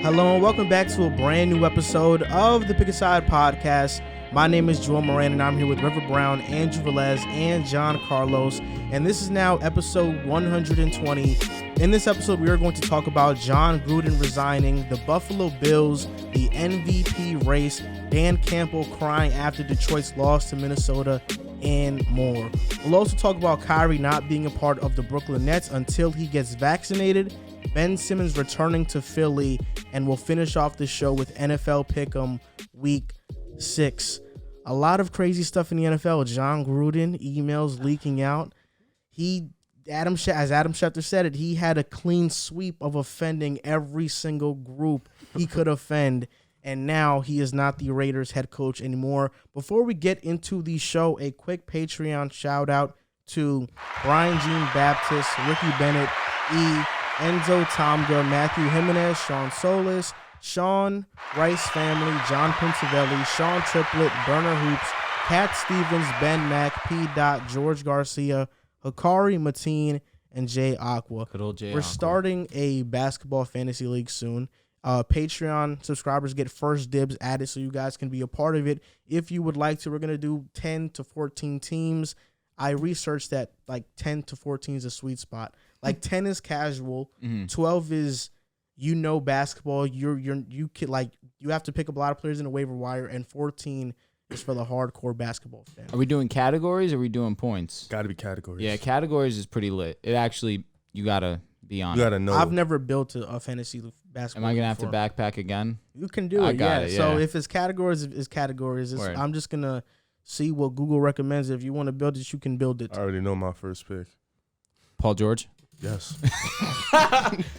Hello and welcome back to a brand new episode of the Pick a Side podcast. My name is Moran and I'm here with River Brown, Andrew Velez, and John Carlos. And this is now episode 120. In this episode, we are going to talk about Jon Gruden resigning, the Buffalo Bills, the MVP race, Dan Campbell crying after Detroit's loss to Minnesota, and more. We'll also talk about Kyrie not being a part of the Brooklyn Nets until he gets vaccinated, Ben Simmons returning to Philly, and we'll finish off the show with NFL Pick'em Week 6. A lot of crazy stuff in the NFL. Jon Gruden, emails leaking out. As Adam Schefter said it, he had a clean sweep of offending every single group he could offend, and now he is not the Raiders head coach anymore. Before we get into the show, a quick Patreon shout out to Brian Jean Baptist, Ricky Bennett, Enzo Tomga, Matthew Jimenez, Sean Solis, Sean Rice Family, John Pintavelli, Sean Triplett, Burner Hoops, Kat Stevens, Ben Mack, P. Dot, George Garcia, Hikari Mateen, and Jay Aqua. Good old Jay We're Aqua. Starting a basketball fantasy league soon. Patreon subscribers get first dibs at it, so you guys can be a part of it. If you would like to, we're going to do 10 to 14 teams. I researched that like 10 to 14 is a sweet spot. Like 10 is casual, 12 is basketball. You have to pick up a lot of players in the waiver wire, and 14 is for the hardcore basketball fan. Are we doing categories or are we doing points? Got to be categories. Yeah, categories is pretty lit. It actually, you gotta be on. You got to know. I've never built a fantasy basketball. Am I gonna have before. to backpack again? You can do it. I got it, So yeah. if it's categories, it's categories. Word. I'm just gonna see what Google recommends. If you want to build it, you can build it. I already know my first pick. Paul George? Yes.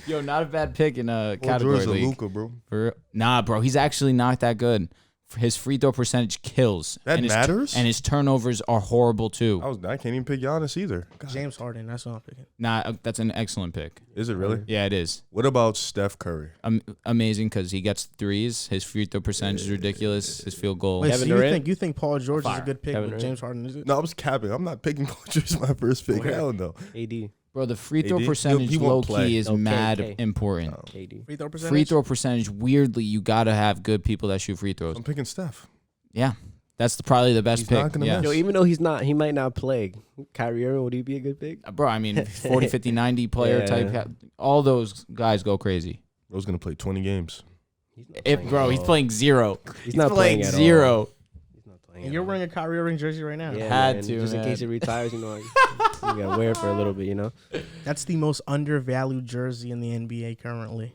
Yo, not a bad pick in a Paul category George or league. Luka, bro. Nah, bro, he's actually not that good. His free throw percentage kills. That and matters? And his turnovers are horrible too. I can't even pick Giannis either. God. James Harden. That's what I'm picking. Nah, that's an excellent pick. Is it really? Yeah, it is. What about Steph Curry? Amazing because he gets threes. His free throw percentage is ridiculous. His field goal. Wait, Kevin so Durant? you think Paul George is a good pick, Kevin but Durant? James Harden is it? No, I was capping. I'm not picking Paul George as my first pick. Hell no. AD. Bro, the free throw AD? percentage He won't low play. key is No, K, mad K. important. AD. Free throw percentage. Free throw percentage, weirdly, you gotta have good people that shoot free throws. I'm picking Steph. Yeah, that's probably the best He's pick. not gonna Yeah. miss. Yo, even though he might not play, Kyrie Irving, would he be a good pick? Bro, I mean, 40, 50, 90 player Yeah. type. All those guys go crazy. Bro's going to play 20 games. He's not He's at playing zero. He's not playing playing at zero. all. He's not playing And at you're all. wearing a Kyrie Irving jersey right now. Yeah, Had man, to, just in man. case he retires, you gotta wear it for a little bit, That's the most undervalued jersey in the NBA currently.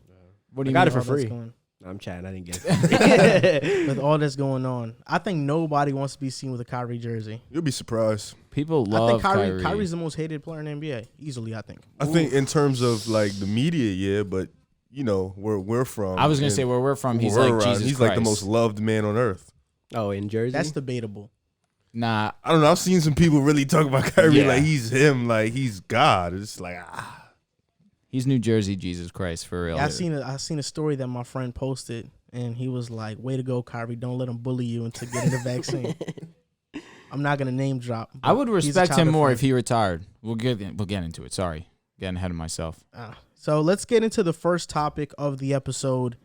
What do I you got mean? it for All that's free. going- I'm chatting. I didn't get it. With all that's going on, I think nobody wants to be seen with a Kyrie jersey. You'll be surprised. People I love think Kyrie. Kyrie's the most hated player in the NBA, easily. I think. I think in terms of like the media, yeah, but where we're from. I was gonna and say where we're from. He's where like we're around, Jesus He's Christ. like the most loved man on earth. Oh, in Jersey? That's debatable. Nah, I don't know. I've seen some people really talk about Kyrie Yeah. like he's him, like he's God. It's like he's New Jersey Jesus Christ for real. Yeah, I seen a story that my friend posted, and he was like, "Way to go, Kyrie! Don't let him bully you into getting the vaccine." I'm not gonna name drop. I would but he's a respect him childhood more friend. if he retired. We'll get into it. Sorry, getting ahead of myself. So let's get into the first topic of the episode.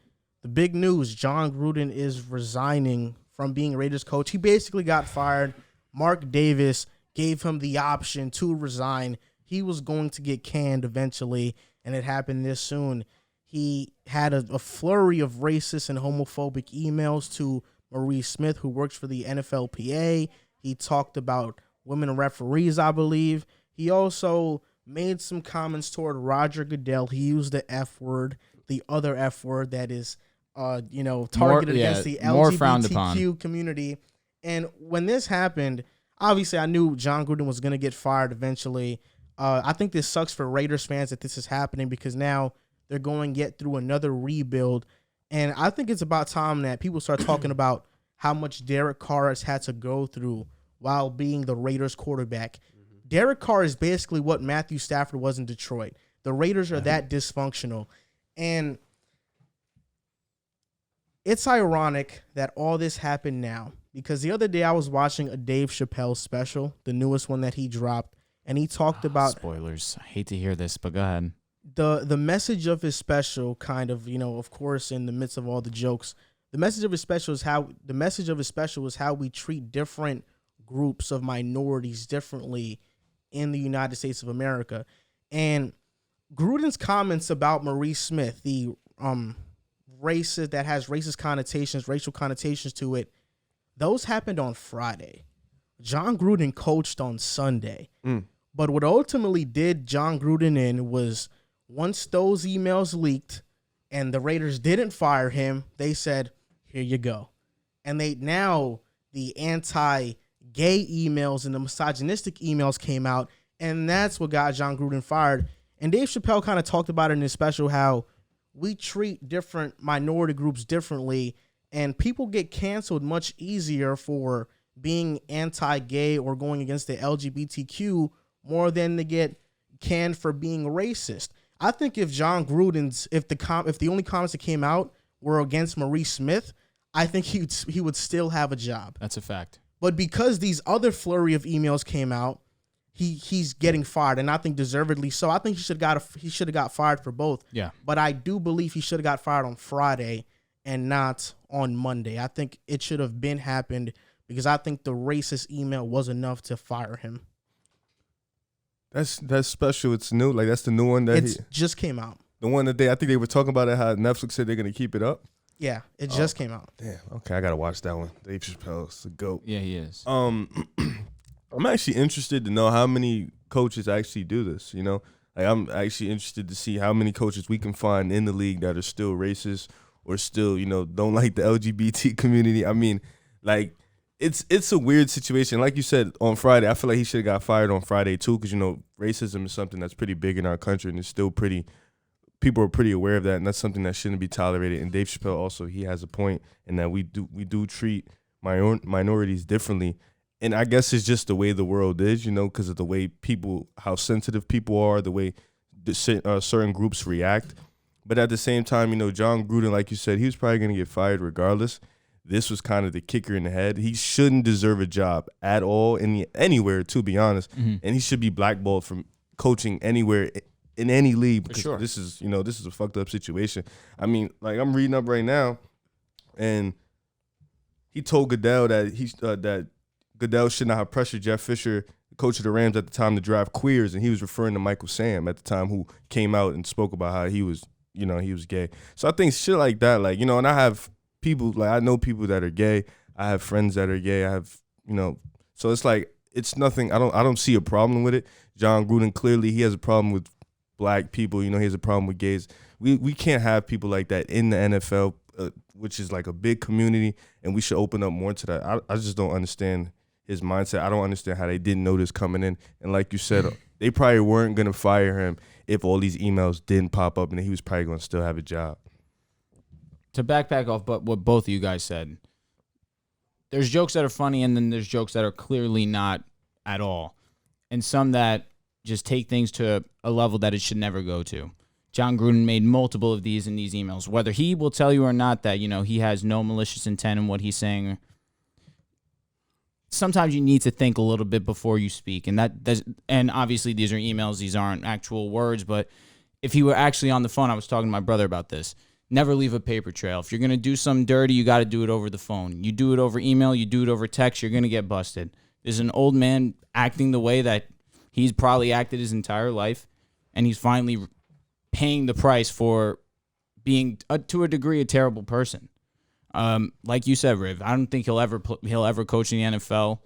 The big news: Jon Gruden is resigning from being Raiders coach. He basically got fired. Mark Davis gave him the option to resign. He was going to get canned eventually, and it happened this soon. He had a flurry of racist and homophobic emails to Marie Smith, who works for the NFLPA. He talked about women referees, I believe. He also made some comments toward Roger Goodell. He used the F word, the other F word that is, targeted against the more frowned upon. LGBTQ community. And when this happened, obviously I knew Jon Gruden was going to get fired eventually. I think this sucks for Raiders fans that this is happening because now they're going to get through another rebuild. And I think it's about time that people start talking about how much Derek Carr has had to go through while being the Raiders quarterback. Derek Carr is basically what Matthew Stafford was in Detroit. The Raiders are that dysfunctional. And it's ironic that all this happened now because the other day I was watching a Dave Chappelle special, the newest one that he dropped, and he talked about Spoilers. I hate to hear this, but go ahead. the message of his special kind of, of course, in the midst of all the jokes, the message of his special is how we treat different groups of minorities differently in the United States of America. And Gruden's comments about Maurice Smith, the racist that has racial connotations to it, those happened on Friday. Jon Gruden coached on Sunday. But what ultimately did Jon Gruden in was, once those emails leaked and the Raiders didn't fire him, they said, here you go. And the anti-gay emails and the misogynistic emails came out, and that's what got Jon Gruden fired. And Dave Chappelle kind of talked about it in his special, how we treat different minority groups differently, and people get canceled much easier for being anti-gay or going against the LGBTQ more than they get canned for being racist. I think if Jon Gruden's, if the only comments that came out were against Maurice Smith, I think he would still have a job. That's a fact. But because these other flurry of emails came out, he's getting fired, and I think deservedly so. I think he should have got fired for both. Yeah. But I do believe he should have got fired on Friday and not on Monday. I think it should have been happened because I think the racist email was enough to fire him. That's special. It's new. Like, that's the new one that just came out. The one that I think they were talking about it, how Netflix said they're gonna keep it up. Yeah, it just came out. Damn. Okay, I gotta watch that one. Dave Chappelle's the GOAT. Yeah, he is. I'm actually interested to know how many coaches actually do this. Like, I'm actually interested to see how many coaches we can find in the league that are still racist or still, don't like the LGBT community. I mean, like, it's a weird situation. Like you said on Friday, I feel like he should have got fired on Friday too, because racism is something that's pretty big in our country, and it's still people are pretty aware of that, and that's something that shouldn't be tolerated. And Dave Chappelle also, he has a point in that we do treat minorities differently. And I guess it's just the way the world is, because of the way how sensitive people are, the way certain groups react. But at the same time, Jon Gruden, like you said, he was probably going to get fired regardless. This was kind of the kicker in the head. He shouldn't deserve a job at all anywhere, to be honest. Mm-hmm. And he should be blackballed from coaching anywhere in any league, because this is a fucked up situation. I mean, like, I'm reading up right now, and he told Goodell that Goodell should not have pressured Jeff Fisher, coach of the Rams at the time, to draft queers, and he was referring to Michael Sam at the time, who came out and spoke about how he was gay. So I think shit like that, like, and I have people, like, I know people that are gay. I have friends that are gay. I have, so it's like, it's nothing. I don't see a problem with it. Jon Gruden, clearly he has a problem with black people. He has a problem with gays. We can't have people like that in the NFL, which is like a big community, and we should open up more to that. I just don't understand his mindset. I don't understand how they didn't know this coming in. And like you said, they probably weren't going to fire him if all these emails didn't pop up, and he was probably going to still have a job. To backpack off but what both of you guys said, there's jokes that are funny, and then there's jokes that are clearly not at all, and some that just take things to a level that it should never go to. Jon Gruden made multiple of these in these emails. Whether he will tell you or not that, he has no malicious intent in what he's saying, sometimes you need to think a little bit before you speak. And obviously these are emails, these aren't actual words, but if he were actually on the phone, I was talking to my brother about this. Never leave a paper trail. If you're going to do something dirty, you got to do it over the phone. You do it over email, you do it over text, you're going to get busted. There's an old man acting the way that he's probably acted his entire life, and he's finally paying the price for being, to a degree, a terrible person. Like you said, Riv, I don't think he'll ever coach in the NFL.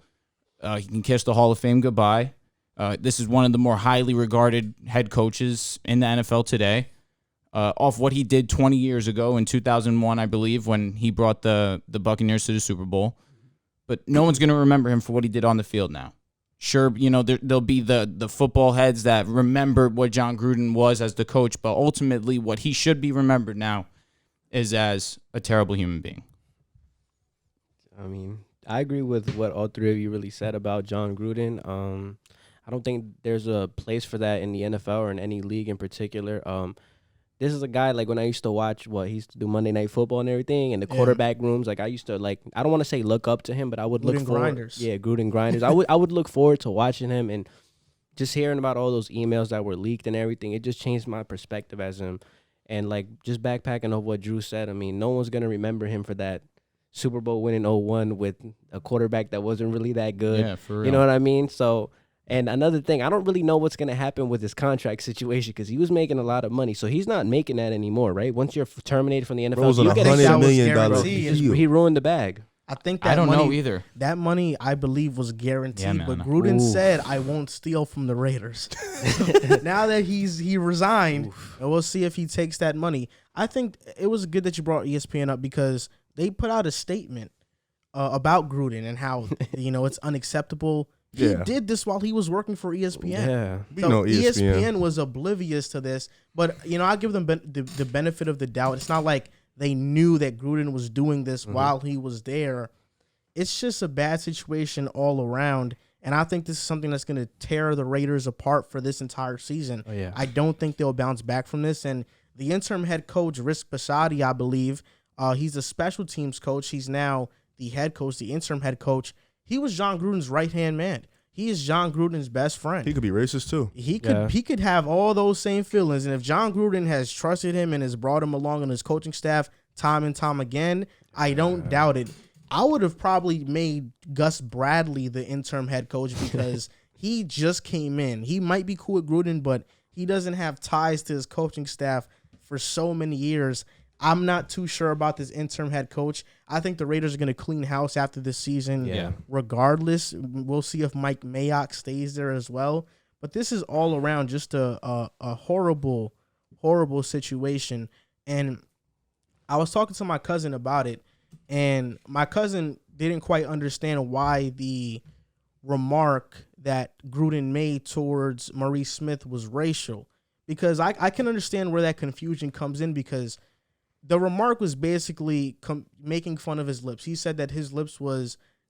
He can kiss the Hall of Fame goodbye. This is one of the more highly regarded head coaches in the NFL today. Off what he did 20 years ago in 2001, I believe, when he brought the Buccaneers to the Super Bowl. But no one's going to remember him for what he did on the field now. Sure, there'll be the football heads that remember what Jon Gruden was as the coach, but ultimately what he should be remembered now is as a terrible human being. I mean, I agree with what all three of you really said about Jon Gruden. I don't think there's a place for that in the NFL or in any league in particular. This is a guy, like, when I used to watch he used to do Monday Night Football and everything, and the quarterback rooms, like, I used to, like, I don't want to say look up to him, but I would look forward. Grinders. Yeah, Gruden grinders. I would look forward to watching him, and just hearing about all those emails that were leaked and everything, it just changed my perspective as him. And like just backpacking off what Drew said, I mean, no one's gonna remember him for that Super Bowl win in 01 with a quarterback that wasn't really that good. Yeah, for real. You know what I mean? So, and another thing, I don't really know what's gonna happen with his contract situation because he was making a lot of money, so he's not making that anymore, right? Once you're terminated from the NFL, Bro's on you get $100 million guaranteed. deal. he ruined the bag. I think that I don't money, know either. That money, I believe, was guaranteed. Yeah, man. But Gruden Oof. said, "I won't steal from the Raiders." Now that he resigned, and we'll see if he takes that money. I think it was good that you brought ESPN up because they put out a statement about Gruden and how it's unacceptable. He Yeah. did this while he was working for ESPN. Yeah. We So know ESPN was oblivious to this, but I give them the benefit of the doubt. It's not like they knew that Gruden was doing this while he was there. It's just a bad situation all around, and I think this is something that's going to tear the Raiders apart for this entire season. Oh, yeah. I don't think they'll bounce back from this, and the interim head coach, Risk Basadi, I believe, he's a special teams coach. He's now the head coach, the interim head coach. He was Jon Gruden's right-hand man. He is Jon Gruden's best friend. He could be racist too. He could have all those same feelings, and if Jon Gruden has trusted him and has brought him along on his coaching staff time and time again, I don't doubt it. I would have probably made Gus Bradley the interim head coach because he just came in. He might be cool with Gruden, but he doesn't have ties to his coaching staff for so many years. I'm not too sure about this interim head coach. I think the Raiders are going to clean house after this season regardless. We'll see if Mike Mayock stays there as well. But this is all around just a horrible, horrible situation. And I was talking to my cousin about it, and my cousin didn't quite understand why the remark that Gruden made towards Maurice Smith was racial. Because I can understand where that confusion comes in because the remark was basically making fun of his lips. He said that his lips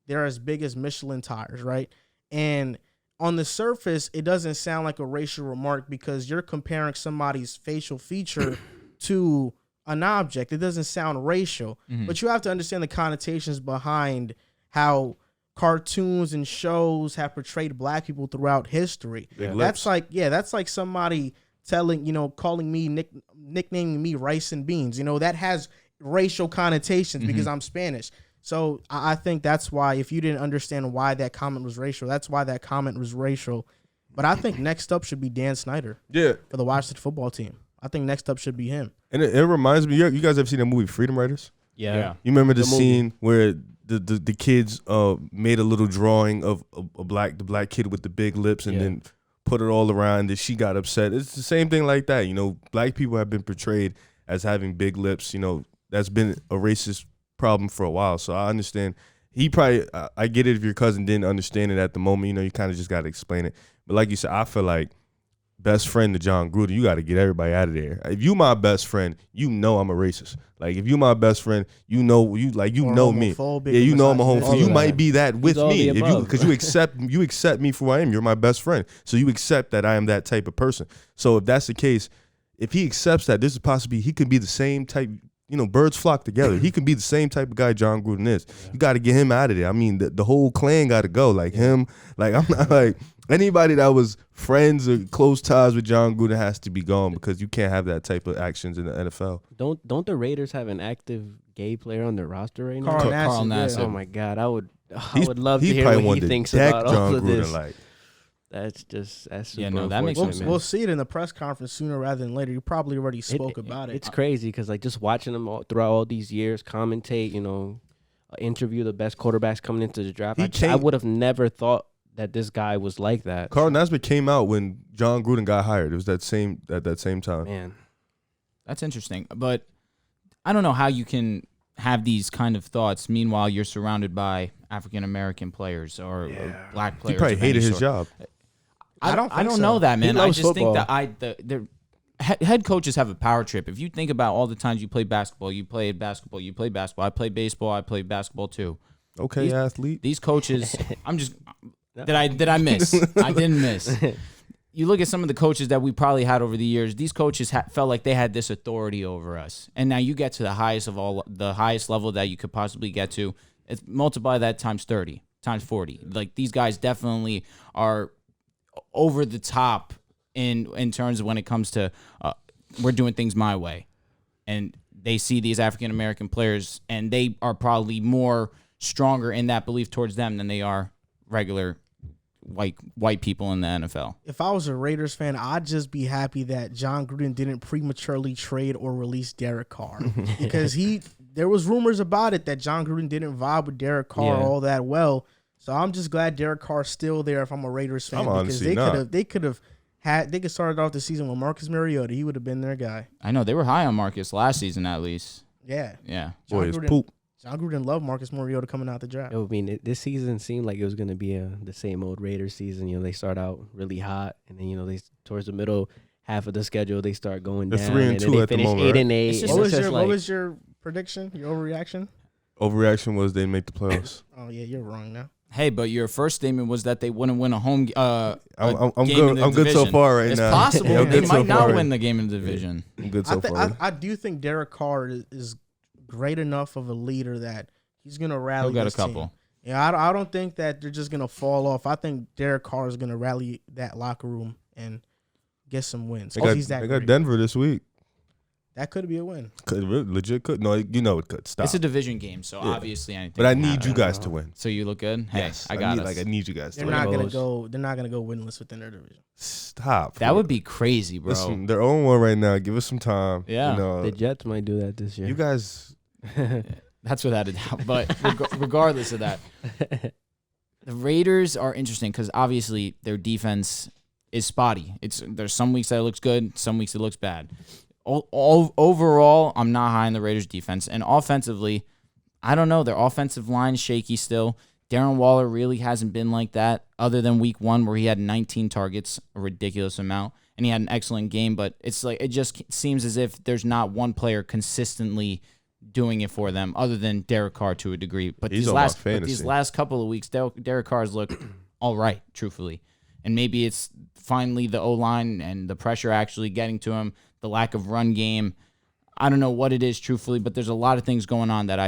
they're as big as Michelin tires, right? And on the surface, it doesn't sound like a racial remark because you're comparing somebody's facial feature to an object. It doesn't sound racial, but you have to understand the connotations behind how cartoons and shows have portrayed black people throughout history. That's like somebody calling me, nicknaming me rice and beans. That has racial connotations because I'm Spanish. So I think that's why, if you didn't understand why that comment was racial, that's why that comment was racial. But I think next up should be Dan Snyder. Yeah. For the Washington football team. I think next up should be him. And it reminds me, you guys ever seen that movie Freedom Writers? Yeah. You remember the scene where the kids made a little drawing of the black kid with the big lips and then put it all around and she got upset. It's the same thing like that. Black people have been portrayed as having big lips. That's been a racist problem for a while. So I understand. He probably, I get it if your cousin didn't understand it at the moment. You kind of just got to explain it. But like you said, I feel like best friend to Jon Gruden, you got to get everybody out of there. If you my best friend, I'm a racist. Like if you my best friend, you know me. Yeah, you know I'm a homophobe. You might be that with me because you accept me for who I am. You're my best friend, so you accept that I am that type of person. So if that's the case, if he accepts that, this is possibly he could be the same type. Birds flock together. He could be the same type of guy Jon Gruden is. You got to get him out of there. I mean, the whole clan got to go. Like him. Like I'm not like anybody that was friends or close ties with Jon Gruden has to be gone because you can't have that type of actions in the NFL. Don't the Raiders have an active gay player on their roster right now? Carl Nassib. Oh my God, I would love to hear what he thinks deck about all Jon of Gruden, this. like. That's super that makes unfortunate, sense. man. We'll see it in the press conference sooner rather than later. You probably already spoke about it. It's crazy because just watching them throughout all these years, commentate, interview the best quarterbacks coming into the draft. I would have never thought that this guy was like that. Carl Nassib came out when Jon Gruden got hired. It was at that same time. Man, that's interesting. But I don't know how you can have these kind of thoughts. Meanwhile, you're surrounded by African American players or black players. He probably hated his job. I don't know that, man. I just football. think that the head coaches have a power trip. If you think about all the times you played basketball, you played basketball, you played basketball. I played baseball. I played basketball too. Okay, athlete. These coaches, did I miss? I didn't miss. You look at some of the coaches that we probably had over the years. These coaches felt like they had this authority over us, and now you get to the highest level that you could possibly get to. It's multiply that times 30, times 40. Like these guys definitely are over the top in terms of when it comes to we're doing things my way. And they see these African American players, and they are probably more stronger in that belief towards them than they are regular white people in the NFL. If I was a Raiders fan, I'd just be happy that Jon Gruden didn't prematurely trade or release Derek Carr because there was rumors about it that Jon Gruden didn't vibe with Derek Carr all that well. So I'm just glad Derek Carr's still there if I'm a Raiders fan, because they could have started off the season with Marcus Mariota. He would have been their guy. I know they were high on Marcus last season at least. Yeah. Boy, it's poop. Jon Gruden loved Marcus Mariota coming out the draft. I mean, this season seemed like it was going to be the same old Raiders season. You know, they start out really hot, and then, you know, they towards the middle half of the schedule, they start going down. They're 3-2 at the moment. 8-8. What was your prediction? Your overreaction? Overreaction was they make the playoffs. Oh, yeah, you're wrong now. Hey, but your first statement was that they wouldn't win a home I'm game good. I'm good so far right now. It's possible Yeah, they might not far. win the game in the division. I'm good so far. I do think Derek Carr is great enough of a leader that he's going to rally. He'll get this a couple. Team. Yeah, I don't think that they're just going to fall off. I think Derek Carr is going to rally that locker room and get some wins. They got Denver this week. That could be a win. Legit could. No, you know it could. Stop. It's a division game, so obviously anything. But I can need happen. you guys to win. So you look good. Hey, Yes, I got I need you guys to They're win. not going to go. They're not going to go winless within their division. Stop. That would be crazy, bro. Listen, they're 0-1 right now. Give us some time. Yeah. You know, The Jets might do that this year. you guys. That's without a doubt. But regardless of that, the Raiders are interesting because obviously their defense is spotty. There's some weeks that it looks good, some weeks it looks bad. Overall, I'm not high on the Raiders' defense. And offensively, I don't know. Their offensive line is shaky still. Darren Waller really hasn't been like that other than week 1 where he had 19 targets, a ridiculous amount, and he had an excellent game. But it's like it just seems as if there's not one player consistently doing it for them other than Derek Carr to a degree. But these last couple of weeks, Derek Carr's looked all right, truthfully. And maybe it's finally the O-line and the pressure actually getting to him, the lack of run game. I don't know what it is, truthfully, but there's a lot of things going on that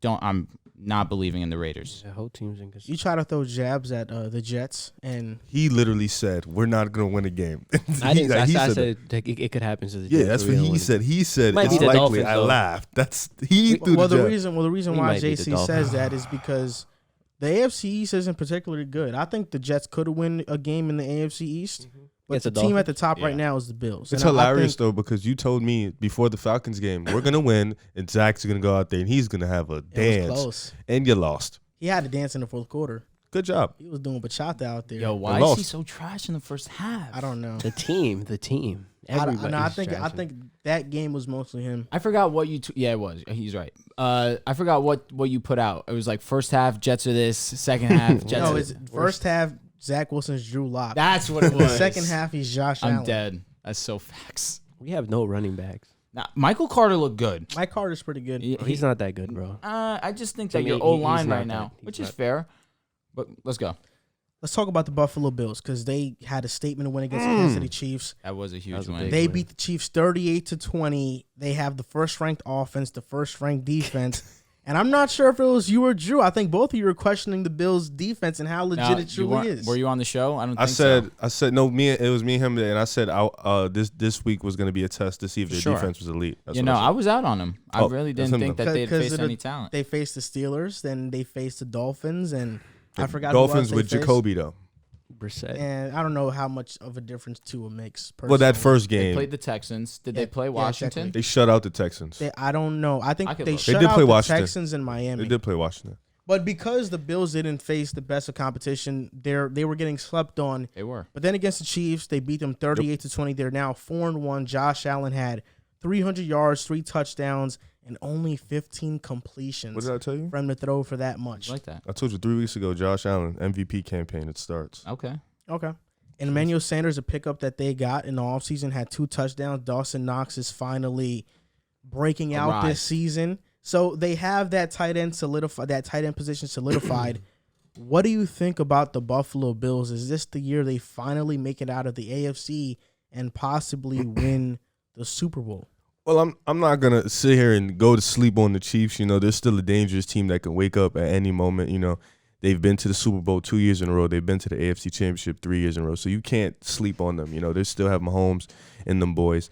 I'm not believing in the Raiders. The whole team's in. You try to throw jabs at the Jets, and he literally said, "We're not going to win a game." I said it could happen to the Jets. Yeah, that's what he said. He said Might it's be the likely. Dolphins, I though. laughed. The reason why might beat the JC says Dolphins. that is because the AFC East isn't particularly good. I think the Jets could have won a game in the AFC East, but It's the the team at the Dolphins. top right now is the Bills. It's And I hilarious think- though, because you told me before the Falcons game we're gonna win, and Zach's gonna go out there and he's gonna have a It was dance, close. and you lost. He had to dance in the fourth quarter. Good job. He was doing bachata out there. Yo, why is he so trash in the first half? I don't know. The team. I think that game was mostly him. I forgot what you. Yeah, it was. He's right. I forgot what you put out. It was like first half Jets are this, second half Jets. No, are it's first half. Zach Wilson's Drew Lock. That's what it was. Second half, he's Josh Allen. I'm dead. That's so facts. We have no running backs. Now, Michael Carter looked good. Mike Carter's pretty good. He's not that good, bro. I just think To that me, your O he's line not right now, that. which He's is not. fair. But let's go. Let's talk about the Buffalo Bills because they had a statement win against the Kansas City Chiefs. That was a huge was a win. big They win. beat the Chiefs 38-20. They have the first-ranked offense, the first-ranked defense. And I'm not sure if it was you or Drew. I think both of you were questioning the Bills' defense and how legit Now, it truly is. Were you on the show? I don't. I think so. said no. It was me and him, and I said this week was gonna be a test to see if their Sure. defense was elite. That's You what know, I I was out on him. I Oh, really that's didn't him think then. that they'd 'Cause face of the- any talent. They faced the Steelers, then they faced the Dolphins, and I forgot Dolphins who else with they faced. Jacoby though. Brissett. And I don't know how much of a difference Tua makes. Well, that personally. first They game played the Texans. Did Yeah, they play yeah, Washington? exactly. they shut out the Texans. I don't know. I think I could they look. They shut did out play the Washington. Texans in Miami. They did play Washington. But because the Bills didn't face the best of competition, they were getting slept on. They were. But then against the Chiefs, they beat them 38-20. They're now 4-1. Josh Allen had 300 yards, 3 touchdowns, and only 15 completions What did I tell you? for him to throw for that much. Like that. I told you 3 weeks ago. Josh Allen MVP campaign. It starts. Okay. Okay. And Emmanuel Sanders, a pickup that they got in the offseason, had 2 touchdowns. Dawson Knox is finally breaking out this Arise. season. So they have that tight end position solidified. What do you think about the Buffalo Bills? Is this the year they finally make it out of the AFC and possibly win the Super Bowl? Well, I'm not gonna sit here and go to sleep on the Chiefs. You know, they're still a dangerous team that can wake up at any moment. You know, They've been to the Super Bowl 2 years in a row. They've been to the AFC Championship 3 years in a row. So you can't sleep on them. You know, they still have Mahomes and them boys.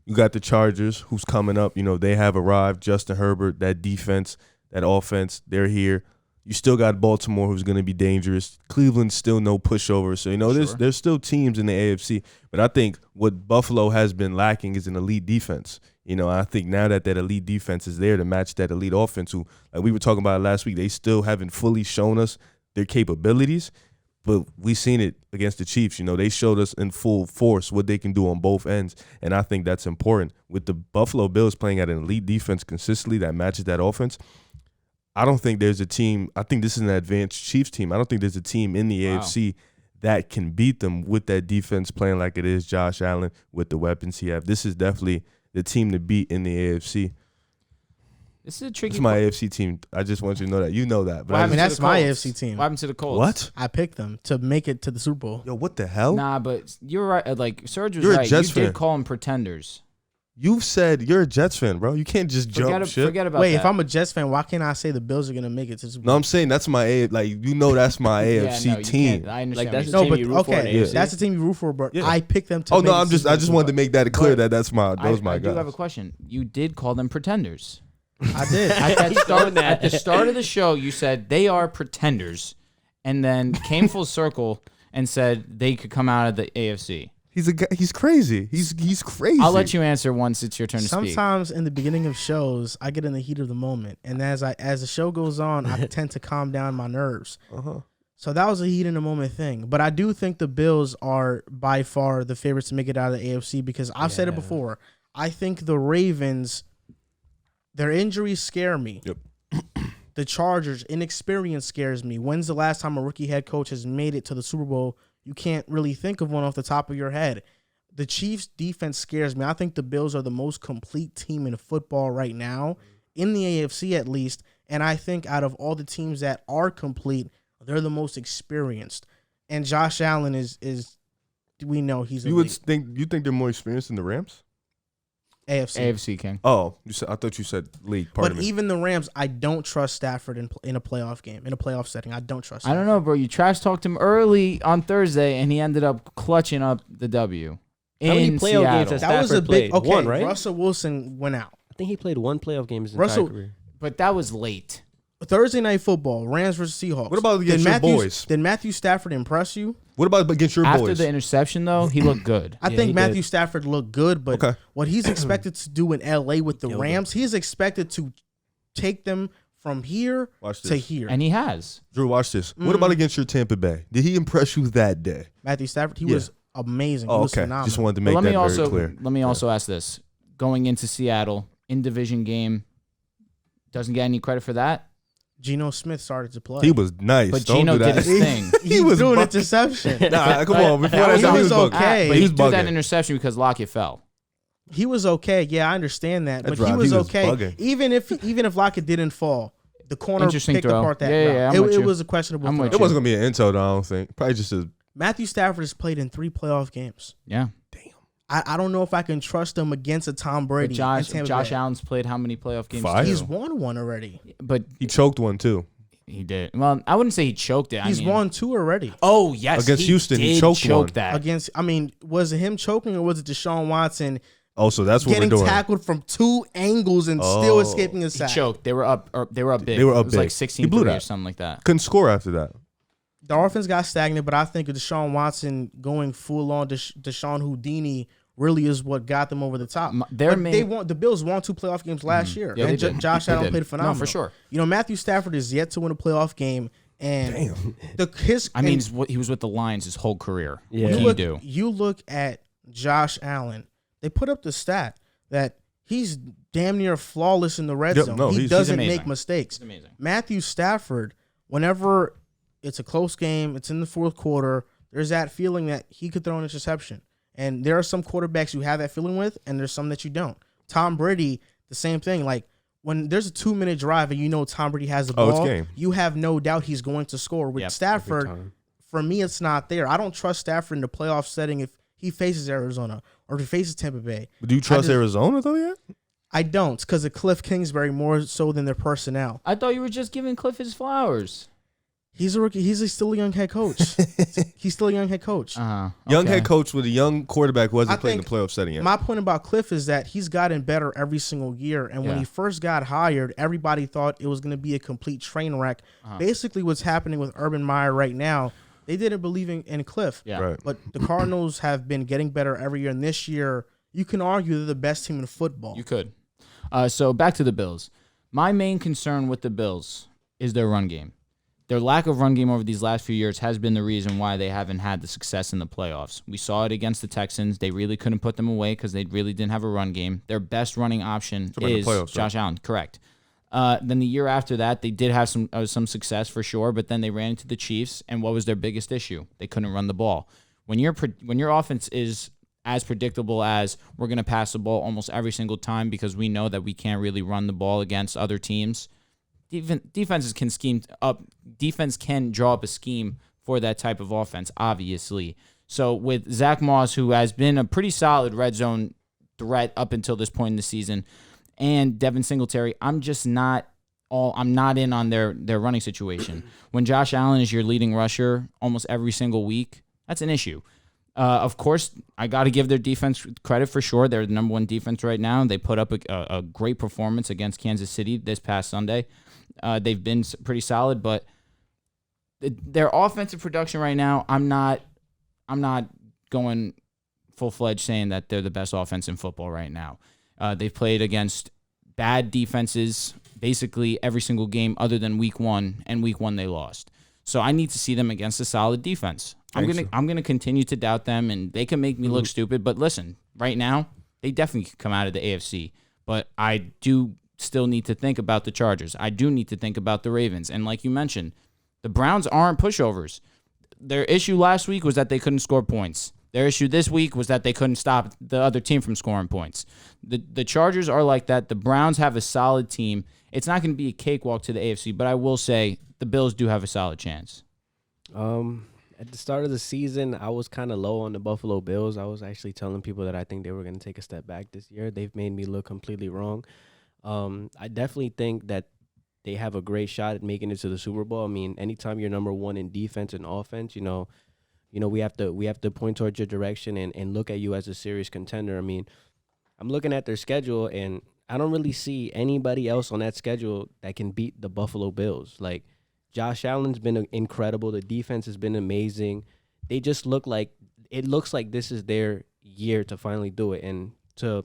You got the Chargers, who's coming up. You know, they have arrived. Justin Herbert, that defense, that offense, they're here. You still got Baltimore, who's going to be dangerous. Cleveland's still no pushover. So, you know, there's still teams in the AFC. But I think what Buffalo has been lacking is an elite defense. You know, I think now that elite defense is there to match that elite offense, who, like we were talking about last week, they still haven't fully shown us their capabilities. But we seen it against the Chiefs. You know, they showed us in full force what they can do on both ends. And I think that's important. With the Buffalo Bills playing at an elite defense consistently that matches that offense, I don't think there's a team. I think this is an advanced Chiefs team. I don't think there's a team in the AFC that can beat them with that defense playing like it is. Josh Allen with the weapons he have. This is definitely the team to beat in the AFC. This is a tricky. It's my AFC team. I just want you to know that. You know that. But I mean, that's my AFC team. What happened to the Colts? What? I picked them to make it to the Super Bowl. Yo, what the hell? Nah, but you're right. Like Serge was You're a right. Jets You fan. did call them pretenders. You've said you're a Jets fan, bro. You can't just jump ship. Forget about Wait, that. if I'm a Jets fan, why can't I say the Bills are gonna make it to the Super No, Bowl? I'm saying that's my that's my Yeah, AFC no, you team. can't. I understand. Like, that's what the you're No, team but you root for in okay, AFC. that's the team you root for. But Yeah. I picked them to. Oh make no, it I'm to just the I Super just Bowl. wanted to make that clear But that that's my I my do have a guys. question. You did call them pretenders. I did. At the start of the show, you said they are pretenders, and then came full circle and said they could come out of the AFC. He's crazy. He's crazy. I'll let you answer once it's your turn to speak. Sometimes in the beginning of shows, I get in the heat of the moment, and as the show goes on, I tend to calm down my nerves. So that was a heat in the moment thing. But I do think the Bills are by far the favorites to make it out of the AFC because I've said it before. I think the Ravens, their injuries scare me. Yep. The Chargers, inexperience scares me. When's the last time a rookie head coach has made it to the Super Bowl? You can't really think of one off the top of your head. The Chiefs' defense scares me. I think the Bills are the most complete team in football right now, in the AFC at least. And I think out of all the teams that are complete, they're the most experienced. And Josh Allen is we know he's You think they're more experienced than the Rams? AFC King. Oh, I thought you said league. Pardon But me. even the Rams, I don't trust Stafford in a playoff game, in a playoff setting. I don't trust him. I don't know, bro. You trash talked him early on Thursday, and he ended up clutching up the W. How many in playoff games Seattle. has That was a Stafford big played? okay. One, right? Russell Wilson went out. I think he played one playoff game his Russell- entire career. But that was late. Thursday Night Football, Rams versus Seahawks. What about against your boys? Did Matthew Stafford impress you? What about against your After boys? the interception, though, he looked good. I Yeah, think he Matthew did. Stafford looked good, but Okay. what he's expected to do in LA with the Killed Rams, he's expected to take them from here Watch to this. here. And he has. Drew, watch this. What about against your Tampa Bay? Did he impress you that day? Matthew Stafford, he Yeah. was amazing. He Oh, was okay. phenomenal. Just wanted to But make let that me very also clear. let me also ask this: going into Seattle in division game, doesn't get any credit for that. Geno Smith started to play. He was nice. But Don't Geno do that. did his thing. he was threw an bugging. interception. Nah, come on. Before That that, he he was bugging. okay. But He he was threw that bugging. interception because Lockett fell. He was okay. Yeah, I understand that. That's But he right. was He was okay. bugging. Even if Lockett didn't fall, the corner Interesting picked throw. apart that Yeah, route. yeah, I'm with it you. was a questionable I'm throw. with It wasn't gonna be an intel, though. I don't think. Probably just a. Matthew Stafford has played in 3 playoff games. Yeah. I don't know if I can trust him against a Tom But Brady. Josh and Tampa Bay. Allen's played how many playoff games? 5. He's won one already. But He choked one too. he did. Well, I wouldn't say he choked it. He's won 2 already. Oh yes, Against Houston, he did choked choke one. that. Against, I mean, was it him choking or was it Deshaun Watson Oh, so that's what getting we're doing. tackled from 2 angles and still Oh. escaping a He sack? choked. They were up. They were up big. They were up It was like big. He blew 16-3 or that. something like that. Couldn't score after that. The offense got stagnant, but I think Deshaun Watson going full on Deshaun Houdini really is what got them over the top. The Bills won 2 playoff games last year, Yeah, and they did. Josh They Allen did. played phenomenal. No, for sure. You know, Matthew Stafford is yet to win a playoff game, and He was with the Lions his whole career. Yeah. What can you do? You look at Josh Allen. They put up the stat that he's damn near flawless in the red Yep, zone. no, he he's doesn't amazing. make mistakes. He's amazing. Matthew Stafford, whenever it's a close game, it's in the 4th quarter, there's that feeling that he could throw an interception. And there are some quarterbacks you have that feeling with, and there's some that you don't. Tom Brady, the same thing. Like, when there's a 2-minute drive and you know Tom Brady has the Oh, it's ball, game. you have no doubt he's going to score. With Yep, Stafford, every time. for me, it's not there. I don't trust Stafford in the playoff setting if he faces Arizona or if he faces Tampa Bay. But do you trust just- Arizona though yet? I don't, because of Cliff Kingsbury more so than their personnel. I thought you were just giving Cliff his flowers. He's a rookie. Still a young head coach. He's still a young head coach. Young head coach with a young quarterback who wasn't playing the playoff setting yet. My point about Cliff is that he's gotten better every single year. And when he first got hired, everybody thought it was going to be a complete train wreck. Basically, what's happening with Urban Meyer right now, they didn't believe in Cliff. Yeah. Right. But the Cardinals have been getting better every year. And this year, you can argue they're the best team in football. You could. So back to the Bills. My main concern with the Bills is their run game. Their lack of run game over these last few years has been the reason why they haven't had the success in the playoffs. We saw it against the Texans. They really couldn't put them away because they really didn't have a run game. Their best running option is Josh Allen. Correct. Then the year after that, they did have some success for sure, but then they ran into the Chiefs, and what was their biggest issue? They couldn't run the ball. When your offense is as predictable as we're going to pass the ball almost every single time because we know that we can't really run the ball against other teams, defenses can scheme up. Defense can draw up a scheme for that type of offense, obviously. So with Zach Moss, who has been a pretty solid red zone threat up until this point in the season, and Devin Singletary, I'm not in on their running situation. When Josh Allen is your leading rusher almost every single week, that's an issue. Of course, I got to give their defense credit for sure. They're the number one defense right now. They put up a great performance against Kansas City this past Sunday. They've been pretty solid, but their offensive production right now, I'm not going full-fledged saying that they're the best offense in football right now. They've played against bad defenses basically every single game other than week 1, and week 1 they lost. So I need to see them against a solid defense. I'm gonna continue to doubt them, and they can make me look stupid. But listen, right now they definitely can come out of the AFC. But I do still need to think about the Chargers. I do need to think about the Ravens. And like you mentioned, the Browns aren't pushovers. Their issue last week was that they couldn't score points. Their issue this week was that they couldn't stop the other team from scoring points. The Chargers are like that. The Browns have a solid team. It's not going to be a cakewalk to the AFC, but I will say the Bills do have a solid chance. At the start of the season, I was kind of low on the Buffalo Bills. I was actually telling people that I think they were going to take a step back this year. They've made me look completely wrong. I definitely think that they have a great shot at making it to the Super Bowl. I mean, anytime you're number one in defense and offense, we have to point towards your direction and look at you as a serious contender. I mean, I'm looking at their schedule, and I don't really see anybody else on that schedule that can beat the Buffalo Bills. Like, Josh Allen's been incredible. The defense has been amazing. They just looks like this is their year to finally do it. And to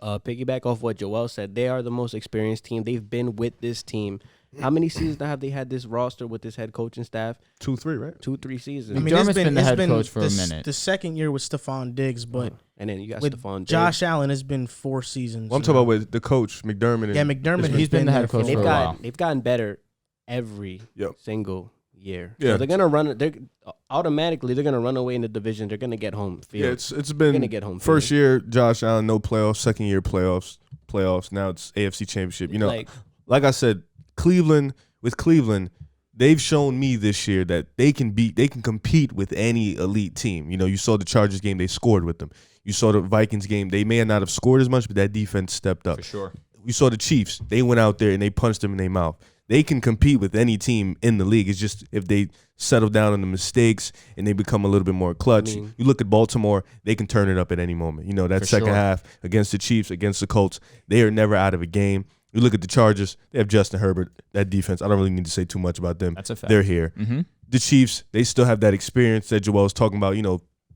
piggyback off what Joel said, they are the most experienced team. They've been with this team. How many seasons now have they had this roster with this head coaching staff? 2-3, right? 2-3 seasons. I mean, McDermott's been the head coach for a minute. The second year with Stephon Diggs, but and then you got with Stephon Diggs. Josh Allen has been 4 seasons. Well, I'm talking about with the coach, McDermott. McDermott. He's been the head coach for a while. They've gotten better every Yep. single year. Yeah. So they're gonna run. They're automatically they're gonna run away in the division. They're gonna get home field. Yeah, it's They're been gonna get home first field. year Josh Allen, no playoffs. Second year playoffs. Now it's AFC Championship. Like I said, Cleveland, they've shown me this year that they can compete with any elite team. You saw the Chargers game, they scored with them. You saw the Vikings game, they may not have scored as much, but that defense stepped up. For sure. You saw the Chiefs, they went out there and they punched them in their mouth. They can compete with any team in the league. It's just if they settle down on the mistakes and they become a little bit more clutch. You look at Baltimore, they can turn it up at any moment. That second half against the Chiefs, against the Colts, they are never out of a game. You look at the Chargers, they have Justin Herbert, that defense. I don't really need to say too much about them. That's a fact. They're here. Mm-hmm. The Chiefs, they still have that experience that Joel was talking about,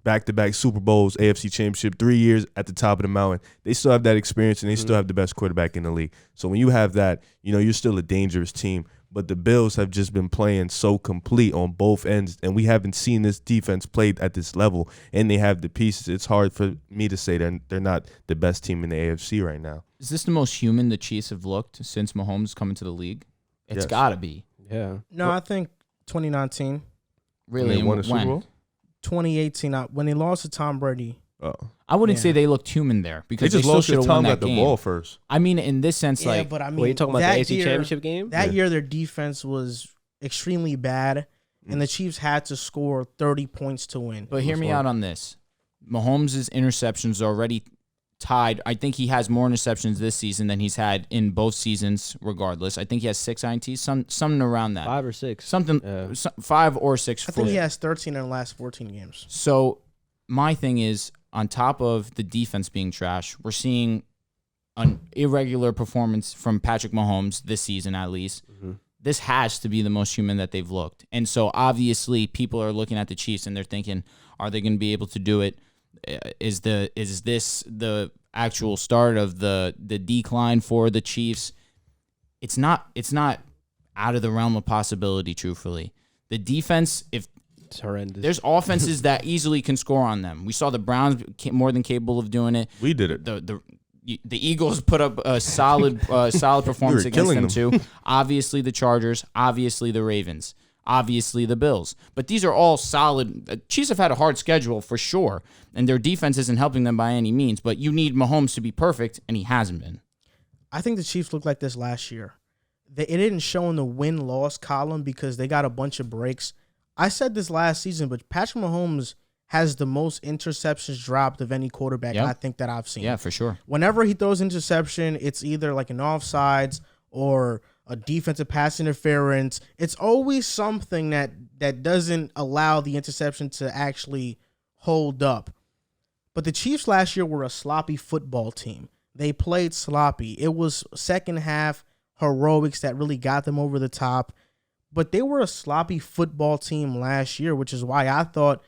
back-to-back Super Bowls, AFC Championship, 3 years at the top of the mountain. They still have that experience, and they still have the best quarterback in the league. So when you have that, you're still a dangerous team. But the Bills have just been playing so complete on both ends, and we haven't seen this defense played at this level, and they have the pieces. It's hard for me to say that they're not the best team in the AFC right now. Is this the most human the Chiefs have looked since Mahomes coming to the league? It's Yes. got to be. Yeah. No, I think 2019, Really? They won a And Super when? Bowl? 2018, when they lost to Tom Brady. I wouldn't Yeah. say they looked human there They because just still lost should because have won Tom that got the game. ball first. I mean, in this sense, Yeah, but I mean, Were you talking about the that AFC year- Championship game? That year, their defense was extremely bad, and the Chiefs had to score 30 points to win. But hear me out on this. Mahomes' interceptions are already tied. I think he has more interceptions this season than he's had in both seasons, regardless. I think he has 6 INTs, something around that. 5 or 6. Something, 5 or 6. I think he has 13 in the last 14 games. So my thing is, on top of the defense being trash, we're seeing an irregular performance from Patrick Mahomes this season, at least. Mm-hmm. This has to be the most human that they've looked. And so obviously people are looking at the Chiefs and they're thinking, are they going to be able to do it? Is this the actual start of the decline for the Chiefs? It's not out of the realm of possibility, truthfully. The defense, if it's horrendous. There's offenses that easily can score on them. We saw the Browns more than capable of doing it. We did it. The Eagles put up a solid performance against them too. Obviously the Chargers, obviously the Ravens, obviously the Bills. But these are all solid. Chiefs have had a hard schedule for sure, and their defense isn't helping them by any means. But you need Mahomes to be perfect, and he hasn't been. I think the Chiefs looked like this last year. It didn't show in the win-loss column because they got a bunch of breaks. I said this last season, but Patrick Mahomes has the most interceptions dropped of any quarterback I think that I've seen. Yeah, for sure. Whenever he throws interception, it's either like an offsides or a defensive pass interference. It's always something that doesn't allow the interception to actually hold up. But the Chiefs last year were a sloppy football team. They played sloppy. It was second half heroics that really got them over the top. But they were a sloppy football team last year, which is why I thought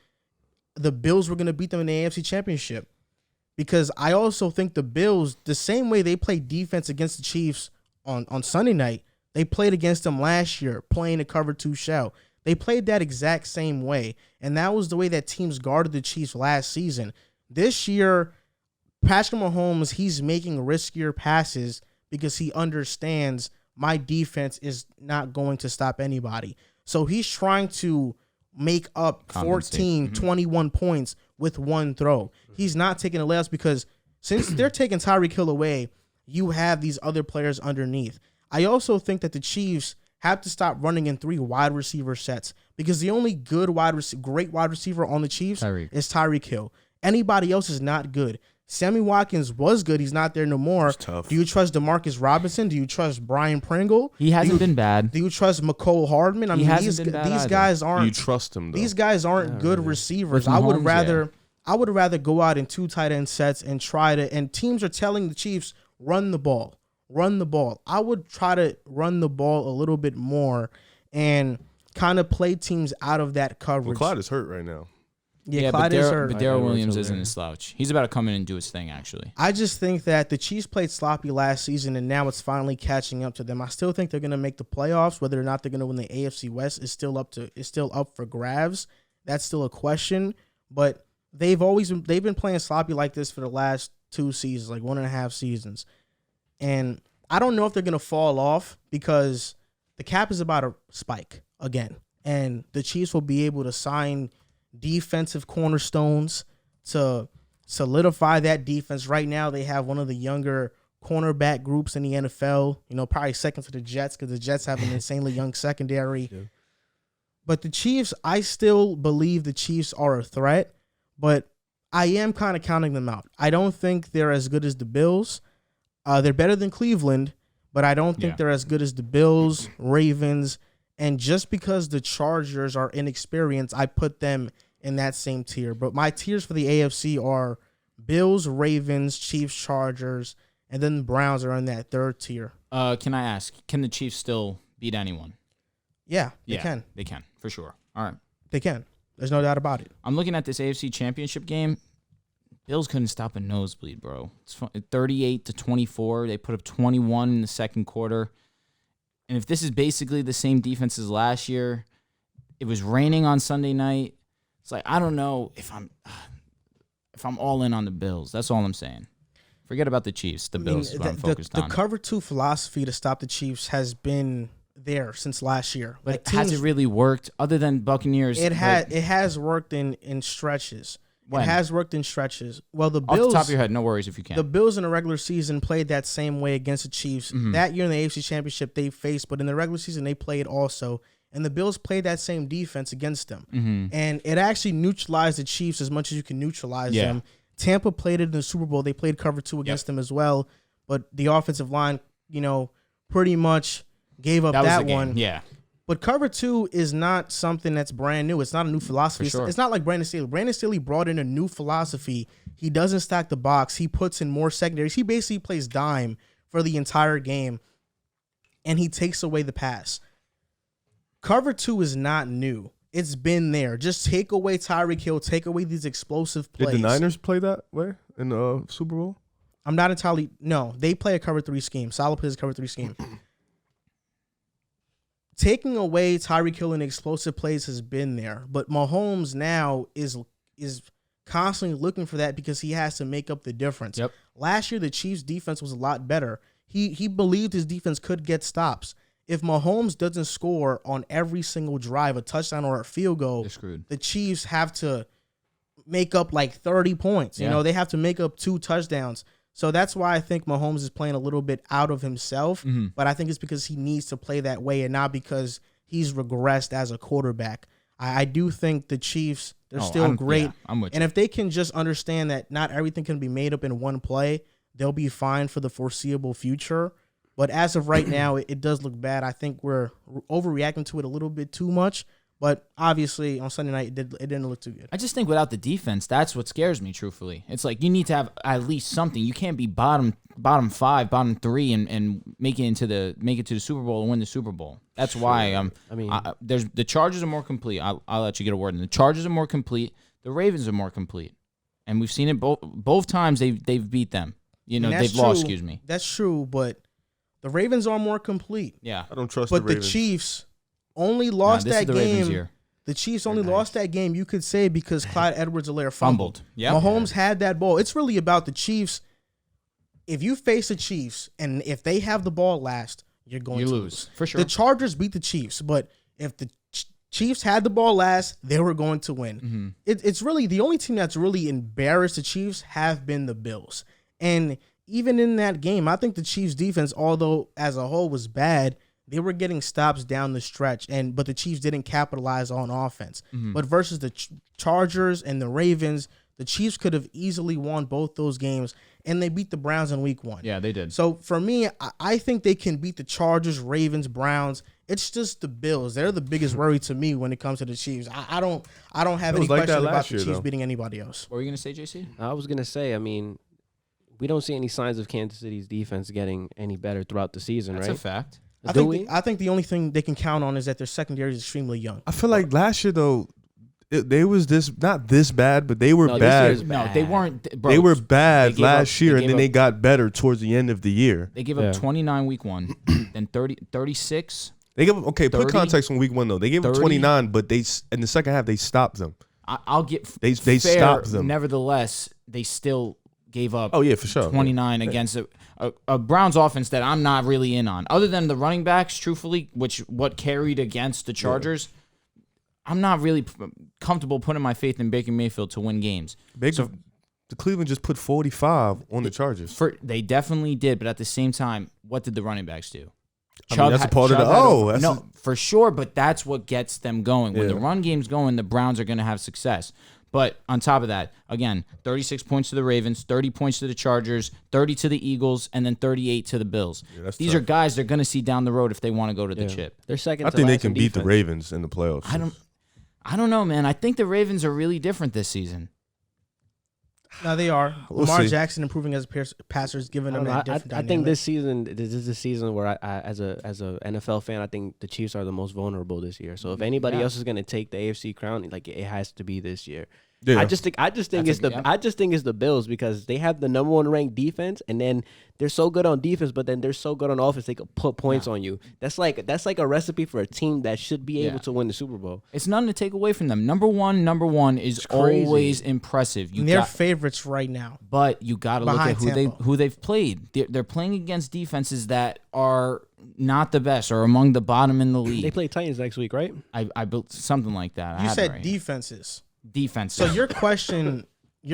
the Bills were going to beat them in the AFC Championship. Because I also think the Bills, the same way they played defense against the Chiefs on Sunday night, they played against them last year, playing a cover 2 shell. They played that exact same way. And that was the way that teams guarded the Chiefs last season. This year, Patrick Mahomes, he's making riskier passes because he understands my defense is not going to stop anybody. So he's trying to make up 14, 21 points with one throw. He's not taking the layups because since they're taking Tyreek Hill away, you have these other players underneath. I also think that the Chiefs have to stop running in 3 wide receiver sets because the only good great wide receiver on the Chiefs is Tyreek Hill. Anybody else is not good. Sammy Watkins was good. He's not there no more. Do you trust Demarcus Robinson? Do you trust Brian Pringle? He hasn't been bad. Do you trust McCole Hardman? I mean, these guys aren't. You trust him though. These guys aren't good receivers. I would rather go out in 2 tight end sets and try to. And teams are telling the Chiefs run the ball. I would try to run the ball a little bit more and kind of play teams out of that coverage. Well, Clyde is hurt right now. Yeah, Clyde is hurt. But Darrell Williams isn't a slouch. He's about to come in and do his thing, actually. I just think that the Chiefs played sloppy last season, and now it's finally catching up to them. I still think they're going to make the playoffs. Whether or not they're going to win the AFC West is still up for grabs. That's still a question. But they've been playing sloppy like this for the last 2 seasons, like 1.5 seasons. And I don't know if they're going to fall off because the cap is about to spike again, and the Chiefs will be able to sign defensive cornerstones to solidify that defense. Right now, they have one of the younger cornerback groups in the NFL, probably second to the Jets because the Jets have an insanely young secondary. Yeah. But the Chiefs, I still believe the Chiefs are a threat, but I am kind of counting them out. I don't think they're as good as the Bills. They're better than Cleveland, but I don't think they're as good as the Bills, Ravens, and just because the Chargers are inexperienced, I put them in that same tier. But my tiers for the AFC are Bills, Ravens, Chiefs, Chargers, and then the Browns are in that 3rd tier. Can I ask, can the Chiefs still beat anyone? Yeah, they can. They can, for sure. All right. They can. There's no doubt about it. I'm looking at this AFC Championship game. Bills couldn't stop a nosebleed, bro. It's 38-24. They put up 21 in the second quarter. And if this is basically the same defense as last year, it was raining on Sunday night. It's like, I don't know if I'm all in on the Bills. That's all I'm saying. Forget about the Chiefs. The Bills is what I'm focused on. The cover 2 philosophy to stop the Chiefs has been there since last year. But has it really worked other than Buccaneers? It has worked in stretches. When? It has worked in stretches. Well, the Bills... Off the top of your head, no worries if you can. The Bills in the regular season played that same way against the Chiefs. Mm-hmm. That year in the AFC Championship, they faced, but in the regular season, they played also. And the Bills played that same defense against them. Mm-hmm. And it actually neutralized the Chiefs as much as you can neutralize them. Tampa played it in the Super Bowl. They played cover 2 against them as well, but the offensive line, pretty much gave up that one. Yeah. But cover 2 is not something that's brand new. It's not a new philosophy. For sure. It's not like Brandon Staley. Brandon Staley brought in a new philosophy. He doesn't stack the box. He puts in more secondaries. He basically plays dime for the entire game, and he takes away the pass. Cover 2 is not new. It's been there. Just take away Tyreek Hill. Take away these explosive plays. Did the Niners play that way in the Super Bowl? I'm not entirely... No, they play a cover 3 scheme. Saleh plays a cover 3 scheme. Taking away Tyreek Hill and explosive plays has been there, but Mahomes now is constantly looking for that because he has to make up the difference. Yep. Last year, the Chiefs' defense was a lot better. He believed his defense could get stops. If Mahomes doesn't score on every single drive, a touchdown or a field goal, They're screwed. the Chiefs have to make up like 30 points. Yeah. They have to make up 2 touchdowns. So that's why I think Mahomes is playing a little bit out of himself, but I think it's because he needs to play that way and not because he's regressed as a quarterback. I do think the Chiefs, they're still great. Yeah, I'm with you. And if they can just understand that not everything can be made up in one play, they'll be fine for the foreseeable future. But as of right now, it does look bad. I think we're overreacting to it a little bit too much. But obviously, on Sunday night, it didn't look too good. I just think without the defense, that's what scares me, truthfully. It's like you need to have at least something. You can't be bottom 5, bottom 3, and make it to the Super Bowl and win the Super Bowl. That's why there's the Chargers are more complete. I'll let you get a word in. The Chargers are more complete. The Ravens are more complete, and we've seen it both times they've beat them. They've lost. Excuse me. That's true, but the Ravens are more complete. Yeah, I don't trust but the Ravens. the Chiefs only lost that game. The Chiefs only lost that game, you could say, because Clyde Edwards-Helaire fumbled. Yeah, Mahomes had that ball. It's really about the Chiefs. If you face the Chiefs and if they have the ball last, you're going to lose. For sure. The Chargers beat the Chiefs, but if the Chiefs had the ball last, they were going to win. Mm-hmm. It's really the only team that's really embarrassed the Chiefs have been the Bills. And even in that game, I think the Chiefs' defense, although as a whole was bad, they were getting stops down the stretch, but the Chiefs didn't capitalize on offense. Mm-hmm. But versus the Chargers and the Ravens, the Chiefs could have easily won both those games, and they beat the Browns in week 1. Yeah, they did. So for me, I think they can beat the Chargers, Ravens, Browns. It's just the Bills. They're the biggest worry to me when it comes to the Chiefs. I don't have any questions about the Chiefs beating anybody else. What were you gonna say, JC? I was gonna say, we don't see any signs of Kansas City's defense getting any better throughout the season, That's right? a fact. I think the only thing they can count on is that their secondary is extremely young. I feel like last year though, they was not this bad, but they were bad. No, they weren't. Bro, they were bad last year, and then they got better towards the end of the year. They gave up 29 week 1, then 36. They gave up, 30, put context on week 1 though. They gave up 29, but in the second half they stopped them. I'll get they fair, stopped them. Nevertheless, they still gave up. Oh yeah, for sure. 29 against a Browns offense that I'm not really in on, other than the running backs. Truthfully, what carried against the Chargers, I'm not really comfortable putting my faith in Baker Mayfield to win games. The Cleveland just put 45 on the Chargers. They definitely did, but at the same time, what did the running backs do? That's a part of the no, for sure, but that's what gets them going. When the run game's going, the Browns are going to have success. But on top of that, again, 36 points to the Ravens, 30 points to the Chargers, 30 to the Eagles, and then 38 to the Bills. Yeah, These are guys they're going to see down the road if they want to go to the chip. They're second. I think they can beat the Ravens in the playoffs. I don't know, man. I think the Ravens are really different this season. No, they are. We'll Lamar see. Jackson improving as a passer is giving them that different I think this is the season where I as a NFL fan, I think the Chiefs are the most vulnerable this year. So if anybody else is going to take the AFC crown, it has to be this year. Yeah. I just think it's the Bills because they have the number 1 ranked defense, and then they're so good on defense, but then they're so good on offense they can put points on you. That's like a recipe for a team that should be able to win the Super Bowl. It's nothing to take away from them. Number one is always impressive. They're favorites right now, but you got to look at Tampa. who they've played. They're playing against defenses that are not the best or among the bottom in the league. They play Titans next week, right? I built something like that. You said right. defenses. Defense. So your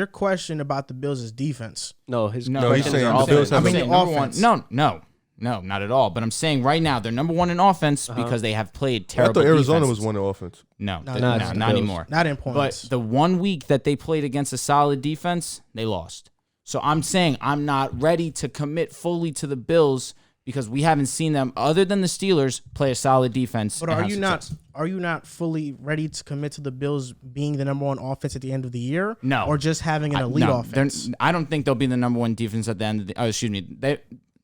question about the Bills is defense. No, he's saying the Bills have number one. No. No, not at all. But I'm saying right now they're number one in offense because they have played I terrible thought Arizona defenses. was one in offense. No, No, not anymore. Not in points. But the 1 week that they played against a solid defense, they lost. So I'm saying I'm not ready to commit fully to the Bills because we haven't seen them, other than the Steelers, play a solid defense. But and have success. are you not fully ready to commit to the Bills being the number one offense at the end of the year? No. Or just having an elite offense? I don't think they'll be the number one defense at the end of the excuse me.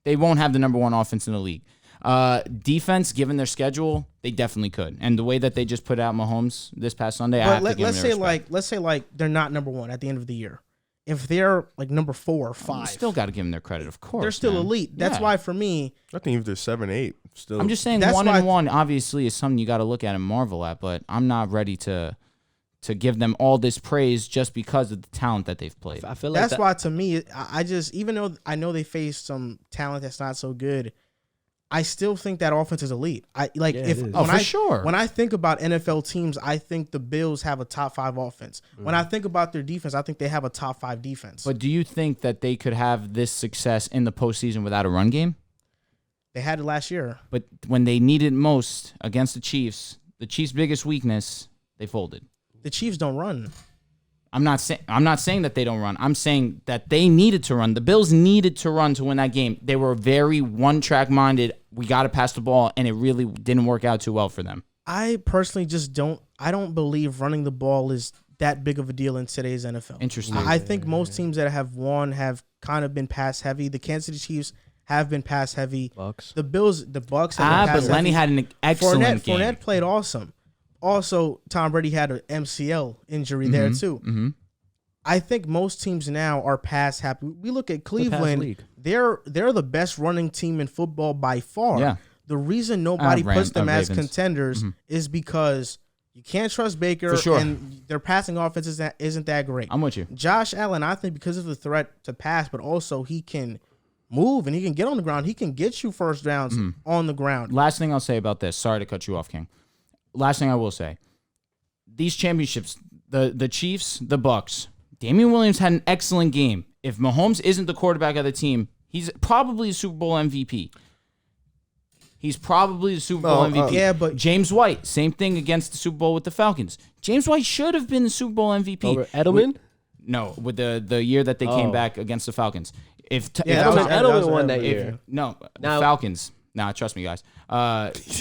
They won't have the number one offense in the league. Defense, given their schedule, they definitely could. And the way that they just put out Mahomes this past Sunday, I have to give let's them their respect. let's say they're not number one at the end of the year. If they're like number 4 or 5, You still got to give them their credit, of course. they're still man. elite. That's Yeah. why for me, I think if they're 7-8, still. I'm just saying That's 1-1 obviously is something you got to look at and marvel at, but I'm not ready to give them all this praise just because of the talent that they've played. I feel like that's why to me, I just, even though I know they face some talent that's not so good, I still think that offense is elite. Sure. When I think about NFL teams, I think the Bills have a top 5 offense. When I think about their defense, I think they have a top 5 defense. But do you think that they could have this success in the postseason without a run game? They had it last year. But when they needed most against the Chiefs' biggest weakness, they folded. The Chiefs don't run. I'm not saying that they don't run. I'm saying that they needed to run. The Bills needed to run to win that game. They were very one-track minded. We got to pass the ball, and it really didn't work out too well for them. I personally just don't believe running the ball is that big of a deal in today's NFL. Interesting. I think most teams that have won have kind of been pass heavy. The Kansas City Chiefs have been pass heavy. Bucks. The Bucks have been pass but Lenny heavy. had an excellent game. Fournette played awesome. Also, Tom Brady had an MCL injury there too. Mm-hmm. I think most teams now are pass happy. We look at pass Cleveland; league. they're the best running team in football by far. Yeah. The reason nobody puts them as Ravens. contenders is because you can't trust Baker, For sure. and their passing offense isn't that great. I'm with you. Josh Allen, I think, because of the threat to pass, but also he can move and he can get on the ground. He can get you first downs on the ground. Last thing I'll say about this. Sorry to cut you off, King. Last thing I will say. These championships, the Chiefs, the Bucks, Damian Williams had an excellent game. If Mahomes isn't the quarterback of the team, he's probably a Super Bowl MVP. He's probably the Super Bowl MVP. yeah, but James White, same thing against the Super Bowl with the Falcons. James White should have been the Super Bowl MVP. Over Edelman? No, with the year that they came back against the Falcons. Edelman won that year. No, Now- the Falcons. Nah, trust me, guys.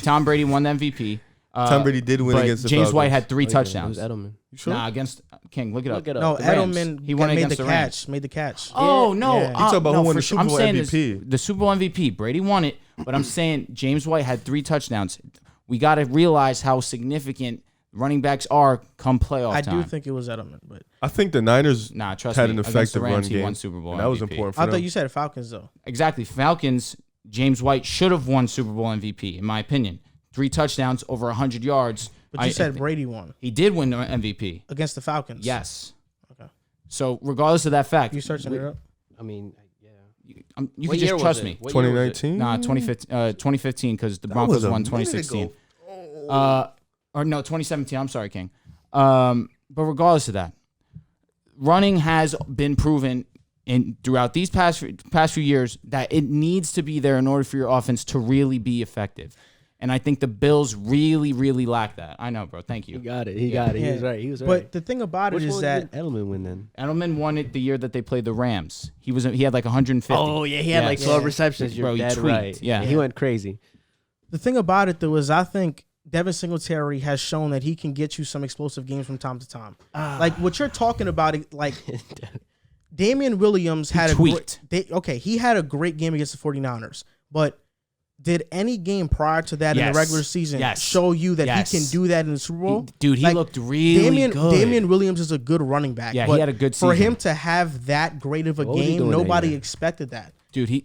Tom Brady won the MVP. Tom Brady did win but against the James Falcons. White had 3 It was touchdowns. Edelman. You sure? Nah, against King. Look it up. Look it up. no, The Rams. Edelman He won made against the the Rams. catch. Made the catch. Oh no! Yeah. You talking about who won for the sure. Super Bowl I'm saying MVP? the Super Bowl MVP. Brady won it, but I'm saying James White had 3 touchdowns. We got to realize how significant running backs are come playoff I time. do think it was Edelman, but I think the Niners Nah, trust had me. an Against the effective run Rams, he game. won Super Bowl and that was MVP. important for I them. thought you said Falcons though. Exactly. Falcons, James White should have won Super Bowl MVP, in my opinion. 3 touchdowns, over 100 yards. But you said Brady won He did win the MVP. against the Falcons. Yes. Okay. So regardless of that fact, You searching it up? I mean, yeah. you What can year just was trust it? me. What year was it? 2019? Nah, 2015 because the That Broncos was a won minute 2016. ago. Or no, 2017. I'm sorry, King. But regardless of that, running has been proven throughout these past few years that it needs to be there in order for your offense to really be effective. And I think the Bills really, really lack that. I know, bro. Thank He you. got it. He got it. He was right. He was right. But the thing about Which it is one that did Edelman win then? Edelman won it the year that they played the Rams. He had like 150. Oh yeah, he had like 12 Yeah. receptions. You're Bro, he dead tweaked. right. Yeah. He went crazy. the thing about it though is I think Devin Singletary has shown that he can get you some explosive games from time to time. Like what you're talking about, like Damian Williams had tweaked. he had a great game against the 49ers, but did any game prior to that in Yes. the regular season Yes. show you that Yes. he can do that in the Super Bowl? Dude, he Like, looked really good. Damian Williams is a good running back. Yeah, he but had a good For season. him to have that great of a What was he game, doing that nobody year? expected that. Dude,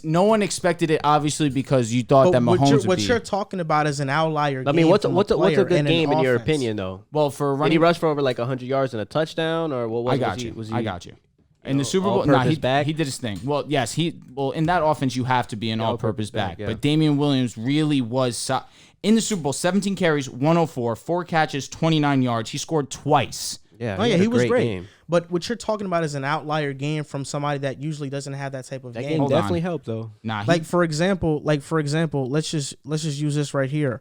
no one expected it, obviously, because you thought that But Mahomes what you're you're talking about is an outlier. I mean, game what's from a good player and an game in your offense. opinion though? well for Did he running. rush for over like 100 yards and a touchdown, or what was I got was you. He, was he, I got you. In the Super Bowl, all-purpose back? he did his thing. Well, yes, in that offense you have to be an all-purpose back. yeah. But Damian Williams really was in the Super Bowl. 17 carries, 104, 4 catches, 29 yards. He scored twice. Yeah, Oh yeah, he was great great. game. But what you're talking about is an outlier game from somebody that usually doesn't have that type of That game. game Hold definitely on. helped though. Nah, Like for example, let's just use this right here.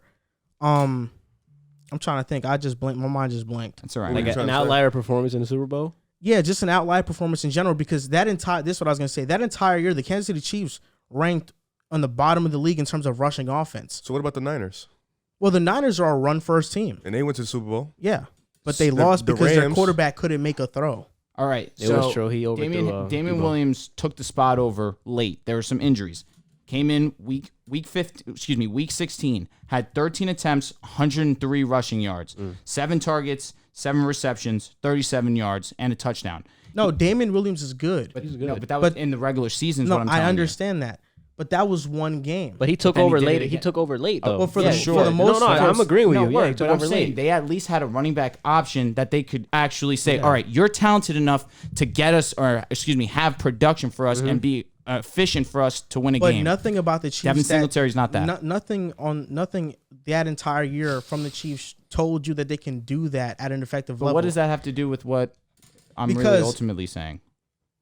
I'm trying to think. I just blinked. My mind just blanked. that's all right. Like Like you an trying to say? outlier performance in the Super Bowl. Yeah, just an outlier performance in general because this is what I was gonna say. That entire year, the Kansas City Chiefs ranked on the bottom of the league in terms of rushing offense. So what about the Niners? Well, the Niners are a run first team. And they went to the Super Bowl. Yeah, but they The- lost the because their Rams- quarterback couldn't make a throw. All right. It so was true. He overthrew. Damian Debo. Williams took the spot over late. There were some injuries. Came in week 16, had 13 attempts, 103 rushing yards, 7 targets, 7 receptions, 37 yards, and a touchdown. No, Damian Williams is good. But He's no, good. but that was But- in the regular season. Is No, what I'm telling I you. understand that, but that was one game. But he took then he over did it late. He again. took over late though. well, for Yeah, the sure. for the most no, part, I'm agreeing with No, you. Yeah, word, he but took I'm over saying late. they at least had a running back option that they could actually say, all right, you're talented enough to get us, or excuse me, have production for us and be efficient for us to win a but game. nothing about the Chiefs. Devin Singletary's not that. Nothing that entire year from the Chiefs told you that they can do that at an effective But level. what does that have to do with what I'm really Because- ultimately saying?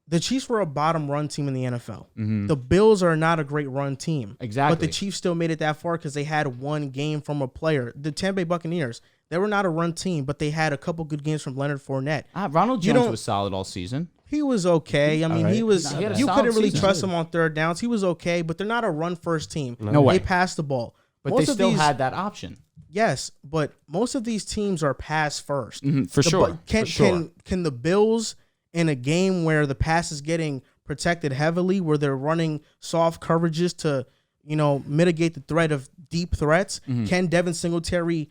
The Chiefs were a bottom run team in the NFL. The Bills are not a great run team. Exactly. But the Chiefs still made it that far because they had one game from a player. The Tampa Bay Buccaneers, they were not a run team, but they had a couple good games from Leonard Fournette. Ronald You Jones don't- was solid all season. He was okay. I mean, right. he was. He had a You solid couldn't really season. trust him on third downs. He was okay, but they're not a run first team. No way. They passed the ball. But Most they of still these- had that option. Yes, but most of these teams are pass first. For The sure. Bu- Can for sure. can the Bills in a game where the pass is getting protected heavily, where they're running soft coverages to, mitigate the threat of deep threats, can Devin Singletary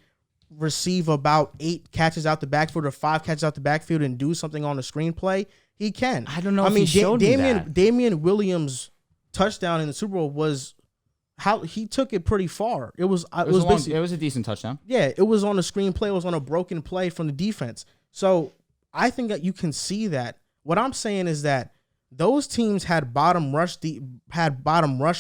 receive about 8 catches out the backfield or 5 catches out the backfield and do something on the screenplay? He can. I don't know I if mean, he showed me that. Damian Williams' touchdown in the Super Bowl was how he took it pretty far. It was basically, It was a decent touchdown. yeah, it was on a screenplay. It was on a broken play from the defense. So I think that you can see that. What I'm saying is that those teams had bottom rush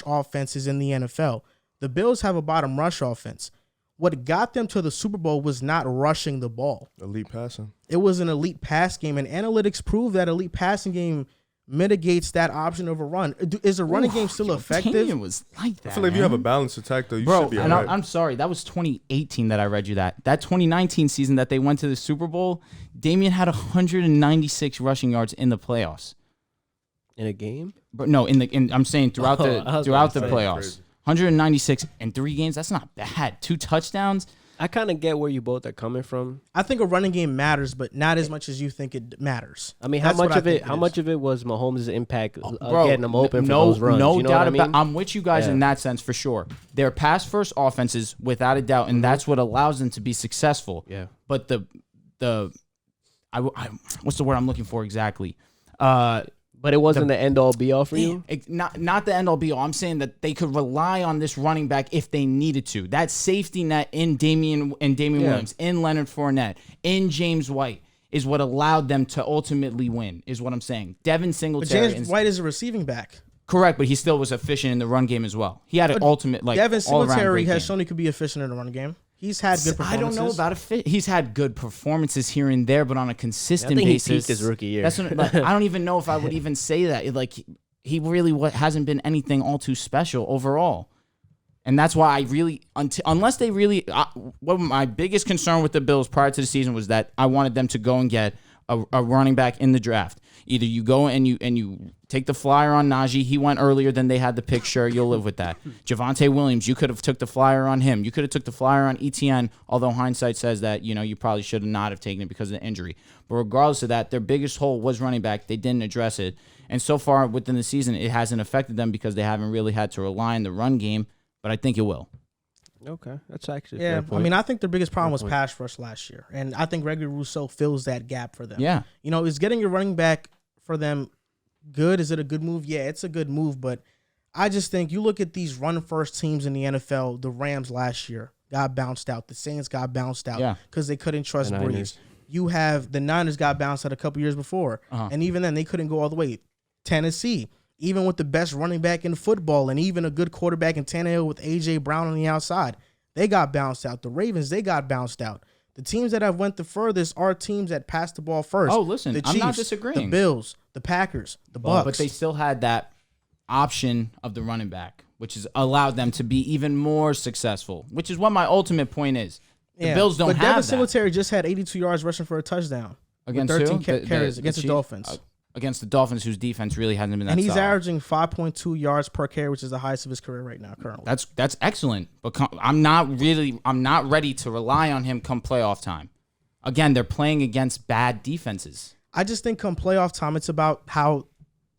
offenses in the NFL. The Bills have a bottom rush offense. What got them to the Super Bowl was not rushing the ball. Elite passing. It was an elite pass game, and analytics prove that elite passing game mitigates that option of a run. Is the running game still effective? Damian was like that. I feel like if you have a man. balanced attack, though, you Bro, should be all and right. I'm sorry, that was 2018 that I read you that. That 2019 season that they went to the Super Bowl, Damian had 196 rushing yards in the playoffs. In a game. But no, I'm saying throughout I the was throughout gonna the say. playoffs. Crazy. 196 in 3 games, that's not bad. 2 touchdowns. I kind of get where you both are coming from. I think a running game matters, but not as much as you think it matters. I mean, That's how what much I of it? think How is. much of it was Mahomes' impact Bro, getting them open no, for those runs? No you know doubt what I mean? about. I'm with you guys Yeah. in that sense for sure. They're pass first offenses without a doubt, and that's what allows them to be successful. Yeah. But what's the word I'm looking for exactly? But it wasn't the end all be all for you. Not the end all be all. I'm saying that they could rely on this running back if they needed to. That safety net in Damian Williams, in Leonard Fournette, in James White is what allowed them to ultimately win. Is what I'm saying. Devin But Singletary, James White is a receiving back. correct, but he still was efficient in the run game as well. He had an ultimate Devin all-around Singletary great has game. shown he could be efficient in the run game. He's had good I performances. don't know about a fit. He's had good performances here and there, but on a consistent I think he basis, peaked his rookie year. That's what, like, I don't even know if I would even say that. Like he really hasn't been anything all too special overall, and that's why I really unless they really. What my biggest concern with the Bills prior to the season was that I wanted them to go and get a running back in the draft. Either you go and you take the flyer on Najee. He went earlier than they had the pick. Sure, you'll live with that. Javonte Williams, you could have took the flyer on him. You could have took the flyer on ETN, although hindsight says that, you probably should not have taken it because of the injury. But regardless of that, their biggest hole was running back. They didn't address it. And so far within the season, it hasn't affected them because they haven't really had to rely on the run game. But I think it will. Okay, that's actually a Yeah, fair point. I mean, I think their biggest problem was point. pass rush last year, and I think Gregory Rousseau fills that gap for them. Yeah. Is getting your running back for them good? Is it a good move? Yeah, it's a good move, but I just think you look at these run-first teams in the NFL. The Rams last year got bounced out. The Saints got bounced out because they couldn't trust The Breeze. Niners. You have the Niners got bounced out a couple years before, and even then they couldn't go all the way. Tennessee, even with the best running back in football and even a good quarterback in Tannehill with A.J. Brown on the outside, they got bounced out. The Ravens, they got bounced out. The teams that have went the furthest are teams that passed the ball first. Oh, listen, the I'm not Chiefs, disagreeing. The Bills, the Packers, the Bucks. But they still had that option of the running back, which has allowed them to be even more successful, which is what my ultimate point is. The Bills don't have Devin that. Singletary just had 82 yards rushing for a touchdown. Against 13 who? carries against the Chiefs? Dolphins. Against the Dolphins, whose defense really hasn't been that And he's solid. averaging 5.2 yards per carry, which is the highest of his career right now, currently. That's excellent. But I'm not ready to rely on him come playoff time. Again, they're playing against bad defenses. I just think come playoff time, it's about how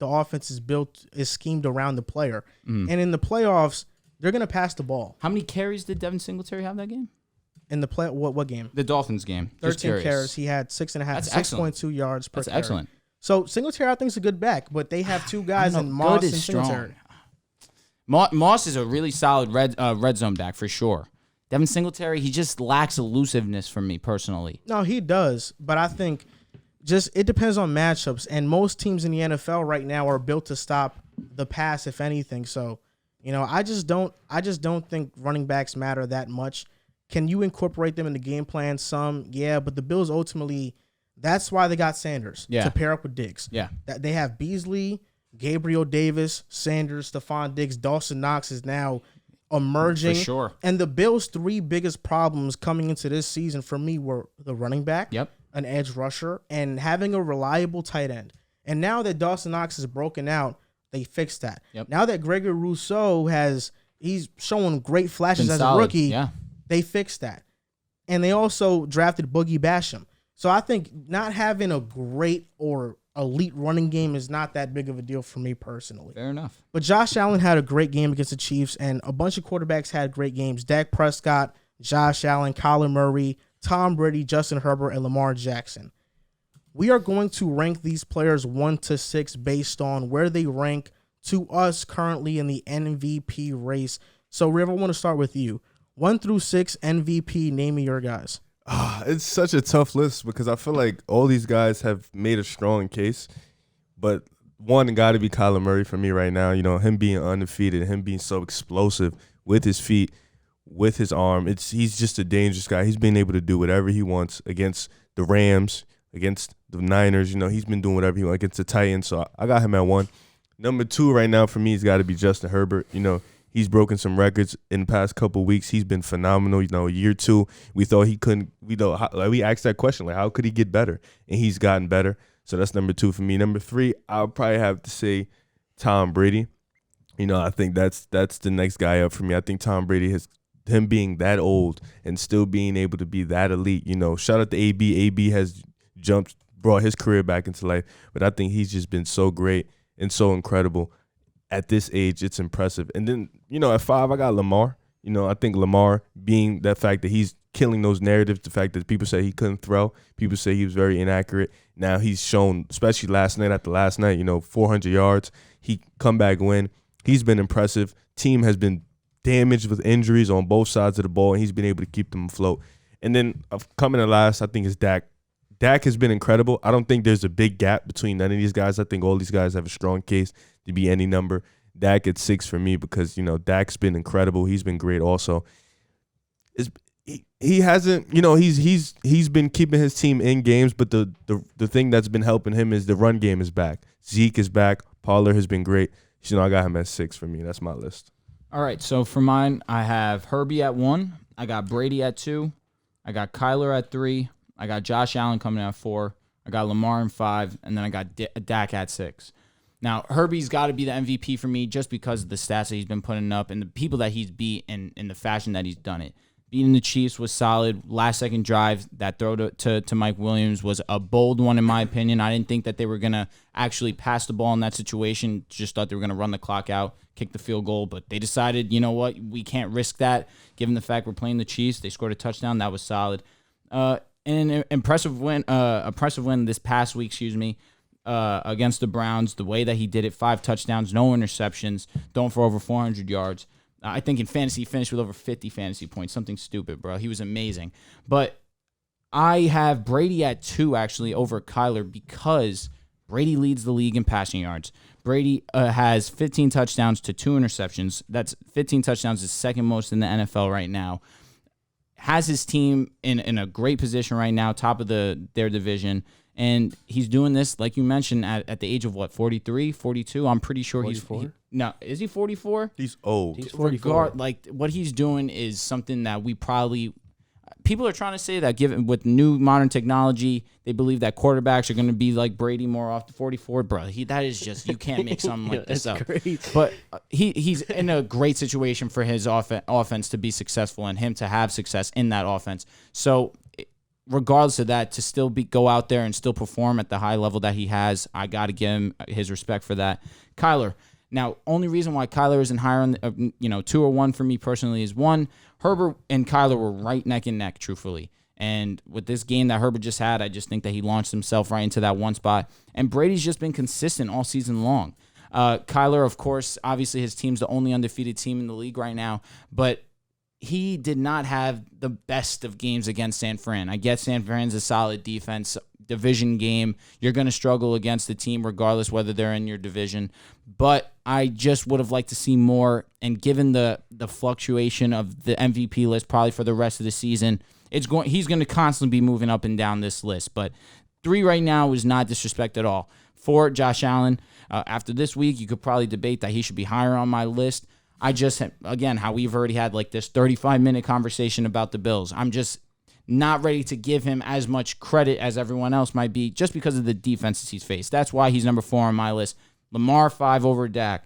the offense is schemed around the player. And in the playoffs, they're going to pass the ball. How many carries did Devin Singletary have that game? In the play, what game? The Dolphins game. 13 carries. He had 6.2 yards per carry. That's excellent. So Singletary, I think, is a good back, but they have two guys in Moss and Singletary. Moss is a really solid red zone back for sure. Devin Singletary, he just lacks elusiveness for me personally. No, he does, but I think just it depends on matchups, and most teams in the NFL right now are built to stop the pass, if anything. So, I just don't think running backs matter that much. Can you incorporate them in the game plan? Some, yeah, but the Bills ultimately, that's why they got Sanders to pair up with Diggs. Yeah. They have Beasley, Gabriel Davis, Sanders, Stephon Diggs, Dawson Knox is now emerging. For sure. And the Bills' three biggest problems coming into this season for me were the running back, an edge rusher, and having a reliable tight end. And now that Dawson Knox is broken out, they fixed that. Yep. Now that Gregory Rousseau he's showing great flashes as solid. a rookie. Yeah. They fixed that. And they also drafted Boogie Basham. So I think not having a great or elite running game is not that big of a deal for me personally. Fair enough. But Josh Allen had a great game against the Chiefs, and a bunch of quarterbacks had great games. Dak Prescott, Josh Allen, Kyler Murray, Tom Brady, Justin Herbert, and Lamar Jackson. We are going to rank these players 1 to 6 based on where they rank to us currently in the MVP race. So, Riv, I want to start with you. 1 through 6 MVP, name me your guys. It's such a tough list because I feel like all these guys have made a strong case. But one got to be Kyler Murray for me right now. Him being undefeated, him being so explosive with his feet, with his arm. He's just a dangerous guy. He's been able to do whatever he wants against the Rams, against the Niners. He's been doing whatever he wants against the Titans. So I got him at 1. Number 2 right now for me has got to be Justin Herbert. He's broken some records in the past couple of weeks. He's been phenomenal. Year 2, we thought he couldn't. We asked that question, how could he get better? And he's gotten better. So that's number 2 for me. Number 3, I'll probably have to say Tom Brady. I think that's the next guy up for me. I think Tom Brady him being that old and still being able to be that elite. Shout out to AB. AB has brought his career back into life. But I think he's just been so great and so incredible. At this age, it's impressive. And then, at 5, I got Lamar. I think Lamar being that fact that he's killing those narratives, the fact that people say he couldn't throw, people say he was very inaccurate. Now he's shown, especially last night, 400 yards. He come back win. He's been impressive. Team has been damaged with injuries on both sides of the ball, and he's been able to keep them afloat. And then coming to last, I think is Dak. Dak has been incredible. I don't think there's a big gap between none of these guys. I think all these guys have a strong case to be any number. Dak at 6 for me because, Dak's been incredible. He's been great also. He hasn't, he's been keeping his team in games, but the thing that's been helping him is the run game is back. Zeke is back. Pollard has been great. I got him at 6 for me. That's my list. All right, so for mine, I have Herbie at 1. I got Brady at 2. I got Kyler at 3. I got Josh Allen coming at 4. I got Lamar in 5, and then I got Dak at 6. Now, Herbie's got to be the MVP for me just because of the stats that he's been putting up and the people that he's beat in the fashion that he's done it. Beating the Chiefs was solid. Last-second drive, that throw to Mike Williams was a bold one in my opinion. I didn't think that they were going to actually pass the ball in that situation. Just thought they were going to run the clock out, kick the field goal. But they decided, you know what, we can't risk that. Given the fact we're playing the Chiefs, they scored a touchdown. That was solid. An impressive win this past week, against the Browns. The way that he did it, 5 touchdowns, no interceptions, throwing for over 400 yards. I think in fantasy, he finished with over 50 fantasy points. Something stupid, bro. He was amazing. But I have Brady at 2, actually, over Kyler because Brady leads the league in passing yards. Brady has 15 touchdowns to 2 interceptions. That's 15 touchdowns is second most in the NFL right now. has his team in a great position right now, top of their division. And he's doing this, like you mentioned, at the age of what, 43, 42? I'm pretty sure 44? No, is he 44? He's old. He's 44. Like, what he's doing is something that people are trying to say that given with new modern technology, they believe that quarterbacks are going to be like Brady more often. 44, bro. That is just, you can't make something like this up. Crazy. But he's in a great situation for his offense to be successful and him to have success in that offense. So regardless of that, to still go out there and still perform at the high level that he has, I got to give him his respect for that. Kyler. Now, only reason why Kyler isn't higher on 2 or 1 for me personally is, one, Herbert and Kyler were right neck and neck, truthfully. And with this game that Herbert just had, I just think that he launched himself right into that one spot. And Brady's just been consistent all season long. Kyler, of course, obviously his team's the only undefeated team in the league right now, but he did not have the best of games against San Fran. I get San Fran's a solid defense, division game. You're going to struggle against the team regardless whether they're in your division. But I just would have liked to see more. And given the fluctuation of the MVP list probably for the rest of the season, he's going to constantly be moving up and down this list. But 3 right now is not disrespect at all. 4, Josh Allen. After this week, you could probably debate that he should be higher on my list. I just, again, how we've already had like this 35-minute conversation about the Bills. I'm just not ready to give him as much credit as everyone else might be just because of the defenses he's faced. That's why he's number 4 on my list. Lamar 5 over Dak.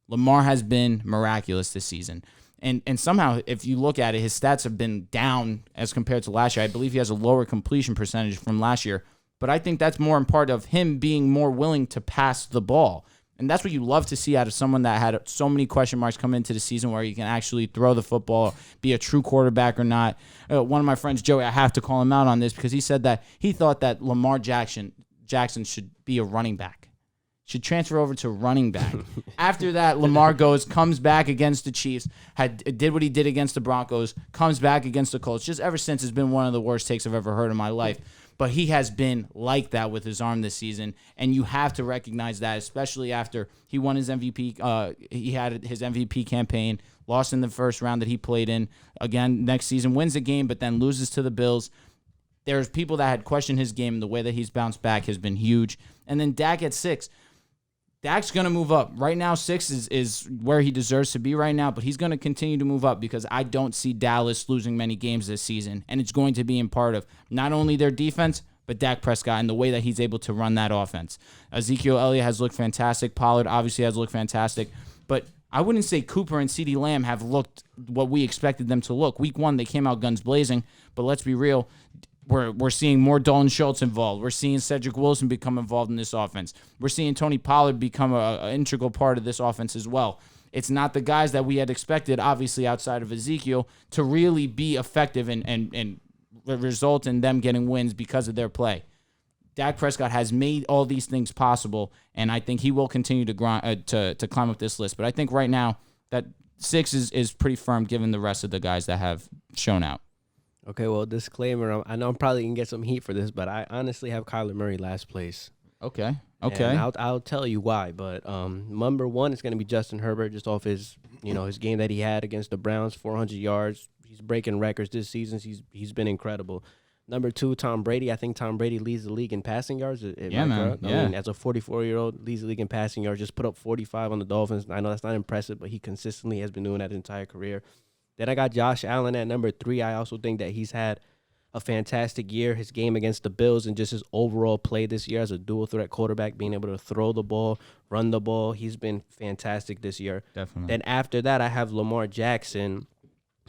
Lamar has been miraculous this season. And somehow, if you look at it, his stats have been down as compared to last year. I believe he has a lower completion percentage from last year. But I think that's more in part of him being more willing to pass the ball. And that's what you love to see out of someone that had so many question marks come into the season where you can actually throw the football, be a true quarterback or not. One of my friends, Joey, I have to call him out on this because he said that he thought that Lamar Jackson should be a running back, should transfer over to running back. After that, Lamar comes back against the Chiefs, did what he did against the Broncos, comes back against the Colts. Just ever since, it's been one of the worst takes I've ever heard in my life. But he has been like that with his arm this season, and you have to recognize that, especially after he won his MVP. He had his MVP campaign, lost in the first round that he played in. Again, next season wins the game, but then loses to the Bills. There's people that had questioned his game, and the way that he's bounced back has been huge. And then Dak at 6. Dak's going to move up. Right now, 6 is where he deserves to be right now, but he's going to continue to move up because I don't see Dallas losing many games this season, and it's going to be in part of not only their defense, but Dak Prescott and the way that he's able to run that offense. Ezekiel Elliott has looked fantastic. Pollard obviously has looked fantastic, but I wouldn't say Cooper and CeeDee Lamb have looked what we expected them to look. Week 1, they came out guns blazing, but let's be real. We're seeing more Dalton Schultz involved. We're seeing Cedric Wilson become involved in this offense. We're seeing Tony Pollard become an integral part of this offense as well. It's not the guys that we had expected, obviously, outside of Ezekiel, to really be effective and result in them getting wins because of their play. Dak Prescott has made all these things possible, and I think he will continue to grind, to climb up this list. But I think right now that 6 is pretty firm given the rest of the guys that have shown out. Okay, well, disclaimer, I know I'm probably going to get some heat for this, but I honestly have Kyler Murray last place. Okay. And I'll tell you why, but number 1 is going to be Justin Herbert, just off his game that he had against the Browns, 400 yards. He's breaking records this season. He's been incredible. Number 2, Tom Brady. I think Tom Brady leads the league in passing yards. Yeah, man. I mean, as a 44-year-old, leads the league in passing yards. Just put up 45 on the Dolphins. I know that's not impressive, but he consistently has been doing that his entire career. Then I got Josh Allen at number 3. I also think that he's had a fantastic year. His game against the Bills and just his overall play this year as a dual-threat quarterback, being able to throw the ball, run the ball. He's been fantastic this year. Definitely. Then after that, I have Lamar Jackson.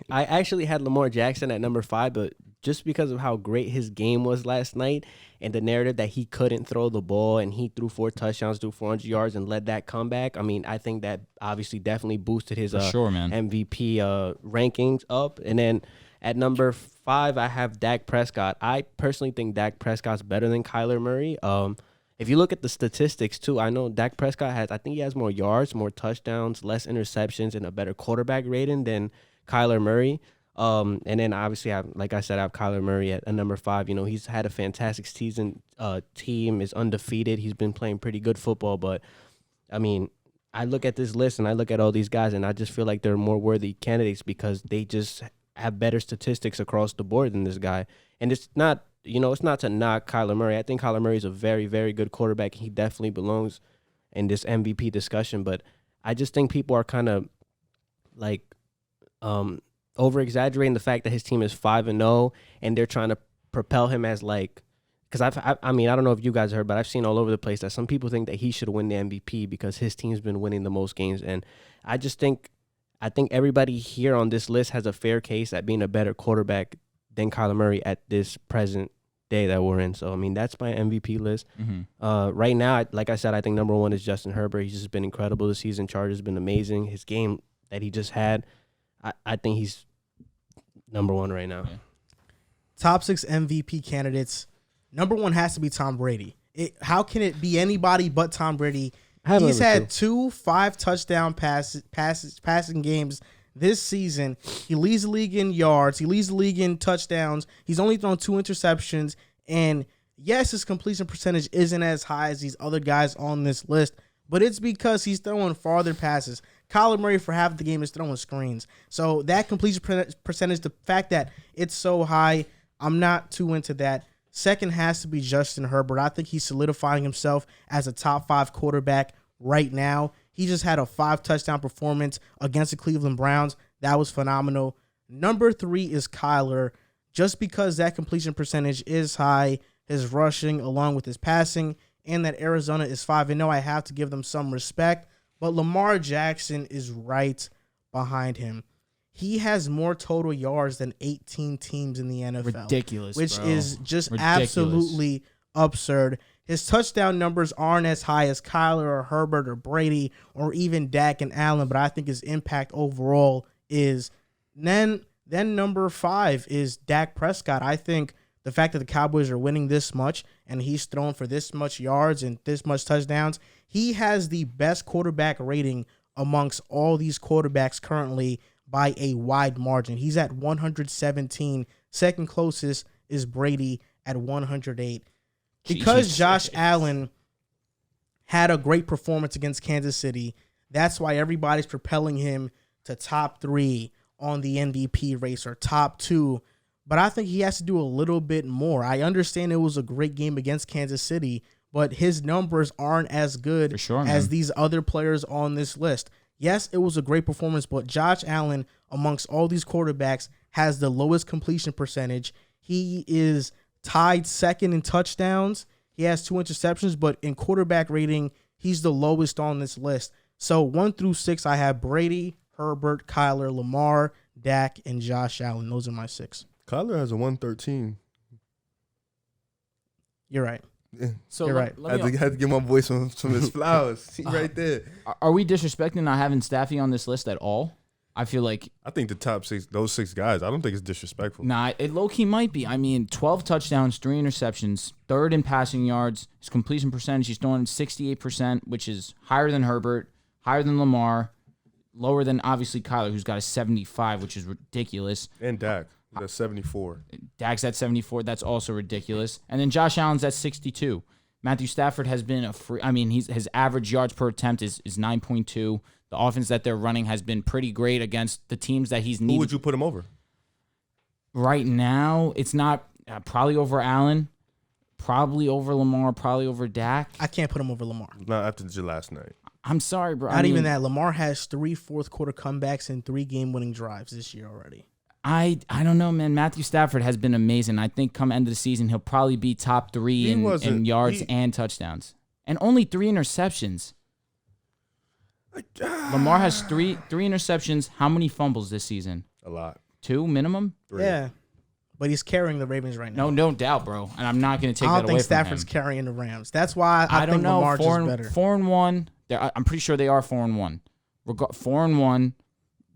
I actually had Lamar Jackson at number 5, but just because of how great his game was last night and the narrative that he couldn't throw the ball and he threw 4 touchdowns, threw 400 yards, and led that comeback, I mean, I think that obviously definitely boosted his MVP rankings up. And then at number 5, I have Dak Prescott. I personally think Dak Prescott's better than Kyler Murray. If you look at the statistics, too, I know Dak Prescott he has more yards, more touchdowns, less interceptions, and a better quarterback rating than Kyler Murray. And then obviously, I have Kyler Murray at number 5. He's had a fantastic season. Team is undefeated. He's been playing pretty good football. But, I mean, I look at this list and I look at all these guys and I just feel like they're more worthy candidates because they just have better statistics across the board than this guy. And it's not, it's not to knock Kyler Murray. I think Kyler Murray is a very, very good quarterback. He definitely belongs in this MVP discussion. But I just think people are kind of like over-exaggerating the fact that his team is 5-0 and they're trying to propel him as like, because I mean, I don't know if you guys heard, but I've seen all over the place that some people think that he should win the MVP because his team's been winning the most games. And I think everybody here on this list has a fair case at being a better quarterback than Kyler Murray at this present day that we're in. So, I mean, that's my MVP list. Mm-hmm. Right now, like I said, I think number one is Justin Herbert. He's just been incredible this season. Chargers been amazing. His game that he just had, I think he's number one right now. Yeah. Top 6 MVP candidates. Number one has to be Tom Brady. How can it be anybody but Tom Brady? He's had 2 5-touchdown passing games this season. He leads the league in yards. He leads the league in touchdowns. He's only thrown 2 interceptions. And yes, his completion percentage isn't as high as these other guys on this list, but it's because he's throwing farther passes. Kyler Murray for half the game is throwing screens. So that completion percentage, the fact that it's so high, I'm not too into that. Second has to be Justin Herbert. I think he's solidifying himself as a top 5 quarterback right now. He just had a 5-touchdown performance against the Cleveland Browns. That was phenomenal. Number 3 is Kyler. Just because that completion percentage is high, his rushing along with his passing, and that Arizona is 5-0, I have to give them some respect. But Lamar Jackson is right behind him. He has more total yards than 18 teams in the NFL. Ridiculous, which bro. is just Ridiculous. Absolutely absurd. His touchdown numbers aren't as high as Kyler or Herbert or Brady or even Dak and Allen, but I think his impact overall is. Then number 5 is Dak Prescott. I think the fact that the Cowboys are winning this much and he's thrown for this much yards and this much touchdowns, he has the best quarterback rating amongst all these quarterbacks currently by a wide margin. He's at 117. Second closest is Brady at 108. Because Jesus. Josh Allen had a great performance against Kansas City, that's why everybody's propelling him to top 3 on the MVP race or top 2. But I think he has to do a little bit more. I understand it was a great game against Kansas City, but his numbers aren't as good For sure, as man. these other players on this list. Yes, it was a great performance, but Josh Allen, amongst all these quarterbacks, has the lowest completion percentage. He is tied second in touchdowns. He has 2 interceptions, but in quarterback rating, he's the lowest on this list. So 1 through 6, I have Brady, Herbert, Kyler, Lamar, Dak, and Josh Allen. Those are my 6. Kyler has a 113. You're right. Yeah. So You're right. I had to give my boy some his flowers. He right there. Are we disrespecting not having Staffy on this list at all? I feel like I think the top 6, those 6 guys, I don't think it's disrespectful. nah, it low-key might be. I mean, 12 touchdowns, 3 interceptions, third in passing yards. His completion percentage, he's throwing 68%, which is higher than Herbert, higher than Lamar, lower than obviously Kyler, who's got a 75, which is ridiculous. And Dak, he's at 74. Dak's at 74. That's also ridiculous. And then Josh Allen's at 62. Matthew Stafford has been his average yards per attempt is 9.2. The offense that they're running has been pretty great against the teams that he's needed. Who would you put him over? Right now, it's not probably over Allen, probably over Lamar, probably over Dak. I can't put him over Lamar. Not after last night. I'm sorry, bro. Not even that. Lamar has 3 fourth-quarter comebacks and 3 game-winning drives this year already. I don't know, man. Matthew Stafford has been amazing. I think come end of the season, he'll probably be top 3 in yards and touchdowns. And only 3 interceptions. Lamar has three interceptions. How many fumbles this season? A lot. 2 minimum? 3. Yeah. But he's carrying the Ravens right now. No doubt, bro. And I'm not going to take I that don't away think from him. Stafford's carrying the Rams. That's why I don't think know. Lamar's just better. 4-1. I'm pretty sure they are 4-1. 4-1.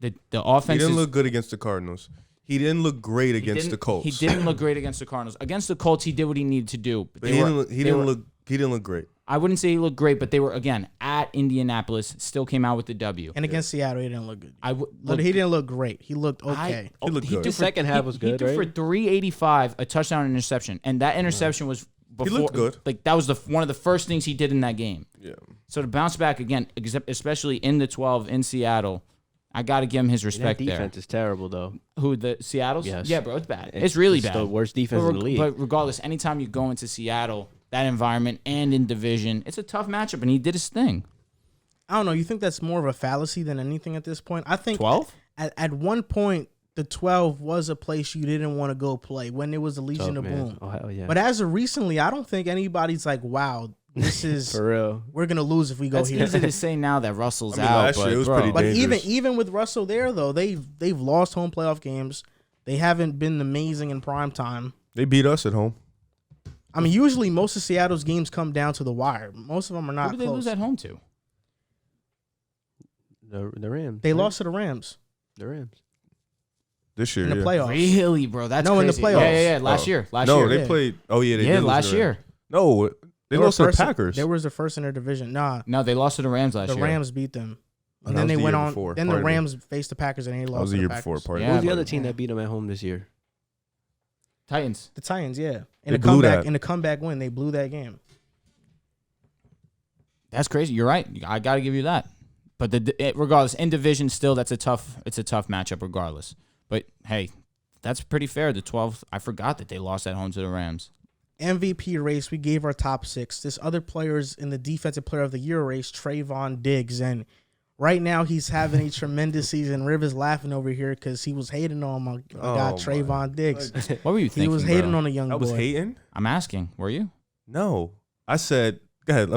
The offense. He didn't look good against the Cardinals. He didn't look great against the Colts. He didn't look great against the Cardinals. Against the Colts, he did what he needed to do. But he didn't look great. I wouldn't say he looked great, but they were again at Indianapolis. Still came out with the W. And against Seattle, he didn't look good. But he didn't look great. He looked okay. He looked good. The second half was good, He threw for right? 385, a touchdown and interception, and that interception was before. He looked good. Like that was one of the first things he did in that game. Yeah. So to bounce back again, especially in the 12 in Seattle, I got to give him his That respect defense is terrible, though. Who, the Seattle's? Yes. Yeah, bro, it's bad. It's really bad. The worst defense in the league. But regardless, anytime you go into Seattle, that environment and in division, it's a tough matchup, and he did his thing. I don't know. You think that's more of a fallacy than anything at this point? I think 12? At one point, the 12 was a place you didn't want to go play when there was the Legion of Boom. Oh, hell yeah. But as of recently, I don't think anybody's like, wow, this is For real. we're gonna lose if we go That's here. easy to say now that Russell's I mean, out, last year but it was bro, pretty But dangerous. even with Russell there though, they've lost home playoff games. They haven't been amazing in prime time. They beat us at home. I mean, usually most of Seattle's games come down to the wire. Most of them are who not did they close. lose at home to? The Rams. They right? lost to the Rams The Rams. This year, in the yeah. playoffs. Really, bro? That's No, in the crazy. playoffs. Yeah. Last Oh. year. Last No, year. they Yeah. played. Oh yeah, they Yeah, did lose last to the year. Rams. No, they were lost to the first in- Packers. They was the first in their division. Nah, No, they lost to the Rams last the year. Rams beat them. Oh, And that then was they the went year on. before. Then the Pardon me. Rams faced the Packers and they That lost was to the the year Packers. before. Pardon Yeah, Who was the but- other team that beat them at home this year? Titans. The Titans, yeah. They blew that. In a comeback win, they blew that game. That's crazy. You're right. I got to give you that. But regardless, in division, still it's a tough matchup regardless. But hey, that's pretty fair. The 12th, I forgot that they lost at home to the Rams. MVP race, we gave our top 6. This other players in the Defensive Player of the Year race, Trevon Diggs, and right now he's having a tremendous season. Riv is laughing over here because he was hating on my guy Trevon Diggs. What were you thinking? He was hating bro? on a young I was boy. hating. I'm asking. Were you? No, I said. Go ahead.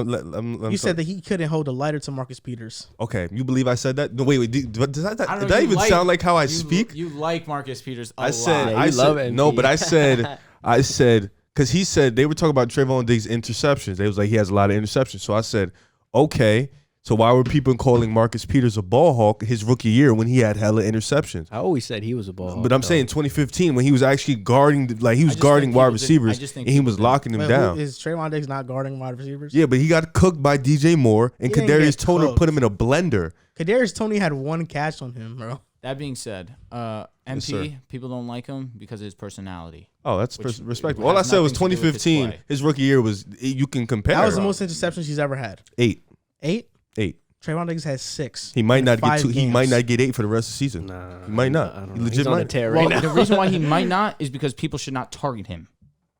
You said that he couldn't hold a lighter to Marcus Peters. Okay, you believe I said that? No, wait. Does that, I don't know, did that you even like- sound like how I You- speak? You like Marcus Peters a I said. lot. Yeah, I you love said MP. no, but I said because he said they were talking about Trevon Diggs' interceptions. They was like he has a lot of interceptions. So I said, okay. So why were people calling Marcus Peters a ball hawk his rookie year when he had hella interceptions? I always said he was a ball. But I'm saying 2015 when he was actually guarding, he was just guarding think wide people didn't- I receivers just think and he people was didn't- locking them Wait, down. Is Trevon Diggs not guarding wide receivers? Yeah, but he got cooked by DJ Moore and He didn't Kadarius get Toney cooked. put him in a blender. Kadarius Toney had one catch on him, bro. That being said, Yes, MP, sir. people don't like him because of his personality. Oh, that's Which respectable. has All I said was nothing to do with his 2015. play. His rookie year was you can compare. That was the most interceptions he's ever had. 8. 8? 8. Trevon Diggs has 6. He might in not get 5 2. He games. might not get 8 for the rest of the season. Nah, He might not. I don't He know. legit He's on a might. tear Well, right the now. reason why he might not is because people should not target him.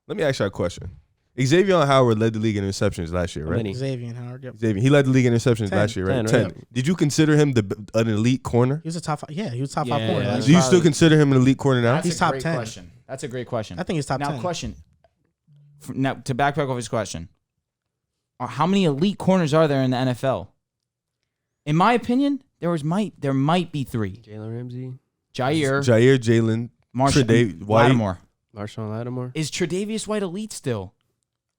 Let me ask you a question. Xavier Howard led the league in interceptions last year, How right? many? Xavier Howard, yep. Xavier, he led the league in interceptions 10. last year, right? 10, 10. right? Did you consider him an elite corner? He was a top 5. Yeah, he was top 5 Yeah, corner. yeah, last Do you year. still consider him an elite corner now? That's He's a top great 10. question. That's a great question. I think he's top now, 10. question. Now, to backtrack off his question, how many elite corners are there in the NFL? In my opinion, there might be 3. Jalen Ramsey, Jair, Jalen, Tre'Davious White. Lattimore. Marshawn Lattimore. Is Tre'Davious White elite still?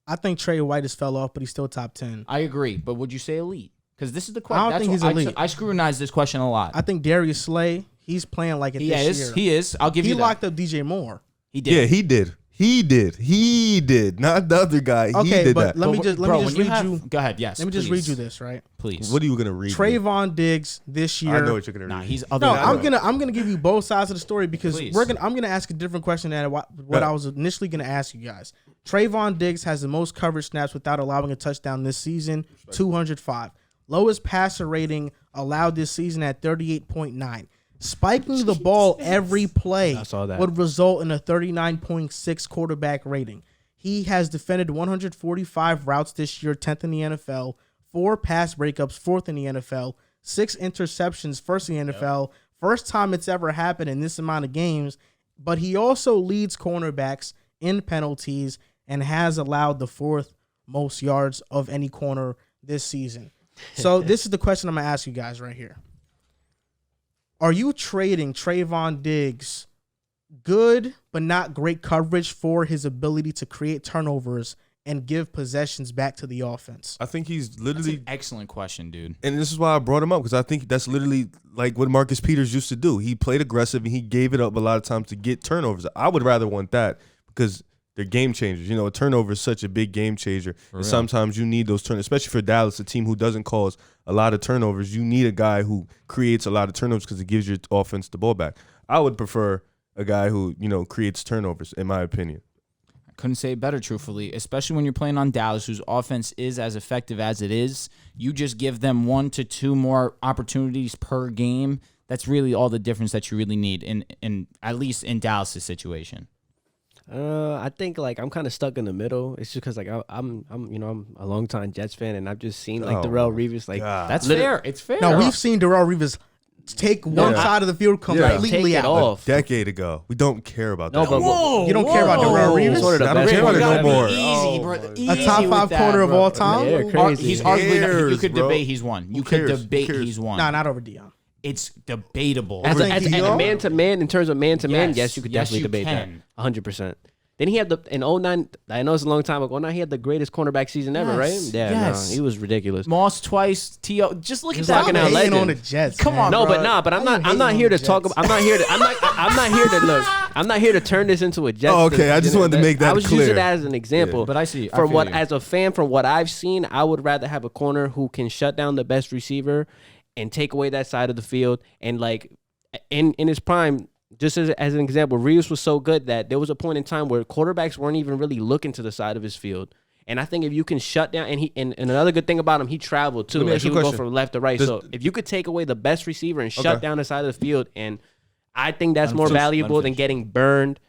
I think Trey White has fell off, but he's still top 10. I agree, but would you say elite? Because this is the question. I don't think he's elite. I scrutinize this question a lot. I think Darius Slay, he's playing like it He this is. year. He is. I'll give He you that. locked up DJ Moore. He did. Yeah, he did. He did. Not the other guy. He Okay, did but that. let me But, just bro, when read have- you. Go ahead. Yes. Let me just please. read you this, right? Please. What are you gonna read? me? Trayvon Diggs this year. I know what you're gonna read. Nah, me. he's other. No, than I'm gonna give you both sides of the story because Please. I'm gonna ask a different question than what Right. I was initially gonna ask you guys. Trayvon Diggs has the most coverage snaps without allowing a touchdown this season, 205. Lowest passer rating allowed this season at 38.9. Spiking the ball every play I saw that. would result in a 39.6 quarterback rating. He has defended 145 routes this year, 10th in the NFL, 4 pass breakups, 4th in the NFL, 6 interceptions, 1st in the NFL. First time it's ever happened in this amount of games, but he also leads cornerbacks in penalties and has allowed the 4th most yards of any corner this season. So this is the question I'm going to ask you guys right here. Are you trading Trayvon Diggs good but not great coverage for his ability to create turnovers and give possessions back to the offense? I think he's That's literally, an excellent question, dude. and this is why I brought him up because I think that's literally like what Marcus Peters used to do. He played aggressive and he gave it up a lot of times to get turnovers. I would rather want that because they're game changers. You know, a turnover is such a big game changer. And real. sometimes you need those turnovers, especially for Dallas, a team who doesn't cause a lot of turnovers. You need a guy who creates a lot of turnovers because it gives your offense the ball back. I would prefer a guy who, creates turnovers, in my opinion. I couldn't say it better, truthfully, especially when you're playing on Dallas, whose offense is as effective as it is. You just give them 1 to 2 more opportunities per game. That's really all the difference that you really need in at least in Dallas' situation. I think like I'm kind of stuck in the middle. It's just because like I'm a longtime Jets fan, and I've just seen like Darrelle Revis like That's fair. It's fair. No, we've seen Darrelle Revis take one side of the field completely take it out. off. A decade ago. We don't care about No, that. but Whoa, You don't care about Darrelle Revis? Sort of the I don't best care about it corner. no more. Easy, bro. A top 5 corner of all time? Yeah, crazy. He's Who arguably not, you cares, could bro? debate he's won. You Who could cares? debate Who cares? he's won. Nah, not over Dion. It's debatable. As think a Dion? man to man, in terms of man to man, Yes. yes, you could Yes, definitely you debate can. that. 100%. Then he had in 09, I know it's a long time ago. 09, he had the greatest cornerback season ever, right? Yes, Yeah, yes. no, he was ridiculous. Moss twice, T.O. Just look He's at like that. an Hating legend. on the Jets. Come man. on, No, bro. but I'm Why you not. I'm not hating here on to the talk. Jets? I'm not here to. I'm not here to look. I'm not here to turn this into a Jets. Oh, okay. I just wanted to make that I was clear. using that as an example. But I see. I From feel what, you. as a fan, from what I've seen, I would rather have a corner who can shut down the best receiver and take away that side of the field. And like in his prime, just as an example, Reeves was so good that there was a point in time where quarterbacks weren't even really looking to the side of his field. And I think if you can shut down, and another good thing about him, he traveled too. Let me Like ask he you a would go question. from left to right. So if you could take away the best receiver and shut down the side of the field, and I think that's more valuable than getting burned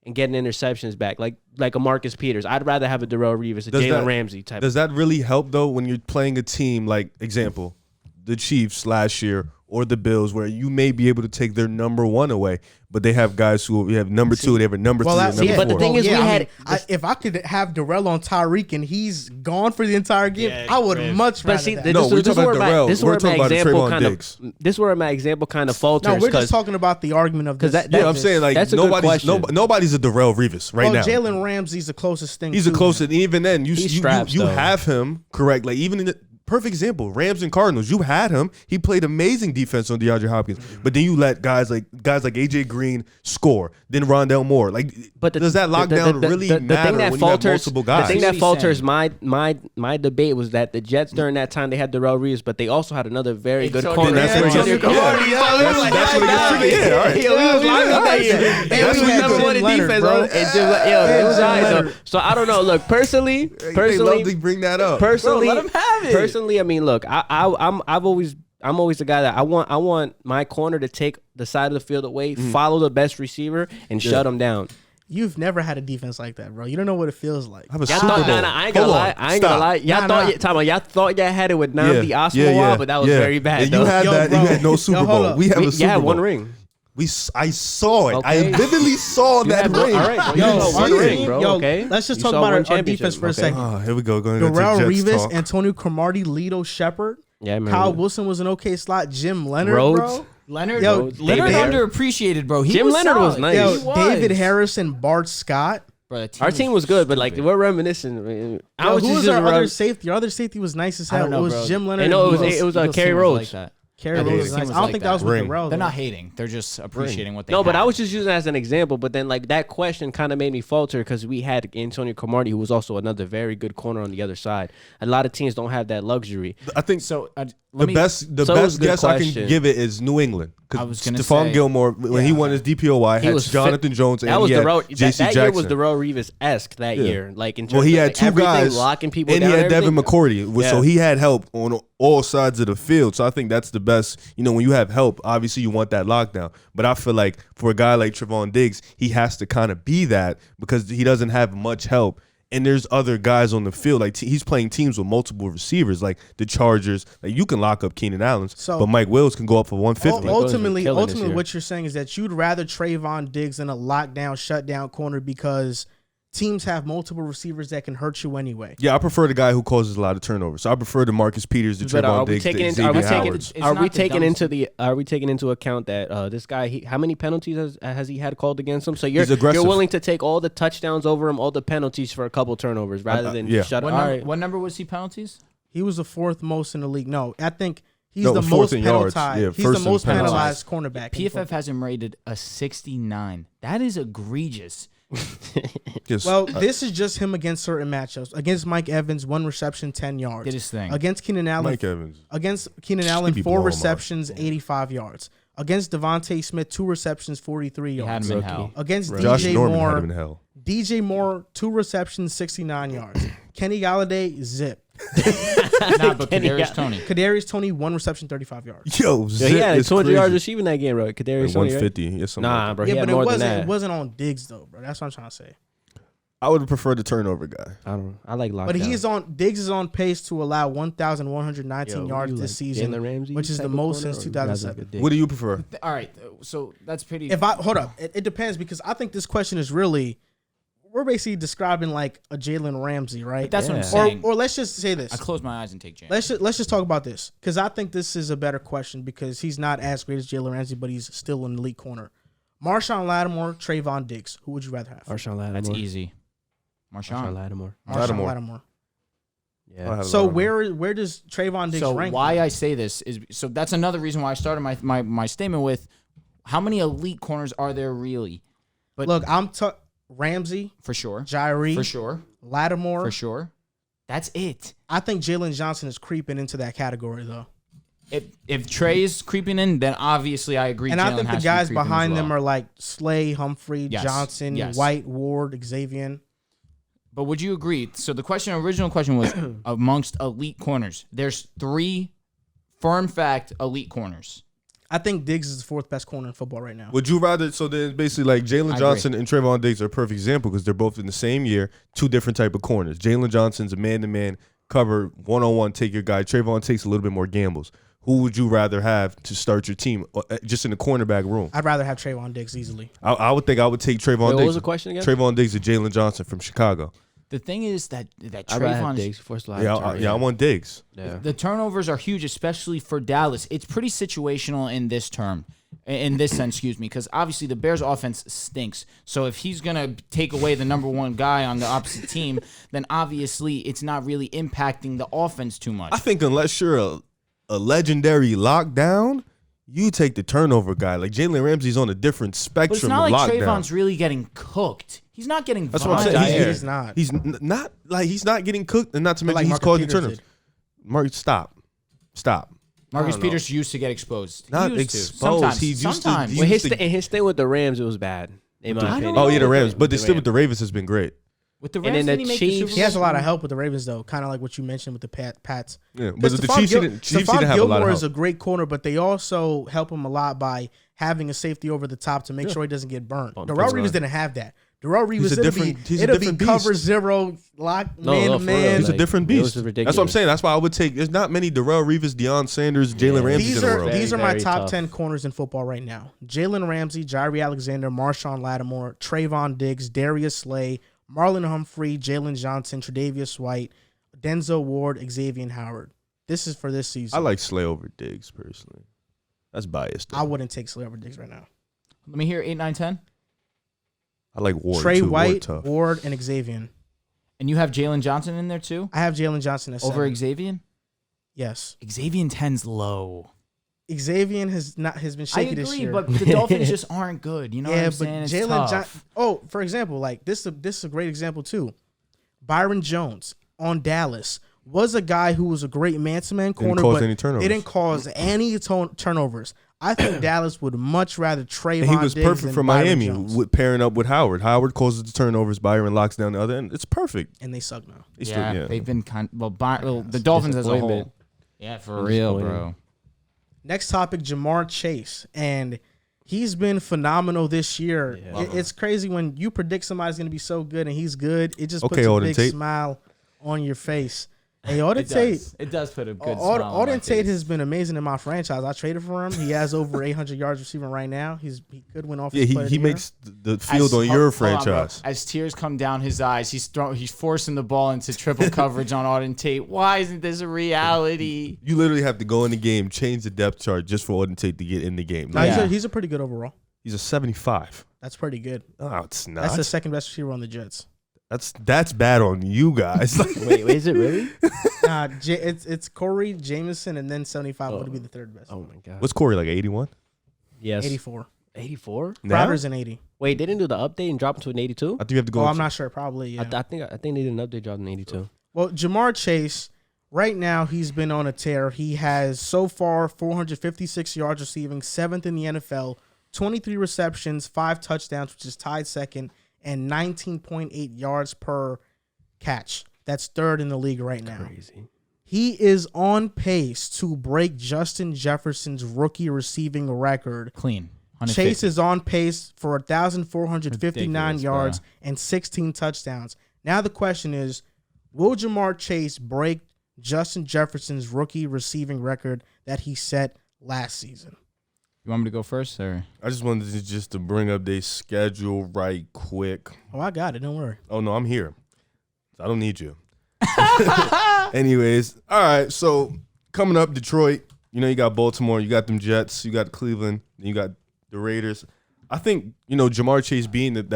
and getting interceptions back, like a Marcus Peters. I'd rather have a Darrelle Revis, a Jalen Ramsey type. Does that really help though when you're playing a team like example, the Chiefs last year or the Bills, where you may be able to take their number 1 away, but they have guys who have number 2, they have a number 3, and number 4. but the thing is, we had- if I could have Darrell on Tyreek and he's gone for the entire game, I would much rather But see, that. No, we're talking about Darrell. This is We're where talking my about example Trevon kind Diggs. of. This is where my example kind of falters. No, we're just 'cause- talking about the argument of this. that- Yeah, I'm saying like that's a good question. nobody's a Darrell Revis right now. Jalen Ramsey's the closest thing. He's to the closest. And even then, you straps, though. have him correct. Like even in the perfect example, Rams and Cardinals, you had him. He played amazing defense on DeAndre Hopkins. But then you let guys like AJ Green score. Then Rondell Moore. Like, But does that lockdown really matter when you have multiple guys? The thing that He's falters saying. my debate was that the Jets during that time they had Darrelle Reeves, but they also had another very good Antonio corner. That's where it gets- that's what it gets tricky. Yeah, all right. We was locked up that year. That's And we what was you number do. 1 in Leonard, defense. bro. And just, it was Jim alright, though. Leonard. So I don't know. Look, personally, They love to bring that up. personally, Bro, let him have it. Personally, I mean, look, I'm always the guy that I want my corner to take the side of the field away, follow the best receiver, and shut him down. You've never had a defense like that, bro. You don't know what it feels like. I have a Y'all Super thought, Bowl. I ain't gonna lie. I ain't gonna lie. Y'all thought y'all had it with Namdi Asmawa, but that was very bad. And you had Yo, that. bro. You had no Yo, Super hold Bowl. up. We have a Super had Bowl. one ring. I saw it. I Okay. vividly saw that had- ring. all right, bro. You You didn't saw see one it. ring, bro. Yo, Okay. let's just You talk saw about one our championship, defense for a okay. second. Oh, here we go. Going Darrelle to Jets Revis, talk. Antonio Cromartie, Lito Shepard, Yeah, I remember. Kyle Wilson was an okay slot. Jim Leonard, Rhodes. bro. Leonard, Yo, Leonard David- underappreciated, bro. He Jim was Leonard was solid. nice. Yo, He was. David Harrison, Bart Scott. Bro, Our team was good, but like we're reminiscing. I Yo, was who just was our other rem- safety? Our other safety was nice as I hell. don't know, It was bro. Jim Leonard. I know and it was Eagles. Eagles Kerry team was Rhodes. like that. Kerry I think Rhodes his was team nice. was I don't like think that was that. with Ring. Darrell. They're though. not hating. They're just appreciating what they No, but have. I was just using it as an example. But then, like, that question kind of made me falter because we had Antonio Cromartie, who was also another very good corner on the other side. A lot of teams don't have that luxury. I think So the best So it was a good guess I question. can give it is New England. I was Because gonna Stephon say- Gilmore, when he won his DPOY, He had was Jonathan Jones and That was he the had road. J.C. That Jackson. year was the Darrelle Revis-esque that Yeah. year. Like in terms Well, he of, had like, two everything, guys, locking people and down. he had Devin everything. McCourty, so Yeah. he had help on all sides of the field. So I think that's the best. You know, when you have help, obviously you want that lockdown. But I feel like for a guy like Trevon Diggs, he has to kind of be that because he doesn't have much help. And there's other guys on the field. Like he's playing teams with multiple receivers, like the Chargers. Like you can lock up Keenan Allen, So- but Mike Wills can go up for 150. Ultimately, killing this year. what you're saying is that you'd rather Trevon Diggs in a lockdown, shutdown corner because teams have multiple receivers that can hurt you anyway. Yeah, I prefer the guy who causes a lot of turnovers. So I prefer the Marcus Peters, the But Trevon Diggs, the Xavier Howards. It's Are not we the taking dumbest- into account that this guy? How many penalties has he had called against him? So you're He's aggressive. willing to take all the touchdowns over him, all the penalties for a couple turnovers, rather than yeah. shut What, up. number, what number was he penalties? He was the fourth most in the league. No, I think he's No, the fourth most in yards. penalized. Yeah, He's first the in most penalized. penalized cornerback. in PFF football. has him rated a 69. That is egregious. Just- Well, this is just him against certain matchups. Against Mike Evans, 1 reception, 10 yards. Did his thing. Against Keenan Allen, Mike Evans. Against Keenan He Allen, be 4 blowing 'em up. receptions, 85 yards. Against Devontae Smith, 2 receptions, 43 He had yards. him in Rookie. hell. Against Josh DJ Norman had Moore, him in hell. DJ Moore, 2 receptions, 69 yards. Kenny Galladay, zip. Nah, but Kadarius Toney. Kadarius Toney, 1 reception, 35 yards. Yo, He had 200 yards receiving that game, bro. Kadarius Toney, right? 150. Yeah, something Nah, like bro. Yeah, He had but more than it that. wasn't on Diggs though, bro. That's what I'm trying to say. I would have preferred the turnover guy. I like lockdown. But Diggs is on pace to allow 1,119 yards this season, Jalen Ramsey which is the type of most corner, since or you guys like 2007. a dick? What do you prefer? All right, so that's pretty. Hold up, it depends because I think this question is really, we're basically describing like a Jalen Ramsey, right? But that's what I'm Yeah. saying. Or let's just say this. I close my eyes and take James. Let's just talk about this because I think this is a better question because he's not as great as Jalen Ramsey, but he's still an elite corner. Marshawn Lattimore, Trevon Diggs. Who would you rather have? Marshawn Lattimore. That's easy. Marshawn Lattimore. Marshawn Lattimore. Yeah. So where does Trevon Diggs So rank? why I say this is so that's another reason why I started my statement with how many elite corners are there really? But Look, Ramsey, for sure, Jyree, for sure, Lattimore. for sure. That's it. I think Jalen Johnson is creeping into that category though. If Trey's creeping in, then obviously I agree. And Jalen I think the has to be guys creeping behind as well. them are like Slay, Humphrey, Yes. Johnson, Yes. White, Ward, Xavier. But would you agree? So the original question was amongst elite corners. There's 3 firm fact elite corners. I think Diggs is the 4th best corner in football right now. Would you rather? So then, basically, like Jalen I Johnson and Trevon Diggs are a perfect example because they're both in the same year, 2 different type of corners. Jalen Johnson's a man-to-man cover, one-on-one, take your guy. Trevon takes a little bit more gambles. Who would you rather have to start your team just in the cornerback room? I'd rather have Trevon Diggs easily. I would think I would take Trevon Diggs. What was the question again? Trevon Diggs or Jalen Johnson from Chicago. The thing is that I'd rather have Trayvon's Diggs first. I want Diggs. Yeah. the turnovers are huge, especially for Dallas. It's pretty situational in this term, in this sense, excuse me, because obviously the Bears' offense stinks. So if he's gonna take away the number 1 guy on the opposite team, then obviously it's not really impacting the offense too much. I think unless you're a legendary lockdown, you take the turnover guy. Like Jalen Ramsey's on a different spectrum But it's not of like lockdown. Trayvon's really getting cooked. He's not getting. That's what I'm vibed. saying. He's not. He's not getting cooked, and not to But mention like he's Marcus causing Peters turnovers. did. Mark, stop. Marcus I don't know. Peters used to get exposed. He Not used to. exposed. Sometimes. He used to- Sometimes. he Well, used his stay with the Rams, it was bad. In my I don't opinion. know. Oh yeah, the Rams, but The still with Rams. the Ravens has been great. With the And Rams, then did the he make Chiefs- the Super He has a Bowl? lot of help with the Ravens, though, kind of like what you mentioned with the Pats. Yeah, but Because the Stephon Chiefs didn't have a lot Gilmore of is a help. great corner, but they also help him a lot by having a safety over the top to make sure he doesn't get burnt. Bump Darrell his Reeves line. didn't have that. Darrell Reeves, He's a different cover beast. 0, lock, No, man no, to for man. real, He's a like, different it was beast. ridiculous. That's what I'm saying. That's why I would take. There's not many Darrell Reeves, Deion Sanders, Jalen Yeah. Ramsey These in the are world. these are my Very top tough. 10 corners in football right now. Jalen Ramsey, Jairi Alexander, Marshawn Lattimore, Trayvon Diggs, Darius Slay, Marlon Humphrey, Jalen Johnson, Tre'Davious White, Denzel Ward, Xavier Howard. This is for this season. I like Slay over Diggs personally. That's biased. though. I wouldn't take Slay over Diggs right now. Let me hear 8, 9, 10. I like Ward Trey too. White, Ward tough. Ward, and Xavier. And you have Jalen Johnson in there too? I have Jalen Johnson as Over 7. Xavier? Yes. Xavier 10's low. Xavier has been I shaky this agree, year. but the Dolphins just aren't good. You know what yeah, I'm but saying? It's Jalen tough. Johnson. Oh, for example, like this is a great example too. Byron Jones on Dallas was a guy who was a great man-to-man corner, cause but any turnovers. it didn't cause any turnovers. I think Dallas would much rather Trayvon And he was Diggs perfect than for Byron Miami Jones. with pairing up with Howard. Howard causes the turnovers. Byron locks down the other end. It's perfect. And they suck now. They Yeah, still- they've been the Dolphins as a Disappointment. whole. Yeah, for real, bro. Next topic, Jamar Chase, and he's been phenomenal this year. Yeah. It's crazy when you predict somebody's going to be so good and he's good. It just Okay, puts a Auden big Tate. smile on your face. Hey, Auden Tate. It does put a good smile on my Auden Tate face. has been amazing in my franchise. I traded for him. He has over 800 yards receiving right now. He could win off. Yeah, he makes the field on your franchise. As tears come down his eyes, he's forcing the ball into triple coverage on Auden Tate. Why isn't this a reality? You literally have to go in the game, change the depth chart just for Auden Tate to get in the game. No, Yeah. he's a pretty good overall. He's a 75. That's pretty good. Oh, it's not. That's the second best receiver on the Jets. That's bad on you guys. Wait, is it really? It's Corey Jameson and then 75 would be the third best. Oh my god. What's Corey, like 81? Yes. 84. 84? Now? Crowder's an 80. Wait, they didn't do the update and drop him to an 82? I think you have to go. Oh, up I'm to- not sure. Probably, yeah. I think they did an update, dropped an 82. Well, Jamar Chase, right now, he's been on a tear. He has so far 456 yards receiving, 7th in the NFL, 23 receptions, 5 touchdowns, which is tied second, and 19.8 yards per catch. That's third in the league right now. Crazy. He is on pace to break Justin Jefferson's rookie receiving record. Clean. Chase is on pace for 1,459 Ridiculous, yards bro. and 16 touchdowns. Now the question is, will Jamar Chase break Justin Jefferson's rookie receiving record that he set last season? You want me to go first, or? I just wanted to bring up their schedule right quick. Oh, I got it. Don't worry. Oh, no, I'm here. I don't need you. Anyways, all right, so coming up, Detroit, you got Baltimore, you got them Jets, you got Cleveland, you got the Raiders. I think, Jamar Chase being that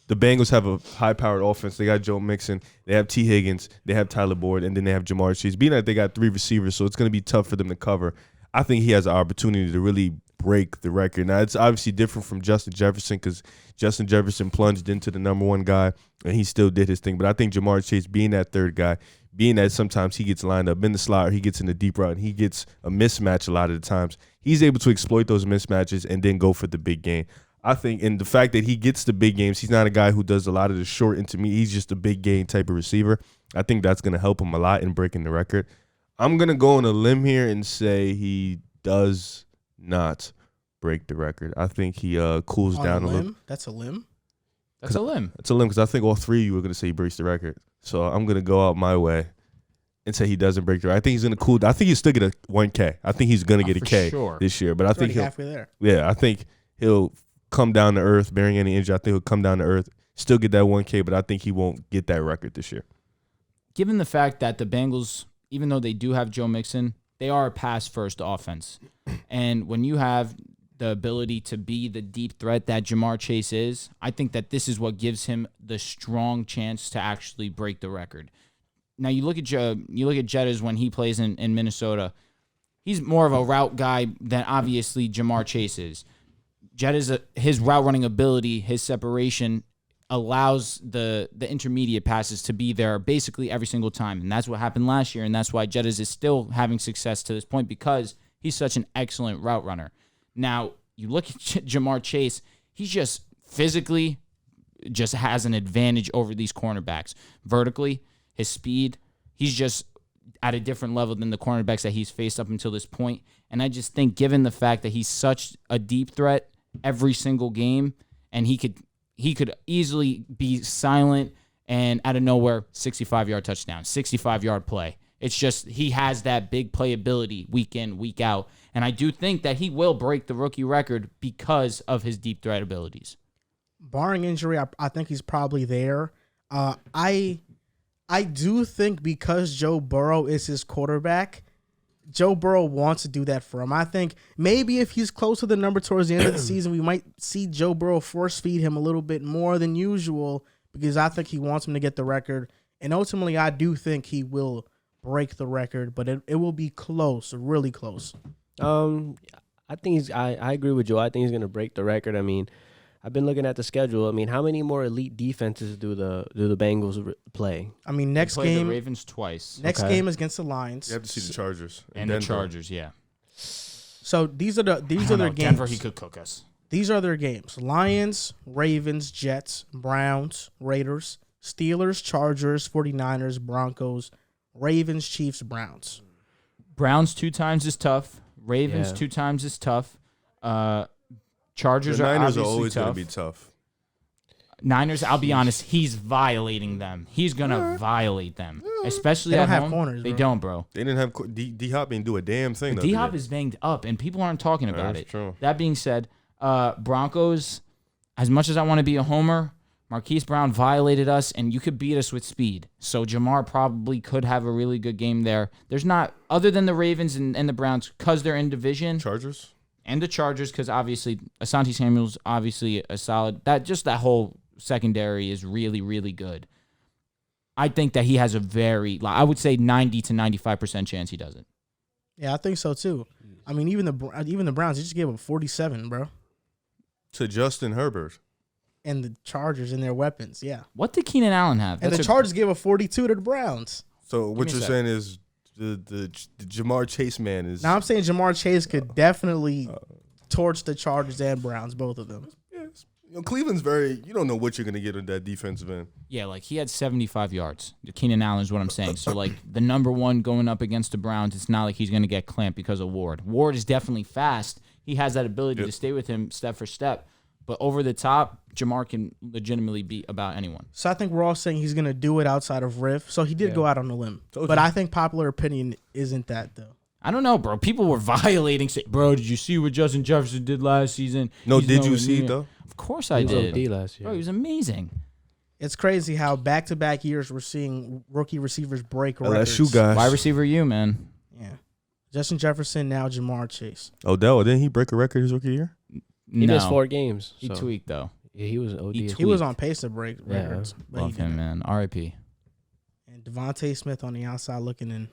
the Bengals have a high-powered offense. They got Joe Mixon, they have T. Higgins, they have Tyler Boyd, and then they have Jamar Chase. Being that they got 3 receivers, so it's going to be tough for them to cover. I think he has an opportunity to really break the record. Now, it's obviously different from Justin Jefferson because Justin Jefferson plunged into the number 1 guy, and he still did his thing. But I think Jamar Chase being that third guy, being that sometimes he gets lined up in the slot or he gets in the deep route and he gets a mismatch a lot of the times, he's able to exploit those mismatches and then go for the big game. I think, and the fact that he gets the big games, he's not a guy who does a lot of the short intermediate. He's just a big game type of receiver. I think that's going to help him a lot in breaking the record. I'm going to go on a limb here and say he does not break the record. I think he cools down a little. That's a limb? That's a limb. It's a limb because I think all 3 of you are going to say he breaks the record. So I'm going to go out my way and say he doesn't break the record. I think he's going to cool. I think he'll still get a 1K. I think he's going to get a K this year. But I think halfway there. Yeah, I think he'll come down to earth, bearing any injury. I think he'll come down to earth, still get that 1K, but I think he won't get that record this year. Given the fact that the Bengals, even though they do have Joe Mixon, they are a pass-first offense. And when you have the ability to be the deep threat that Jamar Chase is, I think that this is what gives him the strong chance to actually break the record. Now you look at Jettas when he plays in Minnesota. He's more of a route guy than obviously Jamar Chase is. Jettas, his route running ability, his separation allows the intermediate passes to be there basically every single time. And that's what happened last year, and that's why Jettas is still having success to this point because he's such an excellent route runner. Now, you look at Jamar Chase, he's just physically just has an advantage over these cornerbacks. Vertically, his speed, he's just at a different level than the cornerbacks that he's faced up until this point. And I just think given the fact that he's such a deep threat every single game, and he could easily be silent and out of nowhere, 65-yard touchdown, 65-yard play. It's just he has that big playability week in, week out. And I do think that he will break the rookie record because of his deep threat abilities. Barring injury, I think he's probably there. I do think because Joe Burrow is his quarterback, Joe Burrow wants to do that for him. I think maybe if he's close to the number towards the end of the season, we might see Joe Burrow force feed him a little bit more than usual because I think he wants him to get the record. And ultimately, I do think he will break the record, but it will be close, really close. I think I agree with Joe. I think he's going to break the record. I mean, I've been looking at the schedule. I mean, how many more elite defenses do the Bengals play? I mean, next They play game the Ravens twice. Next game is against the Lions. You have to see the Chargers And the Chargers, yeah. So these are their games. Denver, he could cook us. These are their games: Lions, Ravens, Jets, Browns, Raiders, Steelers, Chargers, 49ers, Broncos, Ravens, Chiefs, Browns. Browns 2 times is tough. Ravens 2 times is tough. Chargers the are Niners obviously are always tough. going to be tough. Niners, I'll be honest, he's violating them. He's going to violate them, especially They don't at have home. corners, They bro. don't, bro. They didn't have D-Hop didn't do a damn thing. the other D-Hop day. is banged up, and people aren't talking about That's it. true. That being said, Broncos, as much as I want to be a homer, Marquise Brown violated us, and you could beat us with speed. So Jamar probably could have a really good game there. There's not, other than the Ravens and the Browns, because they're in division. Chargers? And the Chargers, because obviously Asante Samuel's obviously a solid. That whole secondary is really, really good. I think that he has a very, I would say 90 to 95% chance he does it. Yeah, I think so too. I mean, even the Browns, they just gave up 47, bro, To Justin Herbert. and the Chargers and their weapons. Yeah, What did Keenan Allen have? and the Chargers gave up 42 to the Browns. So what me a you're sec. saying is the Jamar Chase man is... Now I'm saying Jamar Chase could definitely torch the Chargers and Browns, both of them. Yeah, Cleveland's you don't know what you're going to get in that defensive end. Yeah, like he had 75 yards. Keenan Allen is what I'm saying. So, like, the number one going up against the Browns, it's not like he's going to get clamped because of Ward. Ward is definitely fast. He has that ability to stay with him step for step. But over the top, Jamar can legitimately beat about anyone. So I think we're all saying he's going to do it outside of Riff. So he did go out on a limb. But I think popular opinion isn't that, though. I don't know, bro. People were violating. Bro, did you see what Justin Jefferson did last season? No, did you see it, though? Of course I did. He was OD last year. Bro, he was amazing. It's crazy how back-to-back years we're seeing rookie receivers break records. LSU guys. Wide receiver, you, man. Yeah. Justin Jefferson, now Jamar Chase. Odell, didn't he break a record his rookie year? He missed 4 games. He tweaked, though. Yeah, he was OD. He was on pace to break records. But Love him, man. R.I.P. And Devontae Smith on the outside looking in.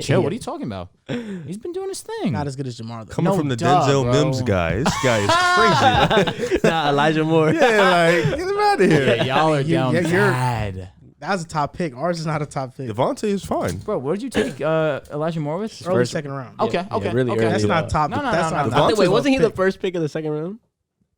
Chill, what are you talking about? He's been doing his thing. Not as good as Jamar, though. Coming from the Denzel Mims guy. This guy is crazy. Nah, Elijah Moore. Yeah, like, get him out of here. Yeah, y'all are down bad. That was a top pick. Ours is not a top pick. Devontae is fine. Bro, what did you take Elijah Moore with? Early second round. Okay. Really okay. early. That's not top. No, that's no, not no. top. Wait, wasn't he the pick. first pick of the second round?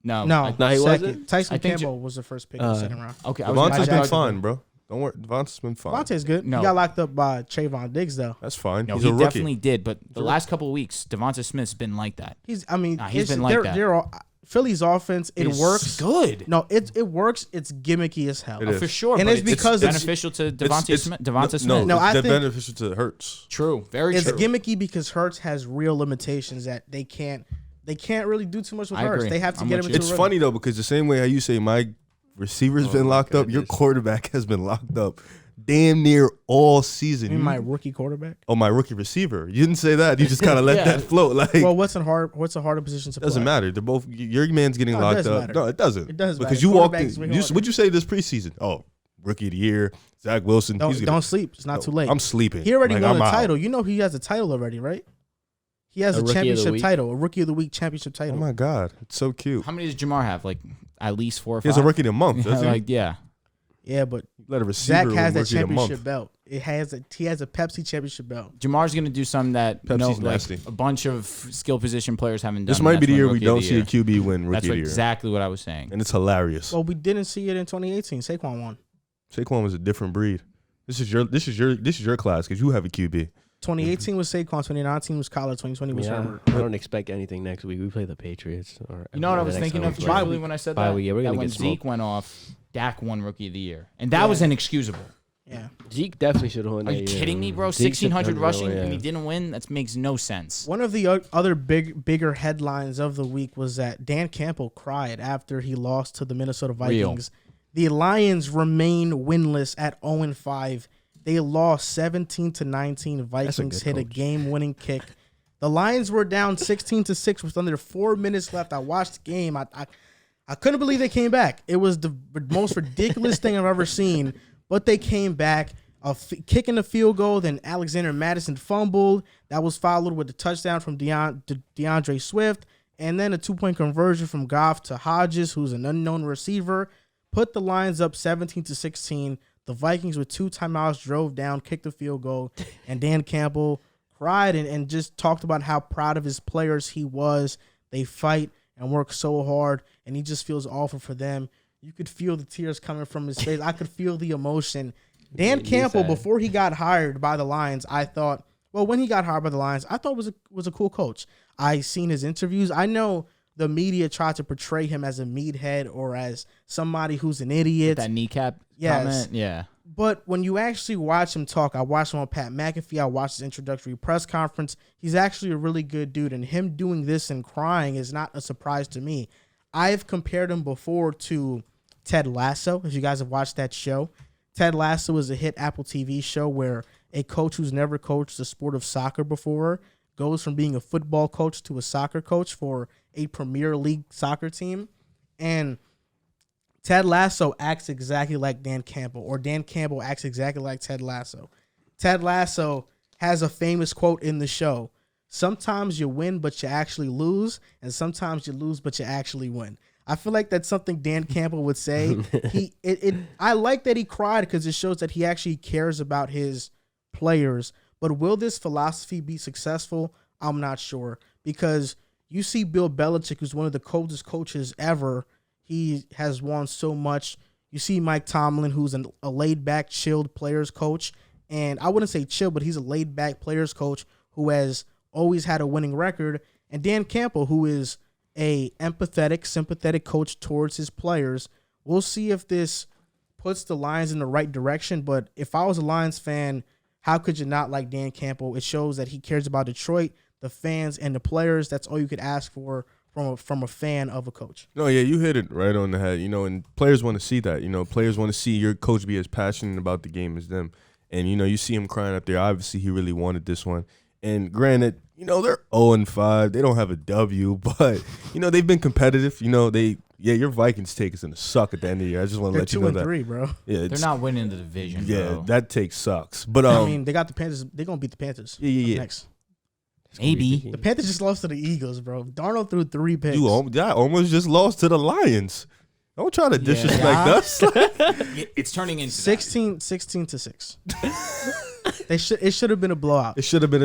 No, No, he second. wasn't? Tyson I think Campbell was the first pick of the second round. Okay, Devontae's been Jackson. fine, bro. Don't worry. Devontae's been fine. Devontae's good. No. He got locked up by Trevon Diggs, though. That's fine. No, He's he a rookie. definitely did, but the last couple of weeks, Devonta Smith's been like that. He's he's been like that. They're all, Philly's offense, it It's works. good. No, it works. It's gimmicky as hell. It is. For sure. And but it's because it's- beneficial to Devonta Smith. Devonta Smith. No, I it's think- beneficial to Hurts. True. Very It's true. gimmicky because Hurts has real limitations that they can't really do too much with I Hurts. agree. They have to I'm get with him you. into It's a rhythm. funny, though, because the same way how you say my receiver's been locked up, your quarterback has been locked up damn near all season. You mean my rookie quarterback? Oh, my rookie receiver. You didn't say that. You just kind of let that float. Like, Well, what's a harder position to play? doesn't matter. They're both. Your man's getting No, it locked does up. matter. No, it doesn't. It does because matter. you walked in. Quarterback's way harder. What'd you say this preseason? Oh, rookie of the year, Zach Wilson. Don't sleep. It's not too late. I'm sleeping. He already Like, won I'm the out. title. You know he has a title already, right? He has A a Rookie of the championship Week? title, a Rookie of the Week championship Oh title. my God, it's so cute. How many does Jamar have? Like at least 4 or 5. He has a rookie of the month. Doesn't he? Like yeah. Yeah, but Let a receiver Zach win has that rookie of the month. championship belt. He has a Pepsi championship belt. Jamar's gonna do something that Pepsi's nasty. a bunch of skill position players haven't done. This might be and the that's year when we Rookie of don't the see a Year. QB win rookie That's of the year, exactly what I was saying. and it's hilarious. Well, we didn't see it in 2018. Saquon won. Saquon was a different breed. This is your class because you have a QB. 2018 was Saquon. 2019 was Collar. 2020 was Herbert. I don't expect anything next week. We play the Patriots. You know what I was the next thinking time of we play. truthfully when I said Bye that? week, yeah, we're That gonna when get Zeke smoked. went off, Dak won Rookie of the Year, and that was inexcusable. Yeah. Zeke definitely should have won Are that you year. kidding me, bro? Zeke should 1,600 have rushing won, and he yeah. didn't win? That makes no sense. One of the other bigger headlines of the week was that Dan Campbell cried after he lost to the Minnesota Vikings. The Lions remain winless at 0-5. They lost 17-19. Vikings hit a game-winning kick. The Lions were down 16-6 with under 4 minutes left. I watched the game. I couldn't believe they came back. It was the most ridiculous thing I've ever seen. But they came back, kicking the field goal. Then Alexander Madison fumbled. That was followed with a touchdown from DeAndre Swift. And then a 2-point conversion from Goff to Hodges, who's an unknown receiver. Put the Lions up 17-16. The Vikings with 2 timeouts drove down, kicked the field goal. And Dan Campbell cried and just talked about how proud of his players he was. They fight and work so hard, and he just feels awful for them. You could feel the tears coming from his face. I could feel the emotion. Dan Campbell, before he got hired by the Lions, when he got hired by the Lions, I thought was a cool coach. I seen his interviews. I know the media tried to portray him as a meathead or as somebody who's an idiot. That kneecap Yes. comment? Yeah. But when you actually watch him talk, I watched him on Pat McAfee. I watched his introductory press conference. He's actually a really good dude, and him doing this and crying is not a surprise to me. I've compared him before to Ted Lasso, if you guys have watched that show. Ted Lasso is a hit Apple TV show where a coach who's never coached the sport of soccer before goes from being a football coach to a soccer coach for a Premier League soccer team. And Ted Lasso acts exactly like Dan Campbell, or Dan Campbell acts exactly like Ted Lasso. Ted Lasso has a famous quote in the show: "Sometimes you win, but you actually lose, and sometimes you lose, but you actually win." I feel like that's something Dan Campbell would say. I like that he cried because it shows that he actually cares about his players. But will this philosophy be successful? I'm not sure, because you see Bill Belichick, who's one of the coldest coaches ever. he has won so much. You see Mike Tomlin, who's a laid-back, chilled players coach. And I wouldn't say chill, but he's a laid-back players coach who has always had a winning record. And Dan Campbell, who is a empathetic, sympathetic coach towards his players. We'll see if this puts the Lions in the right direction. But if I was a Lions fan, how could you not like Dan Campbell? It shows that he cares about Detroit, the fans, and the players. That's all you could ask for from a fan of a coach. No, yeah, you hit it right on the head. And players want to see that. Players want to see your coach be as passionate about the game as them. And, you see him crying up there. Obviously, he really wanted this one. And granted, they're 0-5. They don't have a W, but, they've been competitive. Your Vikings take is going to suck at the end of the year. I just want to let you know that. They're 2-3, bro. Yeah, They're not winning the division, yeah, bro. that take sucks. But they got the Panthers. They're going to beat the Panthers. Yeah. Next. Maybe. The Panthers just lost to the Eagles, bro. Darnold threw 3 picks. You almost just lost to the Lions. Don't try to disrespect us. It's turning into 16-6. It should have been a blowout. It should have been.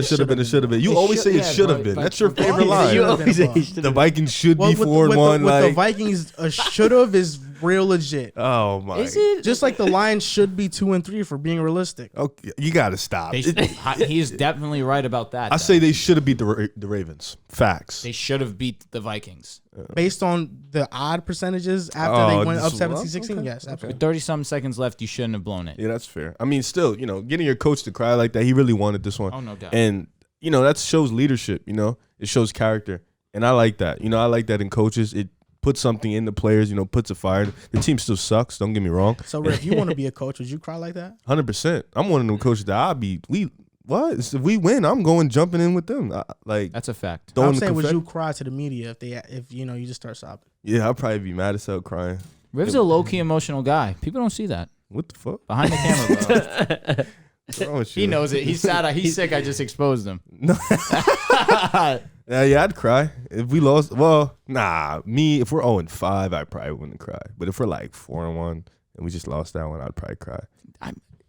You always say it should have been. That's your favorite line. You always say The Vikings should be 4-1. With the Vikings, a should have is real legit. Oh my! Is it? Just like the Lions should be 2-3 for being realistic. Okay, you got to stop. He's definitely right about that. I say they should have beat the Ravens. Facts. They should have beat the Vikings. Based on the odd percentages after they went up 17-16, okay. yes, absolutely. With 30-something seconds left, you shouldn't have blown it. Yeah, that's fair. I mean, still, getting your coach to cry like that, he really wanted this one. Oh, no doubt. And, that shows leadership, it shows character. And I like that. I like that in coaches. It puts something in the players, puts a fire. The team still sucks, don't get me wrong. So, Ray, if you want to be a coach, would you cry like that? 100%. I'm one of them coaches that if we win, I'm jumping in with them. That's a fact. I'm saying, would you cry to the media if you just start sobbing? Yeah, I'd probably be mad as hell crying. Riv's a low-key emotional guy. People don't see that. What the fuck? Behind the camera, bro. What's wrong with you? He knows it. He's sad. He's sick. I just exposed him. No. Yeah, I'd cry. If we lost, well, if we're 0-5, I probably wouldn't cry. But if we're like 4-1 and we just lost that one, I'd probably cry.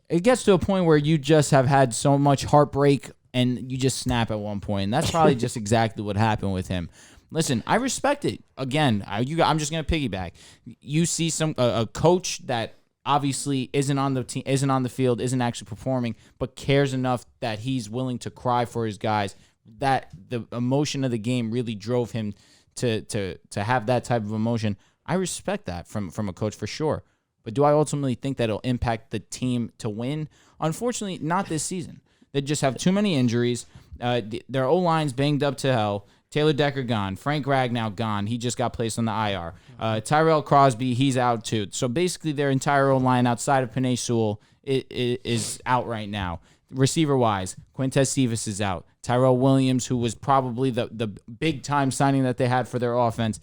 It gets to a point where you just have had so much heartbreak and you just snap at one point. And that's probably just exactly what happened with him. Listen, I respect it. Again, I'm just going to piggyback. You see a coach that obviously isn't on the team, isn't on the field, isn't actually performing, but cares enough that he's willing to cry for his guys. That the emotion of the game really drove him to have that type of emotion. I respect that from a coach for sure. But do I ultimately think that it'll impact the team to win? Unfortunately, not this season. They just have too many injuries. Their O-line's banged up to hell. Taylor Decker gone. Frank Ragnow gone. He just got placed on the IR. Tyrell Crosby, he's out too. So basically their entire O-line outside of Penei Sewell is out right now. Receiver-wise, Quintez Cephas is out. Tyrell Williams, who was probably the big-time signing that they had for their offense,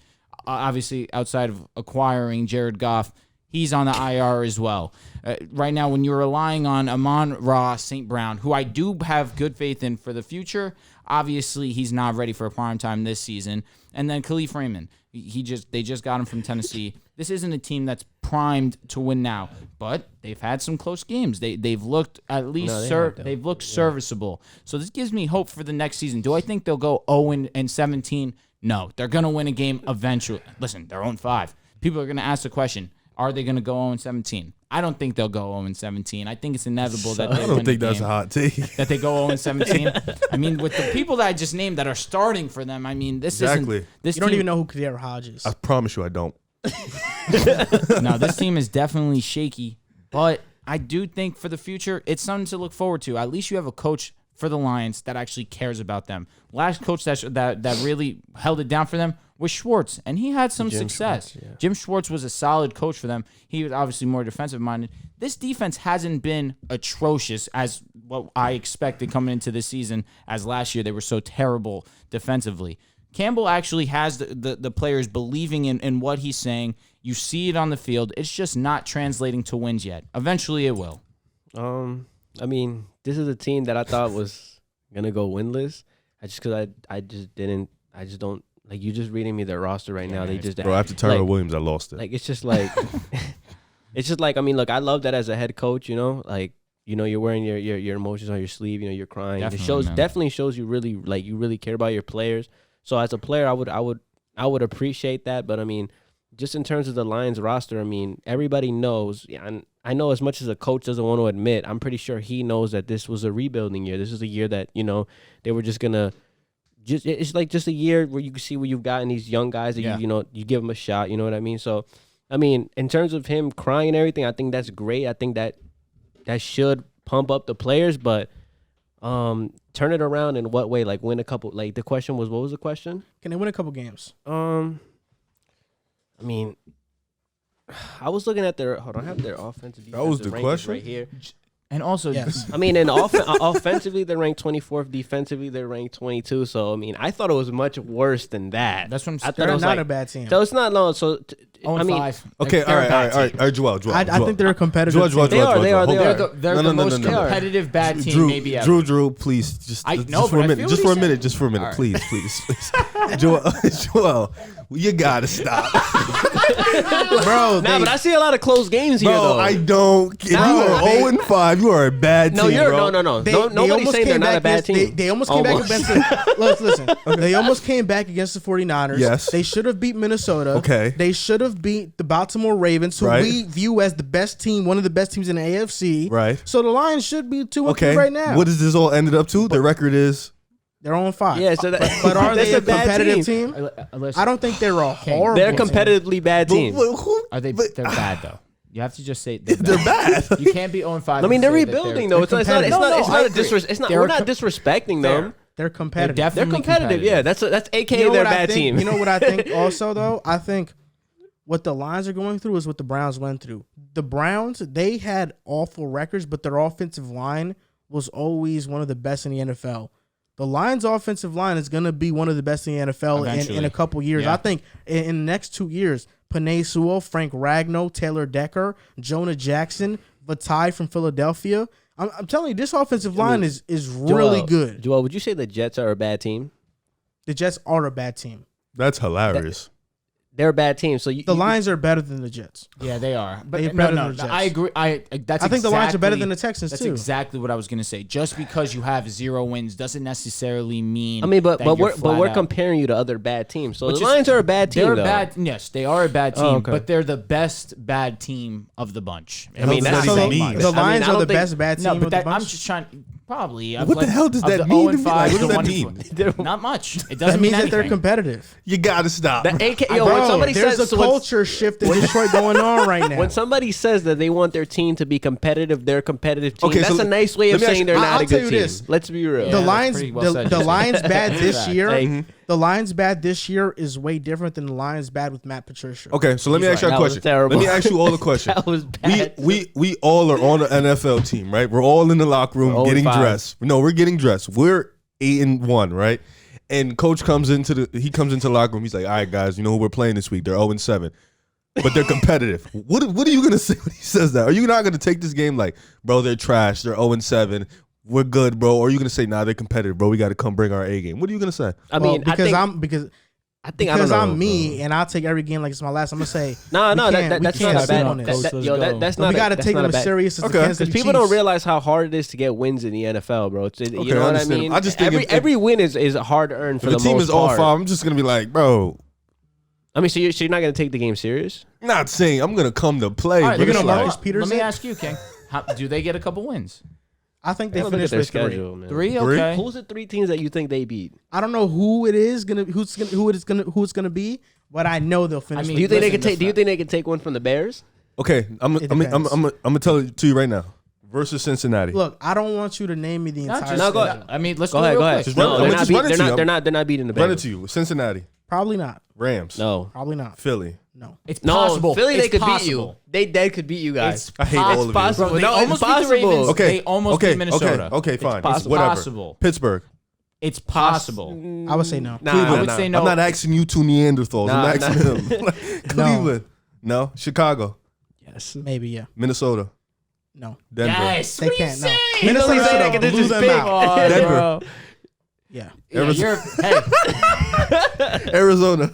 obviously outside of acquiring Jared Goff, he's on the IR as well. Right now, when you're relying on Amon-Ra St. Brown, who I do have good faith in for the future, obviously he's not ready for prime time this season. And then Khalif Raymond, they just got him from Tennessee. This isn't a team that's primed to win now, but they've had some close games. They've looked at least they've looked serviceable. So this gives me hope for the next season. Do I think they'll go 0-17? No, they're gonna win a game eventually. Listen, they're 0-5. People are gonna ask the question: are they gonna go 0-17? I don't think they'll go 0-17. I think it's inevitable that they win. I don't think that's a hot take. That they go 0-17. I mean, with the people that I just named that are starting for them, I mean, this exactly. isn't. This you don't even know who Kadir Hodge is. I promise you, I don't. No, this team is definitely shaky, but I do think for the future, it's something to look forward to. At least you have a coach for the Lions that actually cares about them. Last coach that really held it down for them was Schwartz, and he had some success. Schwartz, yeah. Jim Schwartz was a solid coach for them. He was obviously more defensive-minded. This defense hasn't been atrocious as what I expected coming into this season, as last year they were so terrible defensively. Campbell actually has the players believing in what he's saying. You see it on the field. It's just not translating to wins yet. Eventually it will. I mean, this is a team that I thought was gonna go winless. I just don't like you just reading me their roster right now. They just after Tyrell Williams, I lost it. Like it's just like I mean, look, I love that as a head coach. You're wearing your emotions on your sleeve. You're crying. Definitely shows you really care about your players. So as a player, I would appreciate that. But I mean, just in terms of the Lions roster, I mean, everybody knows, and I know as much as a coach doesn't want to admit, I'm pretty sure he knows that this was a rebuilding year. This is a year that, they were just going to, it's like just a year where you can see where you've gotten these young guys that you give them a shot, you know what I mean? So, I mean, in terms of him crying and everything, I think that's great. I think that should pump up the players, but turn it around in what way? Like win a couple, like the question was, what was the question? Can they win a couple games? I mean, I was looking at their. Hold on, I have their offensive. That was the question right here. And also, yes. I mean, in offensively they're ranked 24th. Defensively they're ranked 22. So I mean, I thought it was much worse than that. That's what I'm saying. I thought They're it was not a bad team. So it's not long. So I mean, 5. Okay, all right, Joel. I think they're a competitive team. They are. They're the most competitive bad team maybe ever. Drew, please, just for a minute, just for a minute, Right. please. Joel, you gotta stop, Bro, but I see a lot of close games here, bro. though. I don't. If you are 0-5, you are a bad team. No, bro. no. Nobody's saying they're not a bad team. They almost came back against the listen. They almost came back against the 49ers. Yes. They should have beat Minnesota. Okay. They should have beat the Baltimore Ravens, who Right. we view as the best team, one of the best teams in the AFC. Right. So the Lions should be 2-3 Okay, right now. what is this all ended up to? The record is They're on 5. Yeah, so but are that's they a bad competitive team? Listen, I don't think they're a horrible They're a team. competitively bad team. Are they? They're bad though. You have to just say they're bad. You can't be 0-5. I mean, they're rebuilding though. It's not. I agree. We're not disrespecting them. They're competitive. They're They're definitely competitive. Yeah, that's AKA You know their what I bad think? team. You know what I think also, though? I think what the Lions are going through is what the Browns went through. The Browns, they had awful records, but their offensive line was always one of the best in the NFL. The Lions' offensive line is going to be one of the best in the NFL in a couple years. Yeah. I think in the next 2 years, Penei Sewell, Frank Ragnow, Taylor Decker, Jonah Jackson, Vitae from Philadelphia. I'm telling you, this offensive line is really good. Joel, would you say the Jets are a bad team? The Jets are a bad team. that's hilarious. They're a bad team. So The Lions are better than the Jets. Yeah, they are. But They're no, better no, than the Jets. I agree. I think the Lions are better than the Texans, That's too. exactly what I was gonna say. Just because you have 0 wins doesn't necessarily mean. I mean, but that we're flat out. comparing you to other bad teams. So Which the is- Lions are a bad team. They're though. bad. Yes, they are a bad team, okay. but they're the best bad team of the bunch. I mean, that's not So even the, mean. the Lions I are don't the think- best bad team No, but of that, the I'm bunch. just trying. Probably. What the hell does that mean to me? Like, what does that mean? Not much. It That doesn't means mean that they're anything. competitive. You gotta stop. The AK, yo, Bro, when somebody there's says a culture shift in Detroit going on right now. when somebody says that they want their team to be competitive, they're a competitive team. Okay, that's so a nice way of let me saying ask- they're not I'll a tell good you team. this. Let's be real. Yeah. the that's Lions, pretty well said. the Lions bad this year. Hey. The Lions bad this year is way different than the Lions bad with Matt Patricia. Okay, so let me ask you a That was question. terrible. Let me ask you all a question. That was bad. We all are on an NFL team, right? We're all in the locker room We're getting 0-5. dressed. No, we're getting dressed. We're 8-1, right? And coach comes into the locker room. He's like, "All right, guys, you know who we're playing this week? They're 0-7, but they're competitive." What are you gonna say when he says that? Are you not gonna take this game like, bro, they're trash. They're 0-7. We're good, bro. Or are you gonna say, nah, they're competitive, bro? We got to come bring our A game. What are you gonna say? I mean, because I I'm because I don't know, I'm me and I'll take every game like it's my last. I'm gonna say No, we that's can't not a sleep bad. on this. That's we not. got to that's take not them a bad. as serious as the Okay. Kansas Because City people don't Chiefs. realize how hard it is to get wins in the NFL, bro. You Okay, know I what I understand. mean? I just think if- every win is hard earned for If the the team most is all part. 5, I'm just gonna be like, bro. I mean, so you're not gonna take the game serious? I'm not saying I'm gonna come to play. All right, but You're it's gonna like, Marcus Peters Let me in? ask you, King. Do they get a couple wins? I think they Look at finished their with 3. schedule, man. 3, Three? okay. Who's the 3 teams that you think they beat? I don't know who it's gonna be, but I know they'll finish. I mean, Do you think they listen, can take? Do you think they can take one from the Bears? okay, I'm It gonna depends. tell it to you right now. Versus Cincinnati. Look, I don't want you to name me the Not entire. just, go schedule. ahead. I mean, let's Go go ahead. real Go ahead. quick. Just run- No, I'm they're gonna not. just beat- run it They're to you. not. They're not beating the Run it Bears. to you. Cincinnati, Probably not. Rams, No. Probably not. Philly. No. It's No, possible. Philly, they It's could possible. beat you. They dead could beat you guys. I hate all of you. possible. They No, it's almost beat the possible. Ravens. Okay, They almost okay, beat Minnesota. Okay, fine. It's possible. Whatever. Possible. Pittsburgh. It's possible. I would say no. Nah, Cleveland. I would say no. I'm not asking you two Neanderthals. Nah, I'm asking nah. them. Cleveland. No. Chicago. Yes. Maybe yeah. Minnesota. No. Denver. Yes. They what are you can't. No. saying? Minnesota He's only saying should that have 'cause blew it's them big. out. Oh, Denver. bro. Yeah. Yeah, hey, Arizona.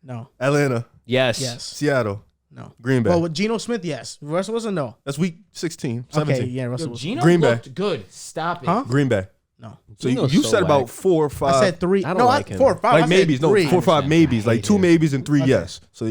No. Atlanta. Yes. Yes. Seattle. No. Green Bay. Well, with Geno Smith, yes. Russell Wilson, no. That's week 16, 17. Okay, yeah, Russell yo, Wilson. Gino Green Bay. looked good. Stop it. Huh? Green Bay. No. So Geno's you so said about whack. 4 or 5. I said 3. I don't No, like him. 4 or 5. I like said maybes. No, 3. 4 or 5 maybes. Like 2 maybes and 3 Okay. yes. So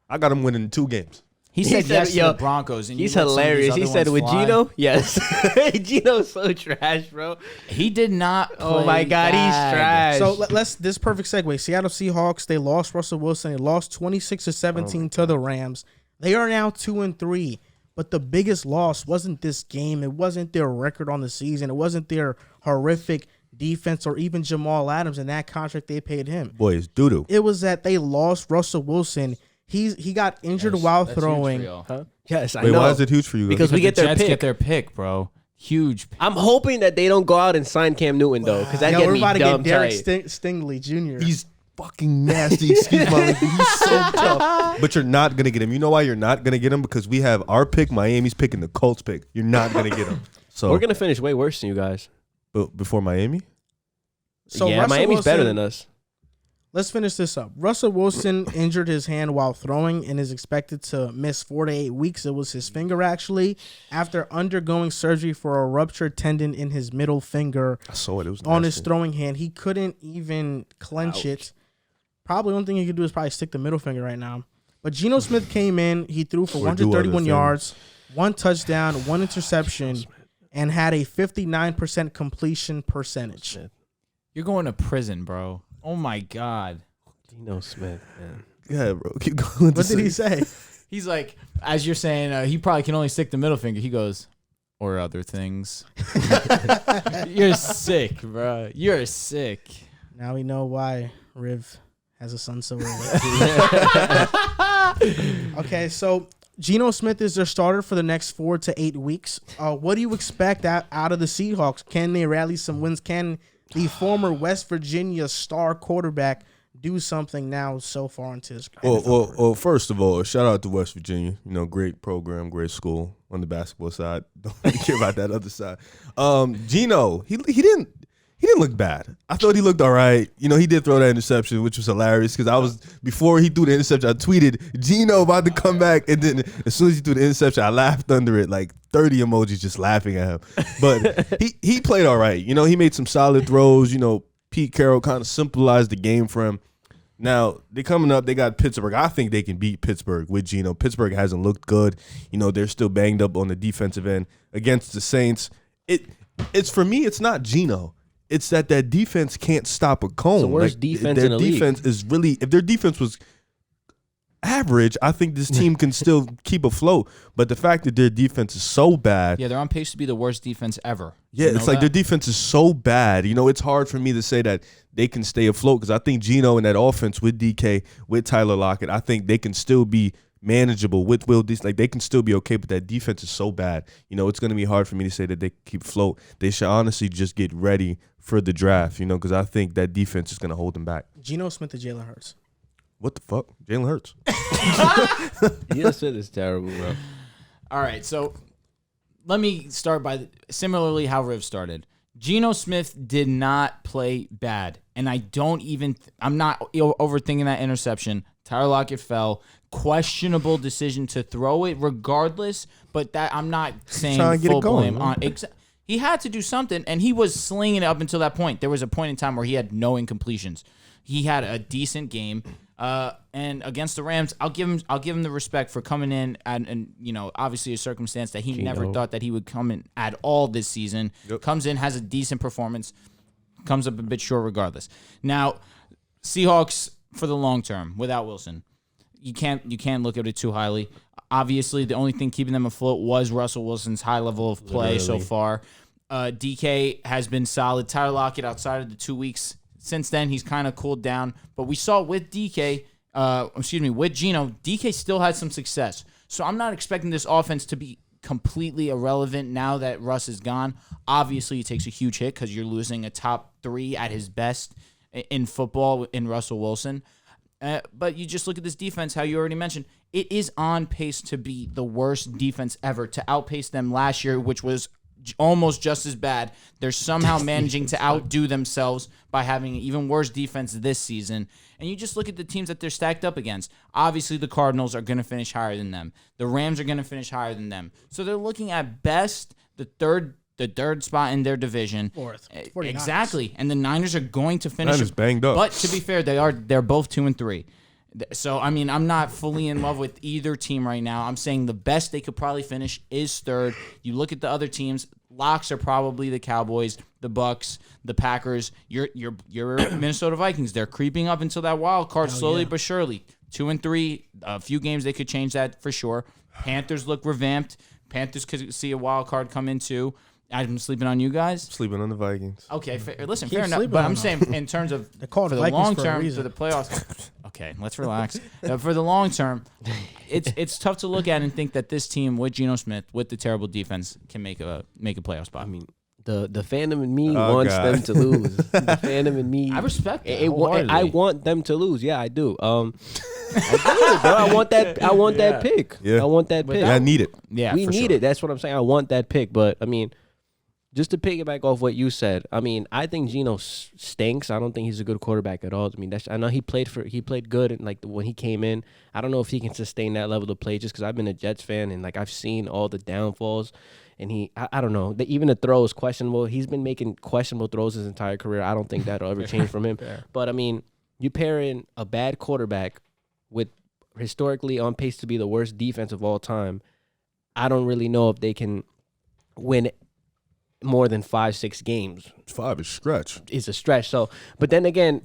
I got him winning 2 games. He said yes yo, to the Broncos. And he's you let some of these hilarious. He other said ones with fly. Geno, yes. Geno's so trash, bro. He did not play Oh my God, bad. he's trash. So let's this perfect segue. Seattle Seahawks, they lost Russell Wilson. They lost 26-17 to the Rams. They are now 2-3. But the biggest loss wasn't this game. It wasn't their record on the season. It wasn't their horrific defense or even Jamal Adams and that contract they paid him. Boy, it's doo-doo. It was that they lost Russell Wilson. He got injured while That's throwing. huge for y'all. Huh? Yes, I Wait, know. why is it huge for you guys? Because we get the their Jets pick. get their pick, bro. Huge pick. I'm hoping that they don't go out and sign Cam Newton though, because that Yo, get we're me about to dumb get Derek tight. Stingley Jr. He's fucking nasty. Excuse my language. He's so tough. But you're not going to get him. You know why you're not going to get him? Because we have our pick, Miami's pick, and the Colts pick. You're not going to get him. So We're gonna finish way worse than you guys. But before Miami? So yeah, Russell Miami's Wilson, better than us. Let's finish this up. Russell Wilson injured his hand while throwing and is expected to miss 4 to 8 weeks. It was his finger, actually, after undergoing surgery for a ruptured tendon in his middle finger I saw it. It was on his nasty. throwing hand. He couldn't even clench it. Probably the only thing he could do is probably stick the middle finger right now. But Geno Smith came in. He threw for Or do other 131 things. yards, 1 touchdown, 1 interception, and had a 59% completion percentage. You're going to prison, bro. Oh my God. Geno Smith, man. Yeah, bro. Keep going. What did he say? He's like, as you're saying, he probably can only stick the middle finger. He goes, or other things. You're sick, bro. You're sick. Now we know why Riv has a son so early. Okay, so Geno Smith is their starter for the next 4 to 8 weeks. What do you expect out of the Seahawks? Can they rally some wins? Can the former West Virginia star quarterback do something now so far into his career? Well, first of all, shout out to West Virginia. You know, great program, great school on the basketball side. Don't really care about that other side. Geno, he didn't look bad. I thought he looked all right. You know, he did throw that interception, which was hilarious because before he threw the interception, I tweeted, Geno about to come back. And then as soon as he threw the interception, I laughed under it, like 30 emojis just laughing at him. But he played all right. You know, he made some solid throws. You know, Pete Carroll kind of simplified the game for him. Now, they coming up, they got Pittsburgh. I think they can beat Pittsburgh with Geno. Pittsburgh hasn't looked good. You know, they're still banged up on the defensive end against the Saints. It's for me, it's not Geno. It's that defense can't stop a cone. It's the worst defense in the league. Their defense is really, if their defense was average, I think this team can still keep afloat. But the fact that their defense is so bad. Yeah, they're on pace to be the worst defense ever. Yeah, You it's know like that? their defense is so bad. You know, it's hard for me to say that they can stay afloat because I think Geno and that offense with DK, with Tyler Lockett, I think they can still be manageable with Will Disley. Like, they can still be okay, but that defense is so bad. You know, it's going to be hard for me to say that they keep afloat. They should honestly just get ready for the draft, you know, because I think that defense is going to hold them back. Geno Smith or Jalen Hurts? What the fuck? Jalen Hurts. Geno Smith is terrible, bro. All right, so let me start by similarly how Riv started. Geno Smith did not play bad, and I'm not overthinking that interception. Tyler Lockett fell. Questionable decision to throw it regardless, but that I'm not saying Trying to get full it going, blame on. He had to do something, and he was slinging it up until that point. There was a point in time where he had no incompletions. He had a decent game, and against the Rams, I'll give him the respect for coming in and you know, obviously a circumstance that he never thought that he would come in at all this season. Yep. Comes in, has a decent performance, comes up a bit short regardless. Now, Seahawks for the long term without Wilson, you can't look at it too highly. Obviously, the only thing keeping them afloat was Russell Wilson's high level of play so far. DK has been solid. Tyler Lockett, outside of the 2 weeks since then, he's kind of cooled down. But we saw with with Geno, DK still had some success. So I'm not expecting this offense to be completely irrelevant now that Russ is gone. Obviously, it takes a huge hit because you're losing a top 3 at his best in football in Russell Wilson. But you just look at this defense, how you already mentioned, it is on pace to be the worst defense ever, to outpace them last year, which was almost just as bad. They're somehow managing to outdo themselves by having an even worse defense this season. And you just look at the teams that they're stacked up against. Obviously, the Cardinals are going to finish higher than them. The Rams are going to finish higher than them. So they're looking at best the third spot in their division. Fourth. Exactly. And the Niners are going to finish. Niners banged up. But to be fair, they're both 2 and 3. So, I mean, I'm not fully in love with either team right now. I'm saying the best they could probably finish is third. You look at the other teams, locks are probably the Cowboys, the Bucks, the Packers, your Minnesota Vikings. They're creeping up into that wild card slowly but surely. 2 and 3, a few games they could change that for sure. Panthers look revamped. Panthers could see a wild card come in too. I'm sleeping on you guys. Sleeping on the Vikings. Okay, listen, Keep fair enough. sleeping But on I'm them. saying in terms of called for the Vikings long for a term, reason. for the playoffs. Okay, let's relax. For the long term, it's tough to look at and think that this team with Geno Smith, with the terrible defense, can make a playoff spot. I mean, the fandom in me Oh, wants God. them to lose. The fandom in me, I respect that I wholeheartedly. want them to lose. Yeah, I do. I do, bro. I want that. I want that pick. Yeah. I want that pick. Yeah, I need it. Yeah, we for need sure. it. That's what I'm saying. I want that pick. But I mean, just to piggyback off what you said, I mean, I think Geno stinks. I don't think he's a good quarterback at all. I mean, I know he played good, and like when he came in, I don't know if he can sustain that level of play. Just because I've been a Jets fan and like I've seen all the downfalls, and I don't know. Even the throw is questionable. He's been making questionable throws his entire career. I don't think that'll ever change from him. But I mean, you pair in a bad quarterback with historically on pace to be the worst defense of all time. I don't really know if they can win more than 5-6 games. 5 is stretch. Is a stretch. So, but then again,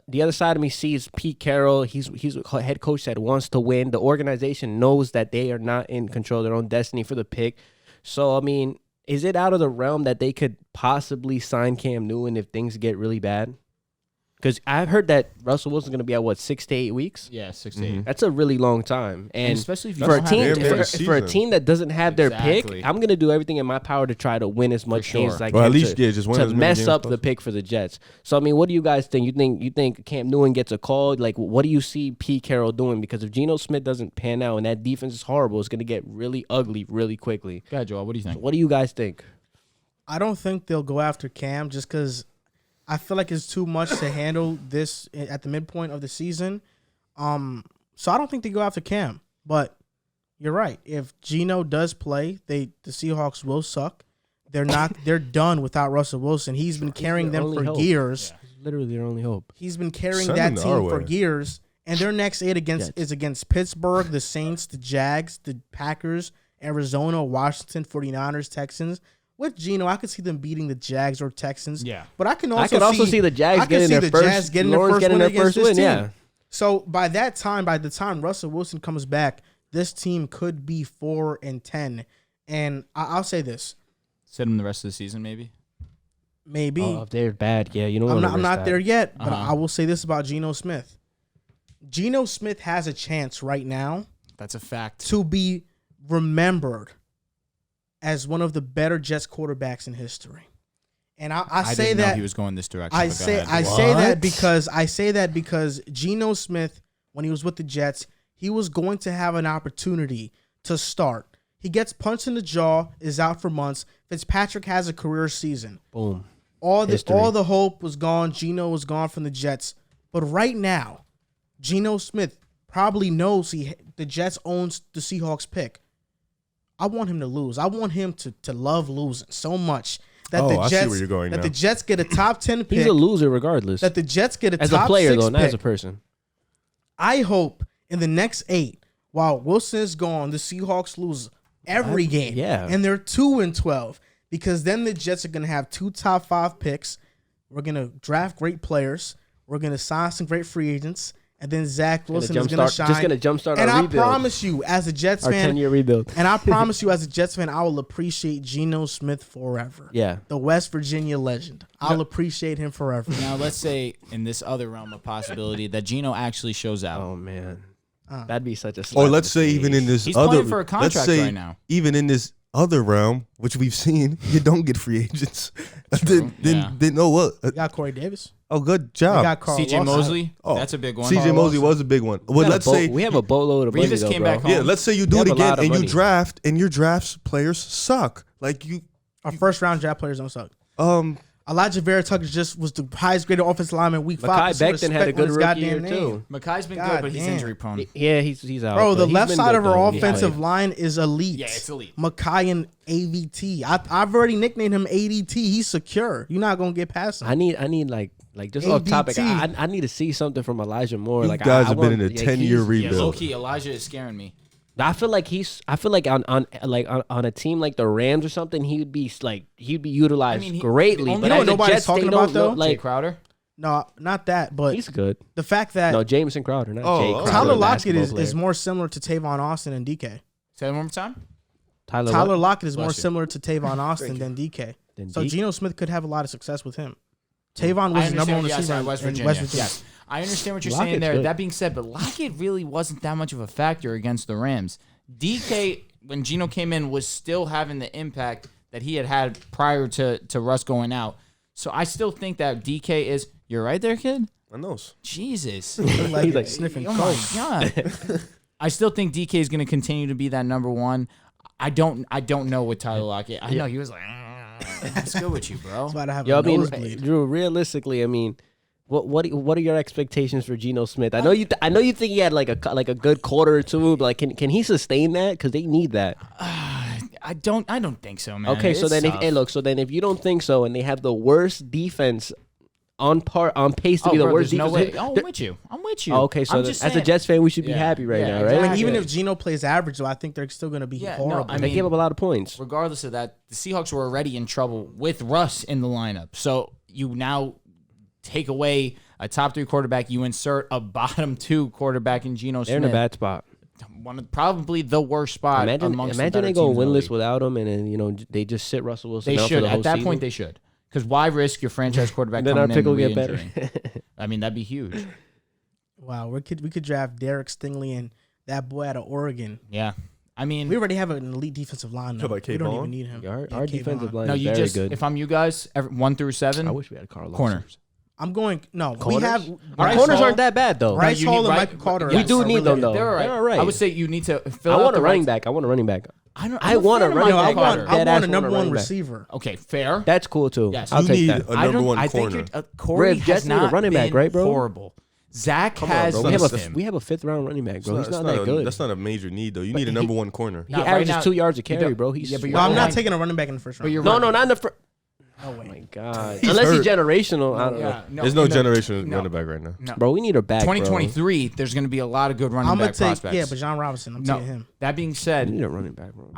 the other side of me sees Pete Carroll. He's a head coach that wants to win. The organization knows that they are not in control of their own destiny for the pick. So, I mean, is it out of the realm that they could possibly sign Cam Newton if things get really bad? Because I've heard that Russell Wilson's going to be at 6 to 8 weeks. Yeah, 6 to 8. That's a really long time, and especially if you for a don't team have damn near the for a season. team that doesn't have their Exactly. pick, I'm going to do everything in my power to try to win as much games as I can. Well, at least just win to as many mess games up as the possible. pick for the Jets. So I mean, what do you guys think? You think Cam Newton gets a call? Like, what do you see Pete Carroll doing? Because if Geno Smith doesn't pan out and that defense is horrible, it's going to get really ugly really quickly. Go ahead, Joel. What do you think? What do you guys think? I don't think they'll go after Cam just because I feel like it's too much to handle this at the midpoint of the season. So I don't think they go after Cam. But you're right. If Geno does play, the Seahawks will suck. They're done without Russell Wilson. He's been carrying their them only for hope. years. It's literally their only hope. He's been carrying Send that him to our team for way. years. And their next 8 is against Pittsburgh, the Saints, the Jags, the Packers, Arizona, Washington, 49ers, Texans. With Geno, I could see them beating the Jags or Texans. Yeah. But I can I could also see the Jags getting their first. Lawrence getting their first win. Yeah. So by the time Russell Wilson comes back, this team could be 4-10. And I'll say this. Sit him the rest of the season, maybe? Maybe. Oh, if they're bad, yeah, you know. I'm not there yet, but I will say this about Geno Smith. Geno Smith has a chance right now That's a fact. to be remembered as one of the better Jets quarterbacks in history. And I say didn't know that he was going this direction. I but go say ahead. I say that because Geno Smith, when he was with the Jets, he was going to have an opportunity to start. He gets punched in the jaw, is out for months. Fitzpatrick has a career season. Boom. All History. the hope was gone. Geno was gone from the Jets. But right now, Geno Smith probably knows the Jets owns the Seahawks pick. I want him to lose. I want him to love losing so much that the I Jets see where you're going now. the Jets get a top 10 pick. He's a loser regardless. That the Jets get a As top a player 6 though, not pick. as a person. I hope in the next 8, while Wilson is gone, the Seahawks lose every game. yeah. And they're 2-12 because then the Jets are going to have 2 top 5 picks. We're going to draft great players. We're going to sign some great free agents. And then Zach Wilson is going to shine. Just going to jumpstart And our I rebuild. promise you, as a Jets Our fan, 10-year rebuild. and I promise you, as a Jets fan, I will appreciate Geno Smith forever. Yeah. The West Virginia legend. I'll appreciate him forever. Now, let's say in this other realm of possibility that Geno actually shows out. Oh man. That'd be such a slap Or let's in the say even in face. this He's other, playing for a let's contract say right now. even in this other realm, which we've seen, you don't get free agents. Yeah. then oh what? We got Corey Davis. Oh, good We job. got Carl CJ Lawson. Mosley, Oh, that's a big one. CJ Mosley was a big one. Well, let's say we have a boatload of money Revis though, came bro. back home. yeah, let's say you do We it have a again lot of and you money. draft and your drafts players suck. Like you Our first round draft players don't suck. Elijah Vera Tucker just was the highest graded offensive lineman week 5. Makai Put some Becton had a respect on good his rookie year goddamn name. too. Makai's been God good, but he's damn. injury prone. Yeah, he's out. Bro, but the he's left been side good, of our though. He offensive played. line is elite. Yeah, it's elite. Makai and AVT. I've already nicknamed him ADT. He's secure. You're not gonna get past him. I need like Like, just off topic, ABT. I need to see something from Elijah Moore. You like, guys I have been want- in a 10-year he's- Yeah, rebuild. low key, Elijah is scaring me. I feel like on a team like the Rams or something, he'd be utilized greatly. only- But You know as what the nobody's Jets, talking they about, don't though? look Jay like Crowder. No, not that, but he's good. the fact that No, Jameson Crowder, not Oh, Jay oh. Crowder. Tyler the Lockett basketball is player. more similar to Tavon Austin and DK. Say that one more time. Tyler Tyler Lockett is Bless more you. similar to Tavon Austin than DK. Then So D- Geno Smith could have a lot of success with him. Tavon I was the number one understand. Yes, receiver at in West West Virginia. Virginia. Yes, I understand what you're Lockett's saying there. good. That being said, but Lockett really wasn't that much of a factor against the Rams. DK, when Geno came in, was still having the impact that he had prior to Russ going out. So I still think that DK is. You're right there, kid. I know. Jesus. Look like He's like, sniffing Oh coke. my god. I still think DK is going to continue to be that number one. I don't know with Tyler Lockett. I know he was like, let's go with you, bro. That's why I have Yo, a I mean, nosebleed. Drew. Realistically, I mean, what are your expectations for Geno Smith? I know you think he had like a good quarter or two, but like, can he sustain that? Because they need that. I don't think so, man. Okay, so It's then tough. if you don't think so, and they have the worst defense on pace to be the bro, worst there's no defense. way. Oh, I'm with you. Oh, okay, so I'm then, just as a saying- Jets fan, we should be Yeah, happy right yeah, now, right? exactly. Like, even if Geno plays average, though, I think they're still going to be Yeah, no, horrible. I They mean- gave up a lot of points. Regardless of that, the Seahawks were already in trouble with Russ in the lineup. So you now take away a top 3 quarterback, you insert a bottom 2 quarterback in Geno They're Smith. in a bad spot. One of probably the worst spot Imagine amongst the they better go teams in the winless league. without him, and then they just sit Russell Wilson. They out for should. the whole At that season. point, they should. Because why risk your franchise quarterback Then coming our pick in will and get better. re-injuring? I mean, that'd be huge. Wow, we could draft Derek Stingley and that boy out of Oregon. Yeah. I mean, We already have an elite defensive line. How Though. about We K. don't Vaughn? even need him. Our Yeah, defensive Kayvon. line no, is you very just, good. if I'm you guys, 1 through 7, I wish we had Carlos. corner. I'm going. No, we Corners? have Our Bryce corners Hall- aren't that bad though. Bryce you Hall need and right- Michael Carter. We We do are need really them good. though. They're all right. They're all right. I would say you need to fill I out want the a running right- back. I want a running back. I want a fan of running No, I Michael back. want. Carter. I Dead want ass a number want a one running back. receiver. Okay, fair. That's cool too. Yes. I'll You take need that. a number one I corner. think Corey Rib, has Jets need a not running back, been right, bro? horrible. Zach Come on, has bro. We have missed a him. we have a 5th round running back, bro. He's It's not that good. That's not a major need though. You need a number one corner. He Nah, right averages now- 2 yards a you carry, don't- bro. He's yeah, but No, I'm not Right. taking a running back in the first round. you're no, right. not in the first. No Oh way. my god! He's Unless he's hurt. generational, I don't know. Yeah, There's no in the- generation no. running back right now. No. Bro, we need a back. 2023, there's going to be a lot of good running I'm gonna back take. prospects. Yeah, but John Robinson. I'm no. taking him. That being Bro. We said, need a running back, bro.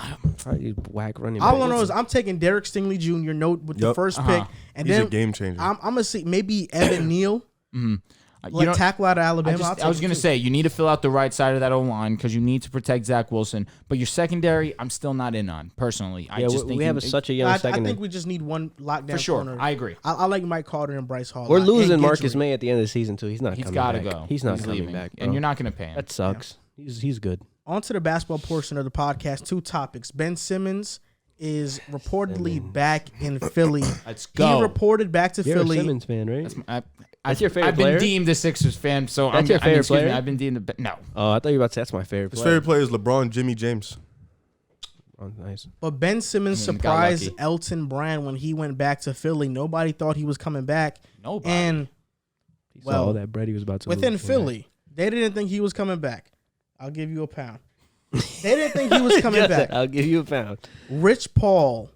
Probably whack running back. All I know is I'm taking Derek Stingley Jr. Note with the Yup. first Uh-huh. pick, and He's then a game changer. I'm gonna see maybe Evan Neal, you like know, tackle out of Alabama. I was going to say, you need to fill out the right side of that O-line because you need to protect Zach Wilson. But your secondary, I'm still not in on, personally. I Yeah, just think we have such a young I secondary. think we just need one lockdown For sure. corner. I agree. I like Mike Carter and Bryce Hall. a We're lot, losing and Marcus Gidry. May at the end of the season too. He's not He's coming got to back. go. He's not coming leaving. back, bro. And you're not going to pay him. That sucks. He's good. On to the basketball portion of the podcast. 2 topics. Ben Simmons is reportedly back in Philly. Let's He go. reported back to You're Philly. a Simmons fan, right? That's your favorite I've been player? deemed a Sixers fan, so That's your favorite excuse me, player? I've been deemed no. Oh, I thought you were about to say that's my favorite His player. favorite player is LeBron, Jimmy James. Oh, nice. But Ben Simmons I mean, got surprised lucky. Elton Brand when he went back to Philly. Nobody thought he was coming back. Nobody. And He Well, saw all that bread he was about to within lose. Philly, they didn't think he was coming back. I'll give you a pound. They didn't think he was coming Just back. said, I'll give you a pound. Rich Paul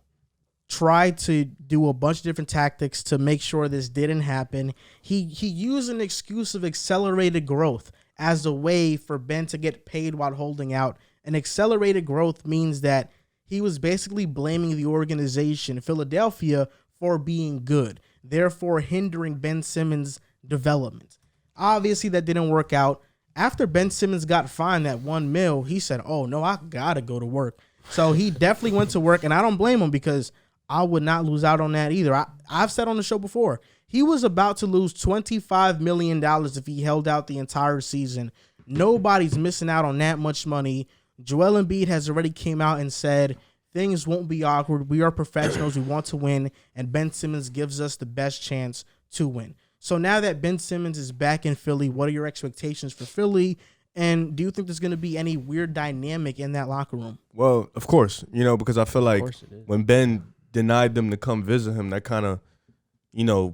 tried to do a bunch of different tactics to make sure this didn't happen. He used an excuse of accelerated growth as a way for Ben to get paid while holding out. And accelerated growth means that he was basically blaming the organization, Philadelphia, for being good, therefore hindering Ben Simmons' development. Obviously, that didn't work out. After Ben Simmons got fined that $1 million, he said, "Oh no, I gotta go to work." So he definitely went to work, and I don't blame him because I would not lose out on that either. I've said on the show before, he was about to lose $25 million if he held out the entire season. Nobody's missing out on that much money. Joel Embiid has already came out and said things won't be awkward. We are professionals. We want to win, and Ben Simmons gives us the best chance to win. So now that Ben Simmons is back in Philly, what are your expectations for Philly? And do you think there's going to be any weird dynamic in that locker room? Well, of course, because I feel like course it is. when Ben denied them to come visit him, that kind of,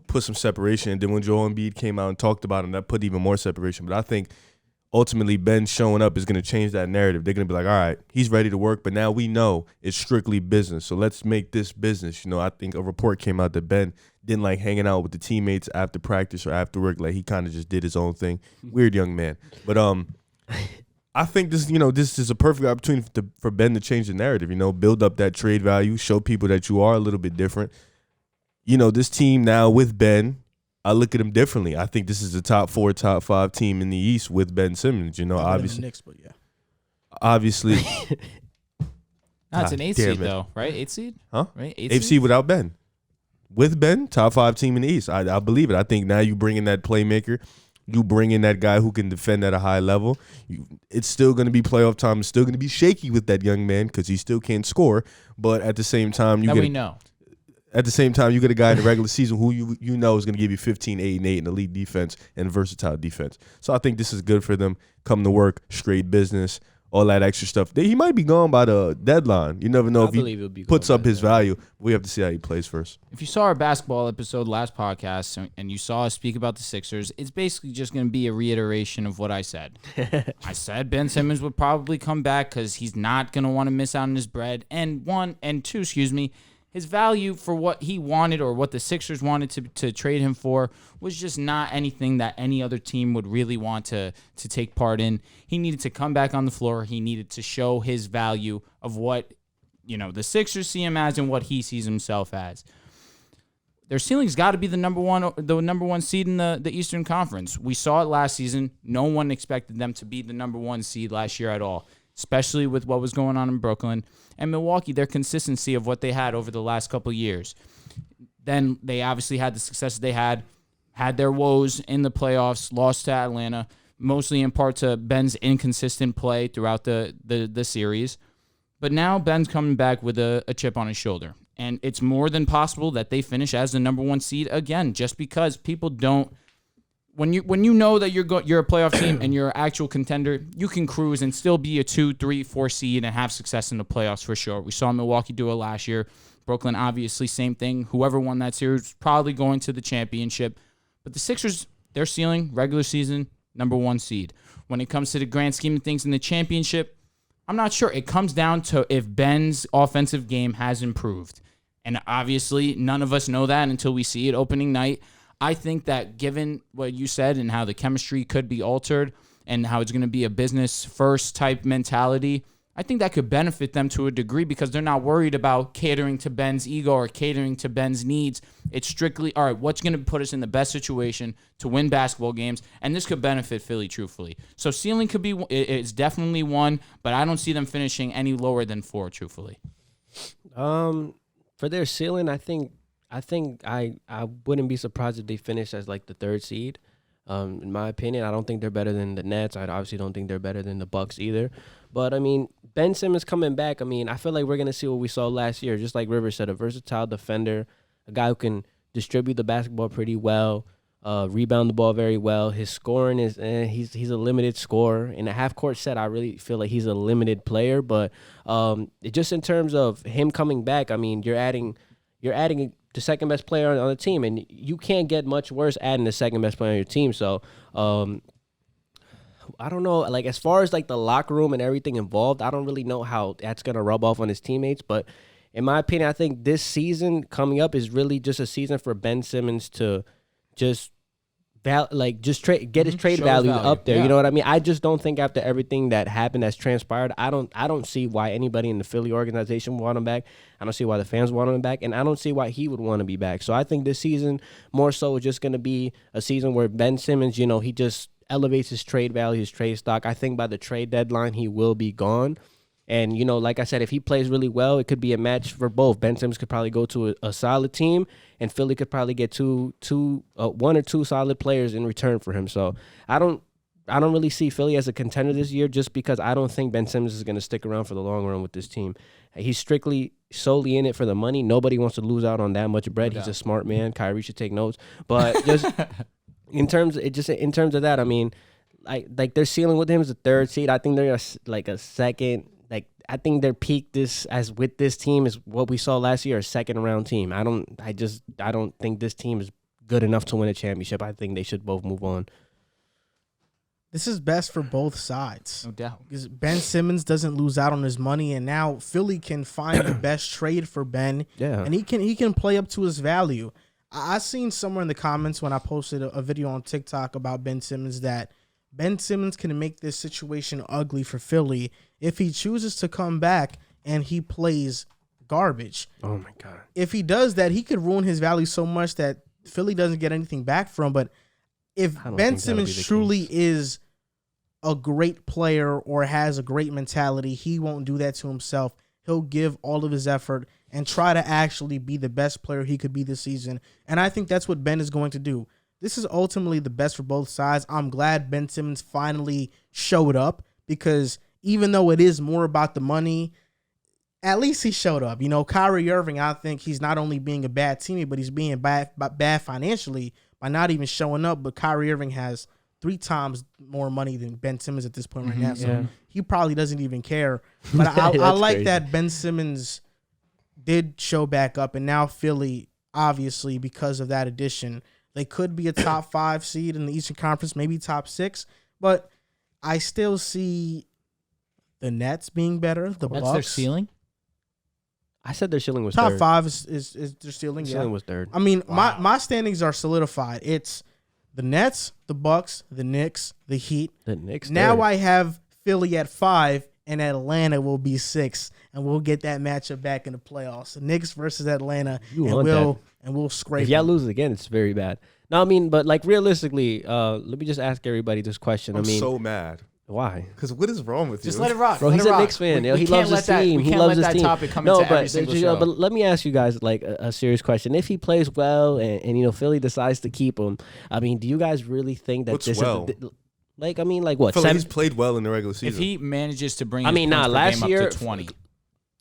put some separation. And then when Joel Embiid came out and talked about him, that put even more separation. But I think ultimately Ben showing up is going to change that narrative. They're going to be like, all right, he's ready to work, but now we know it's strictly business. So let's make this business. You know, I think a report came out that Ben didn't like hanging out with the teammates after practice or after work. Like he kind of just did his own thing. Weird young man. But I think this is a perfect opportunity for Ben to change the narrative, build up that trade value, show people that you are a little bit different. This team now with Ben, I look at him differently. I think this is the top 4, top 5 team in the East with Ben Simmons. Obviously. The Knicks, but yeah. Obviously. No, it's an 8 seed though, right? 8 seed? Huh? Right? 8 seed without Ben. With Ben, top 5 team in the East. I believe it. I think now you bring in that playmaker. You bring in that guy who can defend at a high level. It's still going to be playoff time. It's still going to be shaky with that young man because he still can't score. But at the same time, we know. At the same time, you get a guy in the regular season who you know is going to give you 15, 8, and 8 in elite defense and versatile defense. So I think this is good for them. Come to work, straight business, all that extra stuff. He might be gone by the deadline. You never know if he puts up his value. We have to see how he plays first. If you saw our basketball episode last podcast and you saw us speak about the Sixers, it's basically just going to be a reiteration of what I said. I said Ben Simmons would probably come back because he's not going to want to miss out on his bread. And two, his value for what he wanted or what the Sixers wanted to trade him for was just not anything that any other team would really want to take part in. He needed to come back on the floor. He needed to show his value of what, the Sixers see him as and what he sees himself as. Their ceiling's got to be the number one seed in the Eastern Conference. We saw it last season. No one expected them to be the number 1 seed last year at all, especially with what was going on in Brooklyn. And Milwaukee, their consistency of what they had over the last couple of years. Then they obviously had the success they had their woes in the playoffs, lost to Atlanta, mostly in part to Ben's inconsistent play throughout the series. But now Ben's coming back with a chip on his shoulder. And it's more than possible that they finish as the number 1 seed again, just because people don't. When you know that you're a playoff team and you're an actual contender, you can cruise and still be a 2, 3, 4 seed and have success in the playoffs for sure. We saw Milwaukee do it last year. Brooklyn, obviously, same thing. Whoever won that series was probably going to the championship. But the Sixers, their ceiling, regular season, number 1 seed. When it comes to the grand scheme of things in the championship, I'm not sure. It comes down to if Ben's offensive game has improved. And obviously, none of us know that until we see it opening night. I think that given what you said and how the chemistry could be altered and how it's going to be a business-first type mentality, I think that could benefit them to a degree because they're not worried about catering to Ben's ego or catering to Ben's needs. It's strictly, all right, what's going to put us in the best situation to win basketball games? And this could benefit Philly, truthfully. So ceiling could be, it's definitely 1, but I don't see them finishing any lower than 4, truthfully. For their ceiling, I think I wouldn't be surprised if they finish as like the 3rd seed. In my opinion, I don't think they're better than the Nets. I obviously don't think they're better than the Bucks either. But I mean, Ben Simmons coming back. I mean, I feel like we're gonna see what we saw last year. Just like Rivers said, a versatile defender, a guy who can distribute the basketball pretty well, rebound the ball very well. His scoring is he's a limited scorer. In a half court set, I really feel like he's a limited player. But just in terms of him coming back, I mean, you're adding the second best player on the team, and you can't get much worse adding the second best player on your team. So, I don't know. Like as far as like the locker room and everything involved, I don't really know how that's gonna rub off on his teammates. But in my opinion, I think this season coming up is really just a season for Ben Simmons to just get his trade value up there. Yeah. You know what I mean? I just don't think after everything that happened that's transpired, I don't see why anybody in the Philly organization would want him back. I don't see why the fans want him back, and I don't see why he would want to be back. So I think this season more so is just going to be a season where Ben Simmons, he just elevates his trade value, his trade stock. I think by the trade deadline, he will be gone. And, like I said, if he plays really well, it could be a match for both. Ben Simmons could probably go to a solid team, and Philly could probably get one or two solid players in return for him. So I don't really see Philly as a contender this year just because I don't think Ben Simmons is going to stick around for the long run with this team. He's solely in it for the money. Nobody wants to lose out on that much bread. He's a smart man. Kyrie should take notes. But just in terms of that, I mean, like their ceiling with him is a 3rd seed. I think they're a second. I think their peak with this team is what we saw last year, a 2nd round team. I don't think this team is good enough to win a championship. I think they should both move on. This is best for both sides. No doubt. Because Ben Simmons doesn't lose out on his money, and now Philly can find the best trade for Ben. Yeah. And he can play up to his value. I seen somewhere in the comments when I posted a video on TikTok about Ben Simmons that Ben Simmons can make this situation ugly for Philly if he chooses to come back and he plays garbage. Oh my God. If he does that, he could ruin his value so much that Philly doesn't get anything back from. But if I don't Ben think that'll be Simmons the truly case. is a great player or has a great mentality, he won't do that to himself. He'll give all of his effort and try to actually be the best player he could be this season. And I think that's what Ben is going to do. This is ultimately the best for both sides. I'm glad Ben Simmons finally showed up because even though it is more about the money, at least he showed up. You know, Kyrie Irving, I think he's not only being a bad teammate, but he's being bad financially by not even showing up. But Kyrie Irving has 3 times more money than Ben Simmons at this point right now. So he probably doesn't even care. But I like crazy. that Ben Simmons did show back up. And now Philly, obviously, because of that addition, they could be a top 5 seed in the Eastern Conference, maybe top 6. But I still see the Nets being better. The That's Bucks. their ceiling. I said their ceiling was Top third. 5 is their ceiling. Their Yeah. ceiling was third. I mean, my standings are solidified. It's the Nets, the Bucks, the Knicks, the Heat. The Knicks. Now third. I have Philly at 5, and Atlanta will be 6, and we'll get that matchup back in the playoffs. The Knicks versus Atlanta, You and want we'll scrape. If y'all them. lose again, it's very bad. No, I mean, but like realistically, let me just ask everybody this question. I'm I mean, so mad. why? Because what is wrong with you? Just let it rock. Bro, let he's it a rock. Knicks fan. We He can't loves let his that, team. We He can't loves let his that team. topic come No, into every but single show. but let me ask you guys like a serious question. If he plays well and you know Philly decides to keep him, I mean, do you guys really think that What's this well? is like? I mean, like what? I feel like he's Seven, played well in the regular If season. he manages to bring I his mean, points nah, per last game year- up to 20.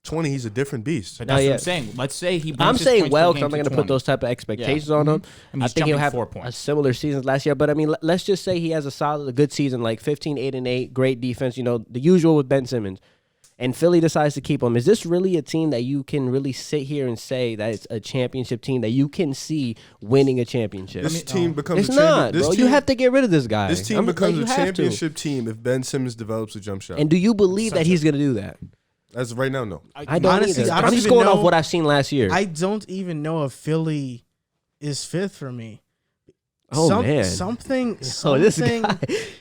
20, he's a different beast. But that's what yeah. I'm saying. Let's say he brings I'm his saying points well per because game I'm not to going to 20. put those type of expectations on him. I mean, I he's think he'll jumping have 4 a points. similar seasons last year. But I mean, let's just say he has a good season, like 15, 8, and 8, great defense. You know, the usual with Ben Simmons. And Philly decides to keep him. Is this really a team that you can really sit here and say that it's a championship team that you can see winning a championship? This team becomes It's a champion. not, This bro. team, You have to get rid of this guy. This team becomes a championship team if Ben Simmons develops a jump shot. And do you believe that he's going to do that? As of right now, no. I don't Honestly, either. I don't I'm just even going know- off what I've seen last year. I don't even know if Philly is 5th for me. Oh, man. Something this guy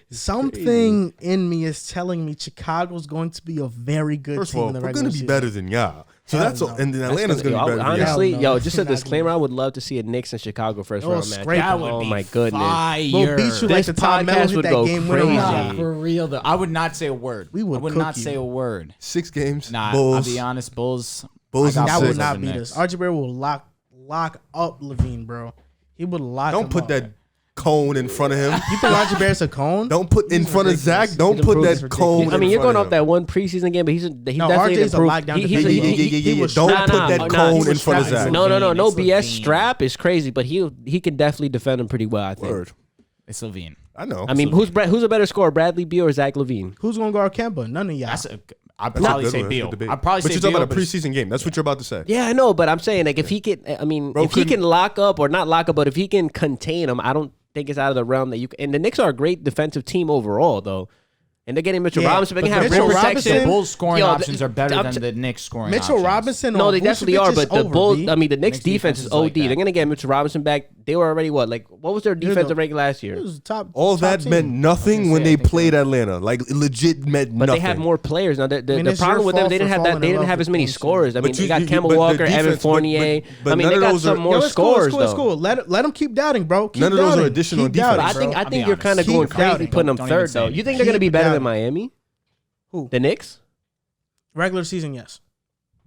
is something in me is telling me Chicago's going to be a very good First of team all, in the we're regular going to be season. better than y'all. So Hell that's all. no. And then Atlanta's going to be better than y'all. Honestly, Hell no. yo, just a We're not disclaimer. gonna- I would love to see a Knicks and Chicago first Oh, round match. scrape That them. would Oh be my goodness. fire. We'll beat you like This the Tom Melo podcast hit would that go game winner. crazy. Nah, for real though. I would not say a word. We would I would cook not you. say a word. 6 games. Nah, Bulls. I'll be honest, Bulls. Bulls I and got That six. would Bulls not over beat Knicks. us. RJ Barrett will lock up Levine, bro. He would lock him Don't put up. that cone in front of him. You think RJ Barrett's a cone? Don't put in He's front of ridiculous. Zach. Don't He's put improved. that He's cone. ridiculous. I mean, you're in going front off of that him. one preseason game, but he's No, definitely RJ's a improved. lockdown He's defender. Yeah. was Don't strapped. put that Nah, cone he in was front of strapped. Zach. No, It's BS. Levine. Strap is crazy, but he can definitely defend him pretty well, I think. Word. It's Levine. I know. I mean, who's a better scorer, Bradley Beal or Zach Levine? Who's going to guard Kemba? None of y'all. I'd That's a probably good say one. That's a Beal. good debate. I'd probably But say you're talking Beal, about a but it's- preseason game. That's what you're about to say. Yeah, I know, but I'm saying like if he can, I mean, Bro if he couldn't- can lock up or not lock up, but if he can contain him, I don't think it's out of the realm that you. And the Knicks are a great defensive team overall, though. And they're getting Mitchell Yeah, Robinson. They but can have Mitchell rim Robinson- protection. The Bulls scoring Yo, options are better I'm than the Knicks scoring Mitchell options. Robinson No, on they definitely Vucevic are, is but the over, Bulls. B. I mean, the Knicks Knicks defense defense is is like OD. They're that. gonna get Mitchell Robinson back. They were already what was their They're defensive the- rating last It year? was top. All top that team. meant nothing when say, I they think played Atlanta. Like legit meant But nothing. they have more players now. The it's problem your with them, fault they didn't for have that. falling They in didn't love have as with many Ben scorers. I mean, But they got you- Campbell but the Walker, Evan defense- Fournier. but I mean, none they of got those some are- more Yo, it's cool, scorers it's cool, it's though. cool. Let him keep doubting, bro. Keep None of those are doubting. additional Keep defense, doubting, But I think bro. I I'll think be you're honest. kind of Keep going crazy doubting. putting them Don't even third say though. anything. You think they're gonna be Keep better than doubting. Miami? Who? The Knicks? Regular season, yes.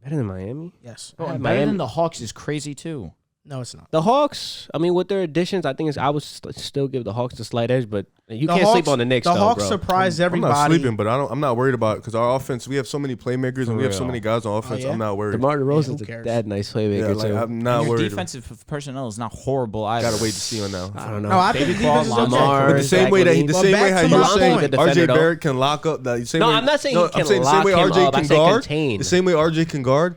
Better than Miami? Yes. Bro, I and had better Miami- than the Hawks is crazy too. No, it's not. The Hawks, I mean, with their additions, I think I would still give the Hawks the slight edge, but you The can't Hawks- sleep on the Knicks, The though, Hawks bro. surprised I'm everybody. not sleeping, but I'm not worried about it because our offense. We have so many playmakers and we have so real. many guys on offense. yeah? I'm not worried. DeMar DeRozan's who a cares? dead nice Yeah, playmaker, like, too. I'm not And your worried. defensive personnel is not horrible either. Gotta wait to see on now. I don't know. No, I think Baby the defense is Claw, okay. Lamar, But the same Zach way that Levine. the Well, same back way how to you're my saying point. RJ Defender, Barrett can lock up. The same No, way, I'm not saying no, he can I'm saying the same lock way him RJ up. I can say guard. contain. The same way RJ can guard.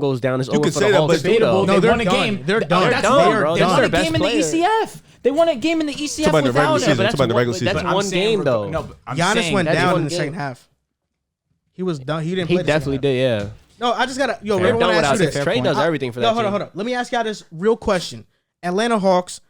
goes down, it's over can for say the that, whole but season. No, They they're won a done. game. They're done. That's done, their, bro. they That's won their a best game in the player. ECF. They won a game in the ECF Talking about the regular without season. him. Talking about the regular season. That's I'm one saying game, though. No, but I'm Giannis saying went that's down one in the game. second half. He was done. He didn't play He the second definitely half. did, yeah. No, I just gotta. Yo, They're everyone done ask you without this. him. Trey does everything for that hold on, team. hold on. Let me ask y'all this real question. Atlanta Hawks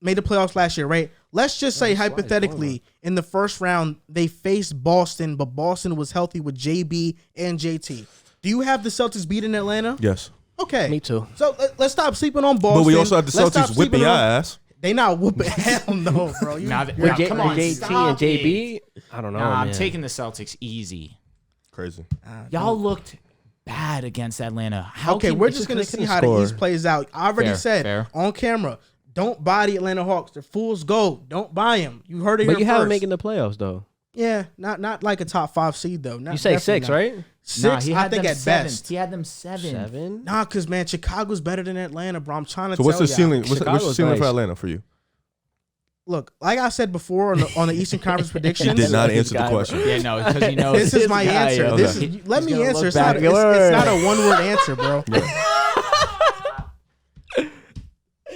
made the playoffs last year, right? Let's just say hypothetically, in the first round, they faced Boston, but Boston was healthy with JB and JT. Do you have the Celtics beating Atlanta? Yes. Okay. Me too. So let's stop sleeping on Boston. But we also have the Let's stop Celtics whipping sleeping your on- ass. They not whooping. Hell no, bro. Come on, JT stop and JB. I don't know. Nah, I'm man. taking the Celtics easy. Crazy. Y'all looked bad against Atlanta. How Okay, can- we're it's just they gonna see couldn't how score. the East plays out. I already said fair. on camera, don't buy the Atlanta Hawks. They're fool's gold. Don't buy them. You heard it But here you have first. him making the playoffs, though. Yeah, not like a top 5 seed though. You say 6, right? Nah, Six, he I had think them at seventh. best. He had them 7. 7? Nah, cause man, Chicago's better than Atlanta, bro. I'm trying to So tell what's the y'all. ceiling? What's the Chicago's ceiling for nice. Atlanta for you? Look, like I said before on the Eastern Conference He predictions. did not This answer the guy, question. Yeah, no, because he knows. This is my guy, answer. yo. This Okay. is, let He's me gonna answer. look It's not, back. it's not a one-word answer, bro. Yeah.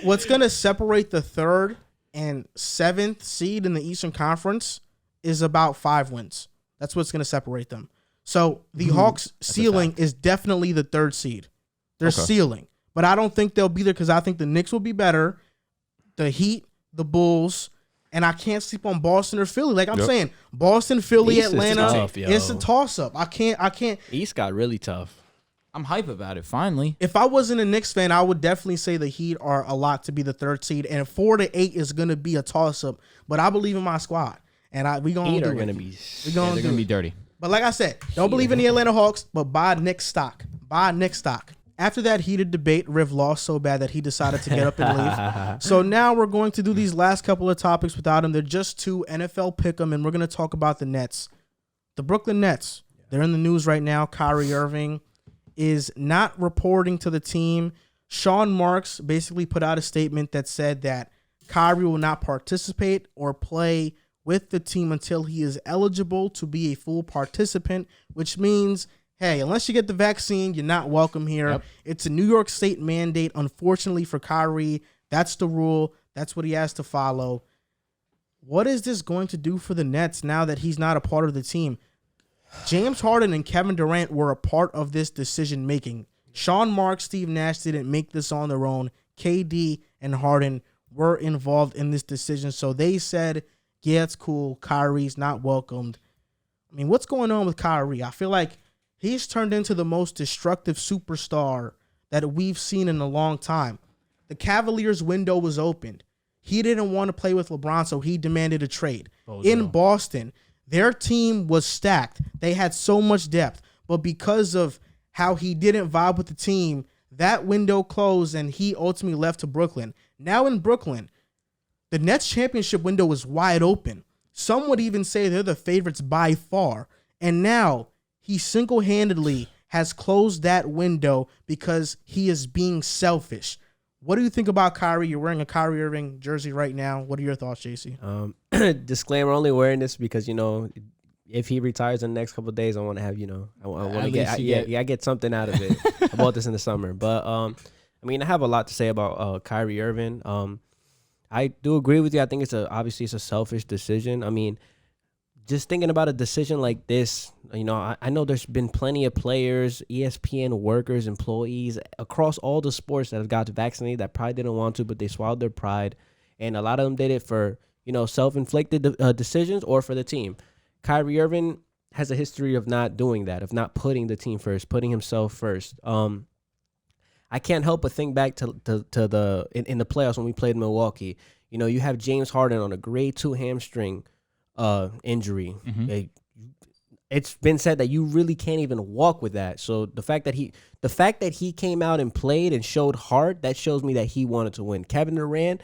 What's gonna separate the 3rd and 7th seed in the Eastern Conference is about 5 wins. That's what's gonna separate them. So the Hawks' ceiling is definitely the 3rd seed. Their Okay. ceiling, but I don't think they'll be there because I think the Knicks will be better. The Heat, the Bulls, and I can't sleep on Boston or Philly. Like I'm Yep. saying, Boston, Philly, East is Atlanta, tough, yo. it's a toss-up. I can't. East got really tough. I'm hype about it. Finally, If I wasn't a Knicks fan, I would definitely say the Heat are a lot to be the 3rd seed, and 4 to 8 is going to be a toss-up. But I believe in my squad, and we gonna Heat do are it. going to be. We gonna they're do gonna it. be dirty. But like I said, don't believe in the Atlanta Hawks, but buy Knicks stock. Buy Knicks stock. After that heated debate, Riv lost so bad that he decided to get up and leave. So now we're going to do these last couple of topics without him. They're just 2 NFL pick'em, and we're going to talk about the Nets. The Brooklyn Nets, they're in the news right now. Kyrie Irving is not reporting to the team. Sean Marks basically put out a statement that said that Kyrie will not participate or play with the team until he is eligible to be a full participant, which means, hey, unless you get the vaccine, you're not welcome here. Yep. It's a New York State mandate. Unfortunately for Kyrie, that's the rule. That's what he has to follow. What is this going to do for the Nets now that he's not a part of the team? James Harden and Kevin Durant were a part of this decision-making. Sean Marks, Steve Nash didn't make this on their own. KD and Harden were involved in this decision. So they said, yeah, it's cool. Kyrie's not welcomed. I mean, what's going on with Kyrie? I feel like he's turned into the most destructive superstar that we've seen in a long time. The Cavaliers' window was opened. He didn't want to play with LeBron, so he demanded a trade. In Boston, their team was stacked. They had so much depth. But because of how he didn't vibe with the team, that window closed and he ultimately left to Brooklyn. Now in Brooklyn, the Nets championship window is wide open. Some would even say they're the favorites by far. And now he single-handedly has closed that window because he is being selfish. What do you think about Kyrie? You're wearing a Kyrie Irving jersey right now. What are your thoughts, JC? Disclaimer: only wearing this because if he retires in the next couple of days, I want to have I want to get get something out of it. I bought this in the summer, but I have a lot to say about Kyrie Irving. I do agree with you. I think obviously it's a selfish decision. I mean, just thinking about a decision like this, I know there's been plenty of players, ESPN workers, employees across all the sports that have got vaccinated that probably didn't want to, but they swallowed their pride. And a lot of them did it for, self-inflicted decisions or for the team. Kyrie Irving has a history of not doing that, of not putting the team first, putting himself first. I can't help but think back to the in the playoffs when we played Milwaukee. You have James Harden on a grade 2 hamstring injury. Mm-hmm. It's been said that you really can't even walk with that. So the fact that he came out and played and showed heart, that shows me that he wanted to win. Kevin Durant,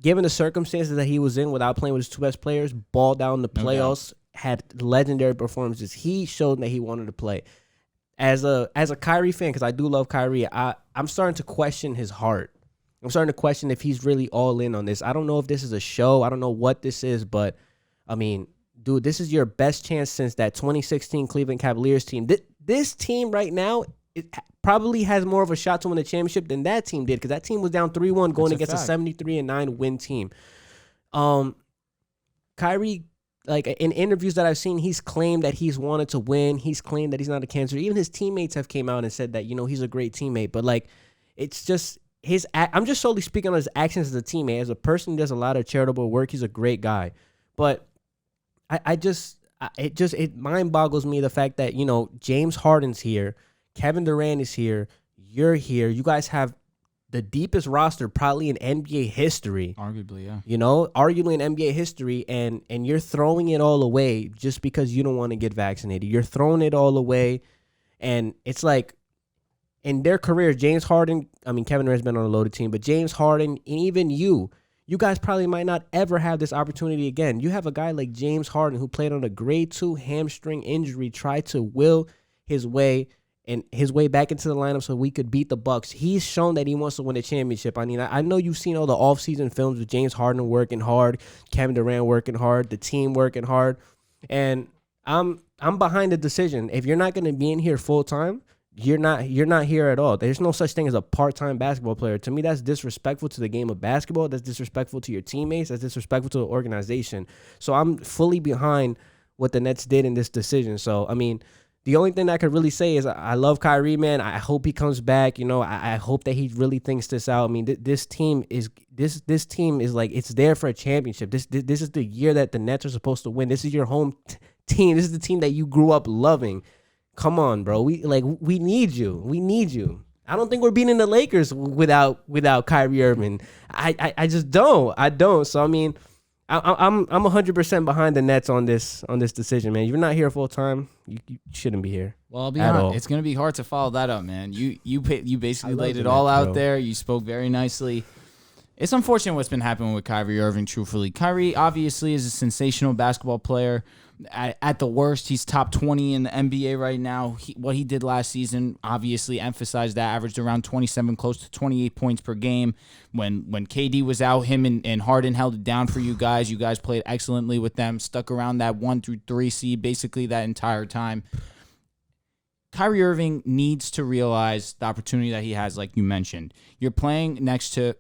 given the circumstances that he was in without playing with his 2 best players, balled down in the playoffs, had legendary performances. He showed that he wanted to play. As a Kyrie fan, because I do love Kyrie, I'm starting to question his heart. I'm starting to question if he's really all in on this. I don't know if this is a show. I don't know what this is, but I mean, dude, this is your best chance since that 2016 Cleveland Cavaliers team. This team right now probably has more of a shot to win the championship than that team did, because that team was down 3-1 going against a 73-9 win team. Kyrie, like in interviews that I've seen, he's claimed that he's wanted to win. He's claimed that he's not a cancer. Even his teammates have came out and said that, he's a great teammate. But like, it's just I'm just solely speaking on his actions as a teammate. As a person who does a lot of charitable work, he's a great guy. But it mind boggles me the fact that, James Harden's here, Kevin Durant is here, you're here. You guys have the deepest roster probably in NBA history. Arguably, yeah. Arguably in NBA history, and you're throwing it all away just because you don't want to get vaccinated. You're throwing it all away, and it's like, in their careers, James Harden, Kevin Durant's been on a loaded team, but James Harden, and even you guys probably might not ever have this opportunity again. You have a guy like James Harden who played on a grade 2 hamstring injury, tried to will his way back into the lineup so we could beat the Bucks. He's shown that he wants to win a championship. I know you've seen all the offseason films with James Harden working hard, Kevin Durant working hard, the team working hard, and I'm behind the decision. If you're not going to be in here full time, you're not here at all. There's no such thing as a part-time basketball player. To me, that's disrespectful to the game of basketball. That's disrespectful to your teammates. That's disrespectful to the organization. So I'm fully behind what the Nets did in this decision. So, the only thing I could really say is I love Kyrie, man. I hope he comes back. I hope that he really thinks this out. This team is like, it's there for a championship. This is the year that the Nets are supposed to win. This is your home team. This is the team that you grew up loving. Come on, bro. We need you. We need you. I don't think we're beating the Lakers without Kyrie Irving. I just don't. I don't. So I'm 100% behind the Nets on this decision, man. You're not here full time. You shouldn't be here. Well, I'll be honest. It's gonna be hard to follow that up, man. You basically laid it all out there. You spoke very nicely. It's unfortunate what's been happening with Kyrie Irving. Truthfully, Kyrie obviously is a sensational basketball player. At the worst, he's top 20 in the NBA right now. What he did last season obviously emphasized that, averaged around 27, close to 28 points per game. When KD was out, him and Harden held it down for you guys. You guys played excellently with them, stuck around that 1 through 3 seed basically that entire time. Kyrie Irving needs to realize the opportunity that he has, like you mentioned. You're playing next to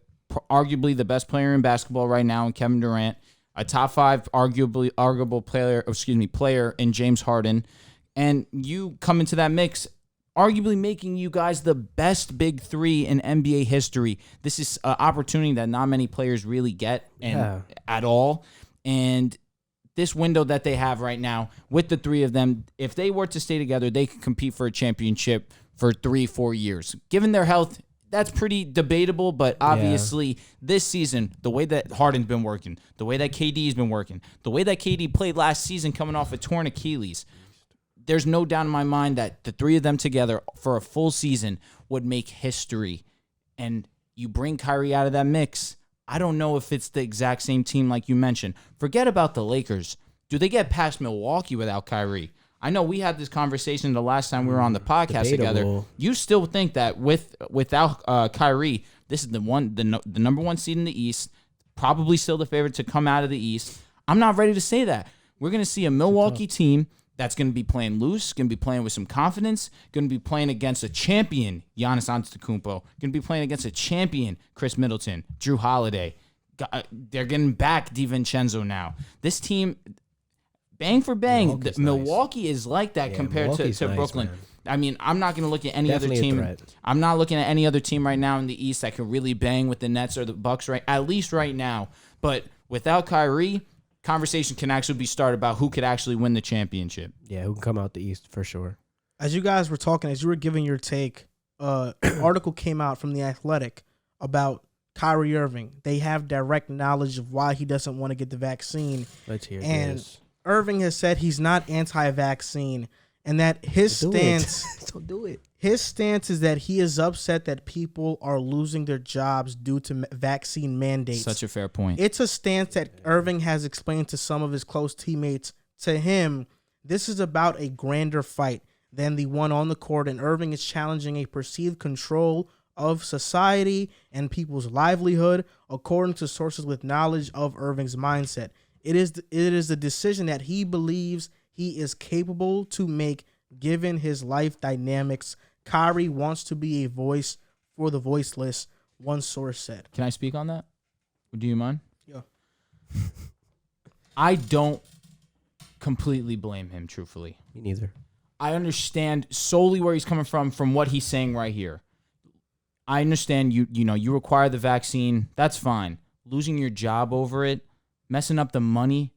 arguably the best player in basketball right now in Kevin Durant, a top 5 arguable player in James Harden, and you come into that mix, arguably making you guys the best big 3 in NBA history. This is an opportunity that not many players really get at all, and this window that they have right now with the 3 of them, if they were to stay together, they could compete for a championship for 3-4 years. Given their health, that's pretty debatable, but obviously this season, the way that Harden's been working, the way that KD's been working, the way that KD played last season coming off a torn Achilles, there's no doubt in my mind that the 3 of them together for a full season would make history. And you bring Kyrie out of that mix, I don't know if it's the exact same team like you mentioned. Forget about the Lakers. Do they get past Milwaukee without Kyrie? I know we had this conversation the last time we were on the podcast together. You still think that without Kyrie, this is the number 1 seed in the East, probably still the favorite to come out of the East. I'm not ready to say that. We're going to see a Milwaukee team that's going to be playing loose, going to be playing with some confidence, going to be playing against a champion, Giannis Antetokounmpo, going to be playing against a champion, Chris Middleton, Drew Holiday. They're getting back DiVincenzo now. This team, bang for bang, Milwaukee is like that compared to Brooklyn. Man. I'm not going to look at any other team. I'm not looking at any other team right now in the East that can really bang with the Nets or the Bucks, at least right now. But without Kyrie, conversation can actually be started about who could actually win the championship. Yeah, who can come out the East for sure. As you guys were talking, as you were giving your take, an article came out from The Athletic about Kyrie Irving. They have direct knowledge of why he doesn't want to get the vaccine. Let's hear this. Irving has said he's not anti-vaccine and that his stance don't do it. His stance is that he is upset that people are losing their jobs due to vaccine mandates. Such a fair point. It's a stance that Irving has explained to some of his close teammates. To him, this is about a grander fight than the one on the court, and Irving is challenging a perceived control of society and people's livelihood, according to sources with knowledge of Irving's mindset. It is the decision that he believes he is capable to make given his life dynamics, Kyrie wants to be a voice for the voiceless, one source said. Can I speak on that? Do you mind? Yeah. I don't completely blame him, truthfully. Me neither. I understand solely where he's coming from what he's saying right here. I understand you require the vaccine. That's fine. Losing your job over it, messing up the money,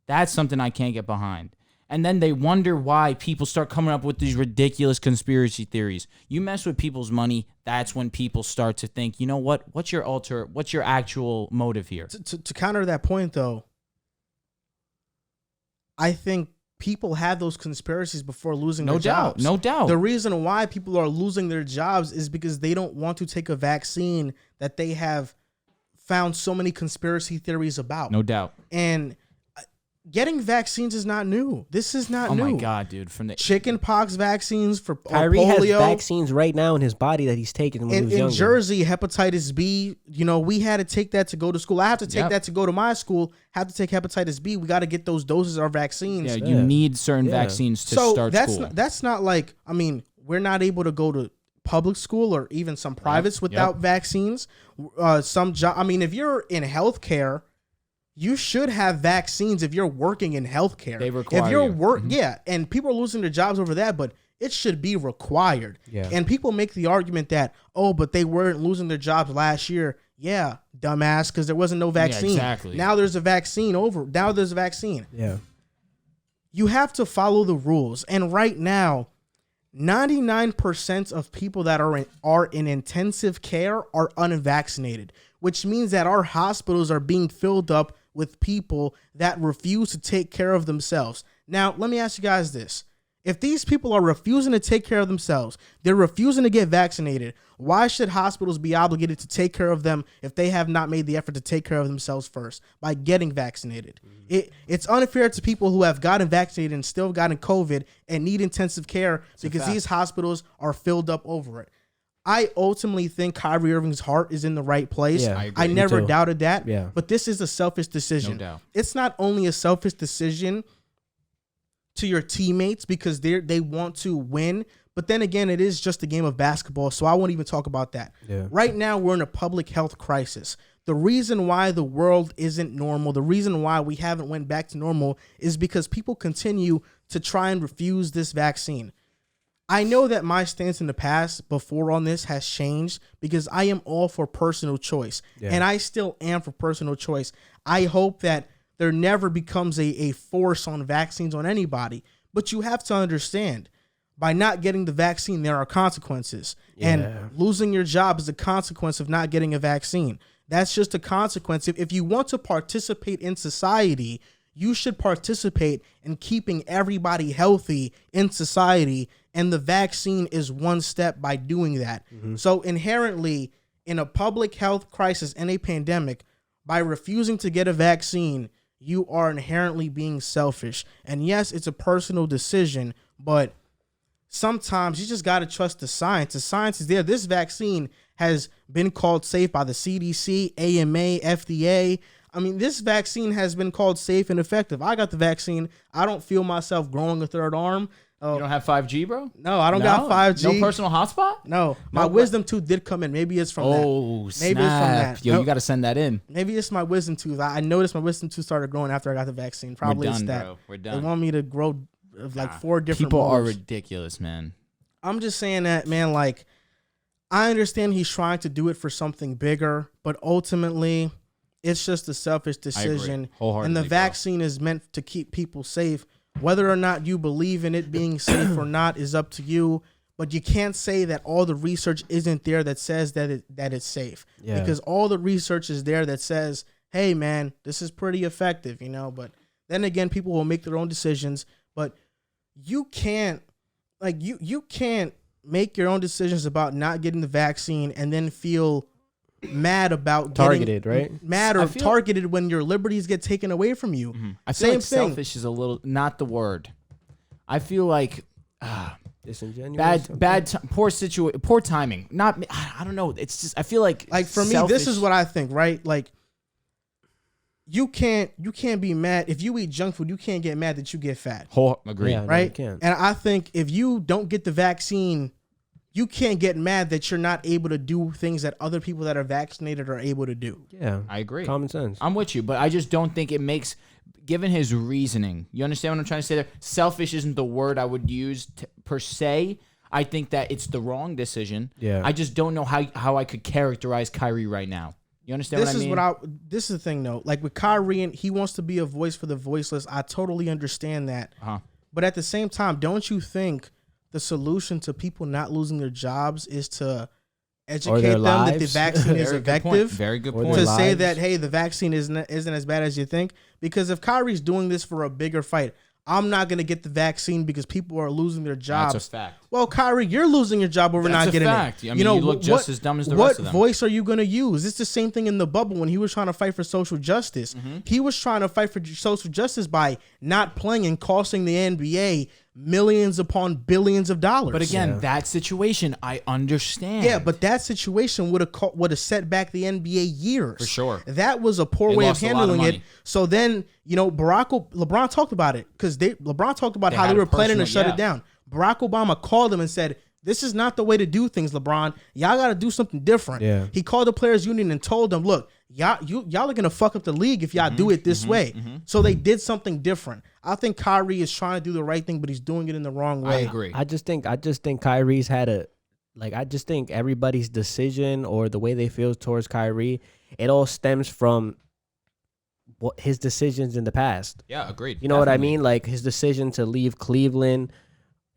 that's something I can't get behind. And then they wonder why people start coming up with these ridiculous conspiracy theories. You mess with people's money, that's when people start to think, you know what? What's your actual motive here? To counter that point, though, I think people had those conspiracies before losing their jobs. No doubt. The reason why people are losing their jobs is because they don't want to take a vaccine that they have found so many conspiracy theories about. No doubt. And getting vaccines is not new. This is not new. Oh my God, dude! From the chicken pox vaccines for Kyrie polio. has vaccines right now in his body that he's taken when he was in younger. Jersey, hepatitis B. We had to take that to go to school. I have to take that to go to my school. Have to take hepatitis B. We got to get those doses of our vaccines. Yeah, you need certain vaccines to start school. That's not like, we're not able to go to public school or even some privates without vaccines. If you're in healthcare, you should have vaccines if you're working in healthcare. They require if you're you. And people are losing their jobs over that, but it should be required. Yeah. And people make the argument that, but they weren't losing their jobs last year. Yeah, dumbass, because there wasn't no vaccine. Yeah, exactly. Now there's a vaccine Now there's a vaccine. Yeah. You have to follow the rules. And right now, 99% of people that are in intensive care are unvaccinated, which means that our hospitals are being filled up with people that refuse to take care of themselves. Now, let me ask you guys this. If these people are refusing to take care of themselves, they're refusing to get vaccinated, why should hospitals be obligated to take care of them if they have not made the effort to take care of themselves first by getting vaccinated? It's unfair to people who have gotten vaccinated and still gotten COVID and need intensive care because these hospitals are filled up over it. I ultimately think Kyrie Irving's heart is in the right place. Yeah, I never doubted that. Yeah. But this is a selfish decision. No doubt. It's not only a selfish decision to your teammates because they want to win, but then again, it is just a game of basketball, so I won't even talk about that. Yeah. Right now, we're in a public health crisis. The reason why the world isn't normal, the reason why we haven't went back to normal is because people continue to try and refuse this vaccine. I know that my stance in the past before on this has changed because I am all for personal choice, and I still am for personal choice. I hope that there never becomes a force on vaccines on anybody, but you have to understand, by not getting the vaccine, there are consequences, and losing your job is a consequence of not getting a vaccine. That's just a consequence. If you want to participate in society, you should participate in keeping everybody healthy in society, and the vaccine is one step by doing that. So inherently, in a public health crisis and a pandemic, by refusing to get a vaccine, you are inherently being selfish. And yes, it's a personal decision, but sometimes you just got to trust the science. The science is there. This vaccine has been called safe by the CDC, AMA, FDA. This vaccine has been called safe and effective. I got the vaccine. I don't feel myself growing a third arm. You don't have 5G, bro? No, I don't got 5G. No personal hotspot? No. My wisdom tooth did come in. Maybe it's from that. Oh, snap. Maybe it's from that. Yo, you got to send that in. Maybe it's my wisdom tooth. I noticed my wisdom tooth started growing after I got the vaccine. Probably We're done, it's that. bro. We're done. They want me to grow like 4 different People are molars. ridiculous, man. I'm just saying that, man, like, I understand he's trying to do it for something bigger, but ultimately, it's just a selfish decision. Wholeheartedly, and the bro. vaccine is meant to keep people safe. Whether or not you believe in it being safe or not is up to you. But you can't say that all the research isn't there that says that it's safe. Yeah. Because all the research is there that says, hey, man, this is pretty effective, But then again, people will make their own decisions. But you can't, you can't make your own decisions about not getting the vaccine and then feel mad about targeted, getting right? mad or targeted when your liberties get taken away from you. I feel like Same thing. selfish is a little not the word. I feel like Disingenuous. poor timing. Not I don't know. It's just I feel like for me, this is what I think, right? Like you can't be mad if you eat junk food. You can't get mad that you get fat, agree. Yeah, no, right? you can't. And I think if you don't get the vaccine, you can't get mad that you're not able to do things that other people that are vaccinated are able to do. Yeah, I agree. Common sense. I'm with you, but I just don't think it makes, given his reasoning, you understand what I'm trying to say there? Selfish isn't the word I would use per se. I think that it's the wrong decision. Yeah. I just don't know how I could characterize Kyrie right now. You understand This what I mean? This is the thing though. Like with Kyrie, and he wants to be a voice for the voiceless. I totally understand that. But at the same time, don't you think the solution to people not losing their jobs is to educate them that the vaccine is effective? Very good Or point. their To say lives. that, hey, the vaccine isn't as bad as you think. Because if Kyrie's doing this for a bigger fight, I'm not going to get the vaccine because people are losing their jobs. That's a fact. Well, Kyrie, you're losing your job over That's not a getting fact. it. I mean, you look just as dumb as the rest of them. What voice are you going to use? It's the same thing in the bubble when he was trying to fight for social justice. Mm-hmm. He was trying to fight for social justice by not playing and costing the NBA millions upon billions of dollars. But again, that situation, I understand. Yeah, but that situation would have set back the NBA years. For sure. That was a poor They way of lost a lot of handling it. money. So then, LeBron talked about it because LeBron talked about They how had they a were planning to personal- shut it down. Barack Obama called him and said, "This is not the way to do things, LeBron. Y'all got to do something different." Yeah. He called the players union and told them, "Look, y'all are gonna fuck up the league if y'all do it this way." So they did something different. I think Kyrie is trying to do the right thing, but he's doing it in the wrong way. I agree. I just think Kyrie's had I just think everybody's decision or the way they feel towards Kyrie, it all stems from what his decisions in the past. Yeah, agreed. You know what I Definitely. mean? Like his decision to leave Cleveland,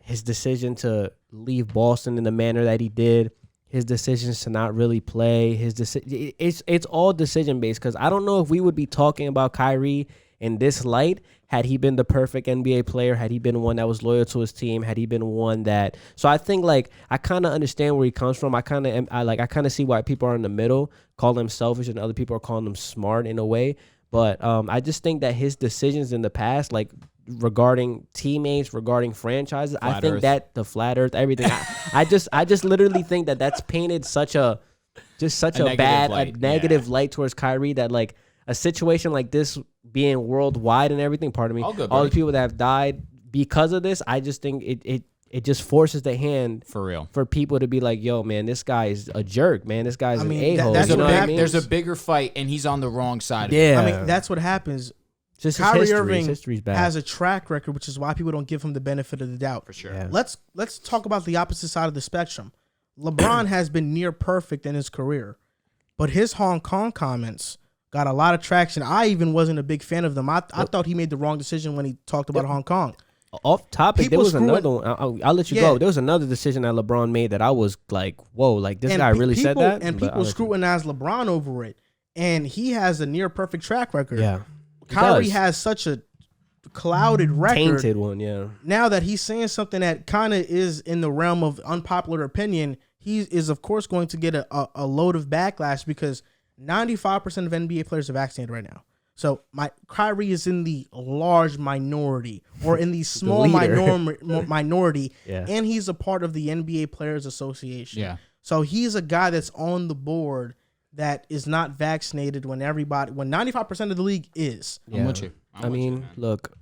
his decision to leave Boston in the manner that he did, his decisions to not really play, it's all decision based. Because I don't know if we would be talking about Kyrie in this light had he been the perfect NBA player, had he been one that was loyal to his team, had he been one that. So I think I kind of understand where he comes from. I kind of see why people are in the middle, call him selfish, and other people are calling him smart in a way. But I just think that his decisions in the past, regarding teammates, regarding franchises, I think that the flat earth, everything, I just literally think that that's painted such a negative light towards Kyrie, that a situation like this being worldwide and everything, pardon me, All good, all the buddy. people that have died because of this, I just think it just forces the hand For real. for people to be like, yo, man, this guy is a jerk, man. This guy's an mean, a-hole. that's You know what what I happens. mean? There's a bigger fight, and he's on the wrong side of it. Yeah. I mean, that's what happens. Just his Kyrie history. Irving His history's bad. has a track record, which is why people don't give him the benefit of the doubt. For sure. Yeah. Let's talk about the opposite side of the spectrum. LeBron has been near perfect in his career, but his Hong Kong comments got a lot of traction. I even wasn't a big fan of them. I thought he made the wrong decision when he talked about Hong Kong. Off topic, People there was screwing- another one. I'll let you Yeah. go. There was another decision that LeBron made that I was like, whoa, like this guy really said that? And But I'll people let you- scrutinize LeBron over it, and he has a near perfect track record. Yeah. He Kyrie does. has such a clouded record. Tainted one, yeah. Now that he's saying something that kind of is in the realm of unpopular opinion, he is of course going to get a load of backlash because 95% of NBA players are vaccinated right now. So Kyrie is in the large minority or in the small leader. minority, Yeah. and he's a part of the NBA Players Association. Yeah. So he's a guy that's on the board that is not vaccinated when 95% of the league is. I'm with you. I'm with you, man. Look,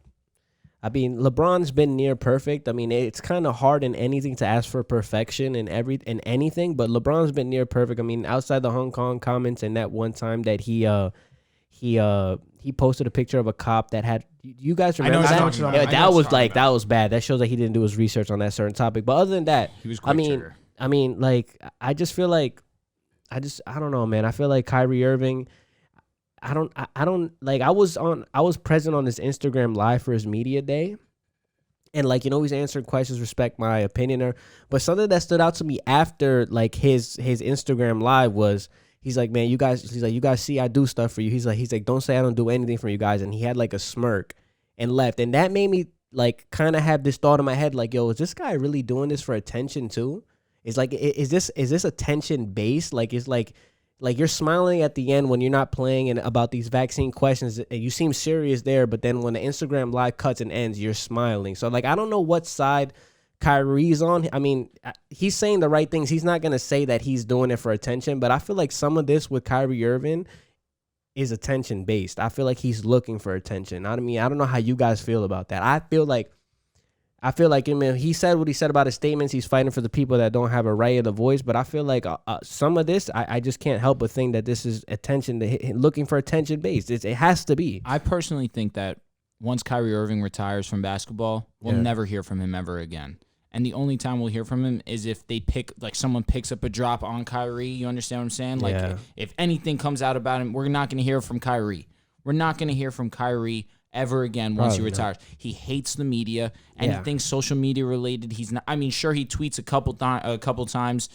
LeBron's been near perfect. I mean, it's kind of hard in anything to ask for perfection in anything, but LeBron's been near perfect. I mean, outside the Hong Kong comments and that one time that he posted a picture of a cop that had. You guys remember I know that? what you're talking Yeah, about. I know that what was you're talking that was bad. That shows that he didn't do his research on that certain topic. But other than that, He was quick trigger. I mean, I just feel like, I don't know, man. I feel like Kyrie Irving. I was present on his Instagram live for his media day, and he's answering questions, respect my opinion, but something that stood out to me after his Instagram live was, he's like, man, you guys see I do stuff for you. He's like, don't say I don't do anything for you guys, and he had a smirk and left, and that made me kind of have this thought in my head, yo, is this guy really doing this for attention too? Is this attention based? You're smiling at the end when you're not playing and about these vaccine questions, and you seem serious there, but then when the Instagram live cuts and ends, you're smiling. So I don't know what side Kyrie's on. I mean, he's saying the right things. He's not going to say that he's doing it for attention, but I feel like some of this with Kyrie Irving is attention based. I feel like he's looking for attention. I mean, I don't know how you guys feel about that. I feel like I feel like, I mean, he said what he said about his statements. He's fighting for the people that don't have a right of the voice. But I feel like some of this, I just can't help but think that this is looking for attention based. It has to be. I personally think that once Kyrie Irving retires from basketball, we'll never hear from him ever again. And the only time we'll hear from him is if someone picks up a drop on Kyrie. You understand what I'm saying? Like, if anything comes out about him, we're not going to hear from Kyrie. We're not going to hear from Kyrie ever again once he retires. He hates the media. Anything social media related, he's not. I mean, sure, he tweets a couple times,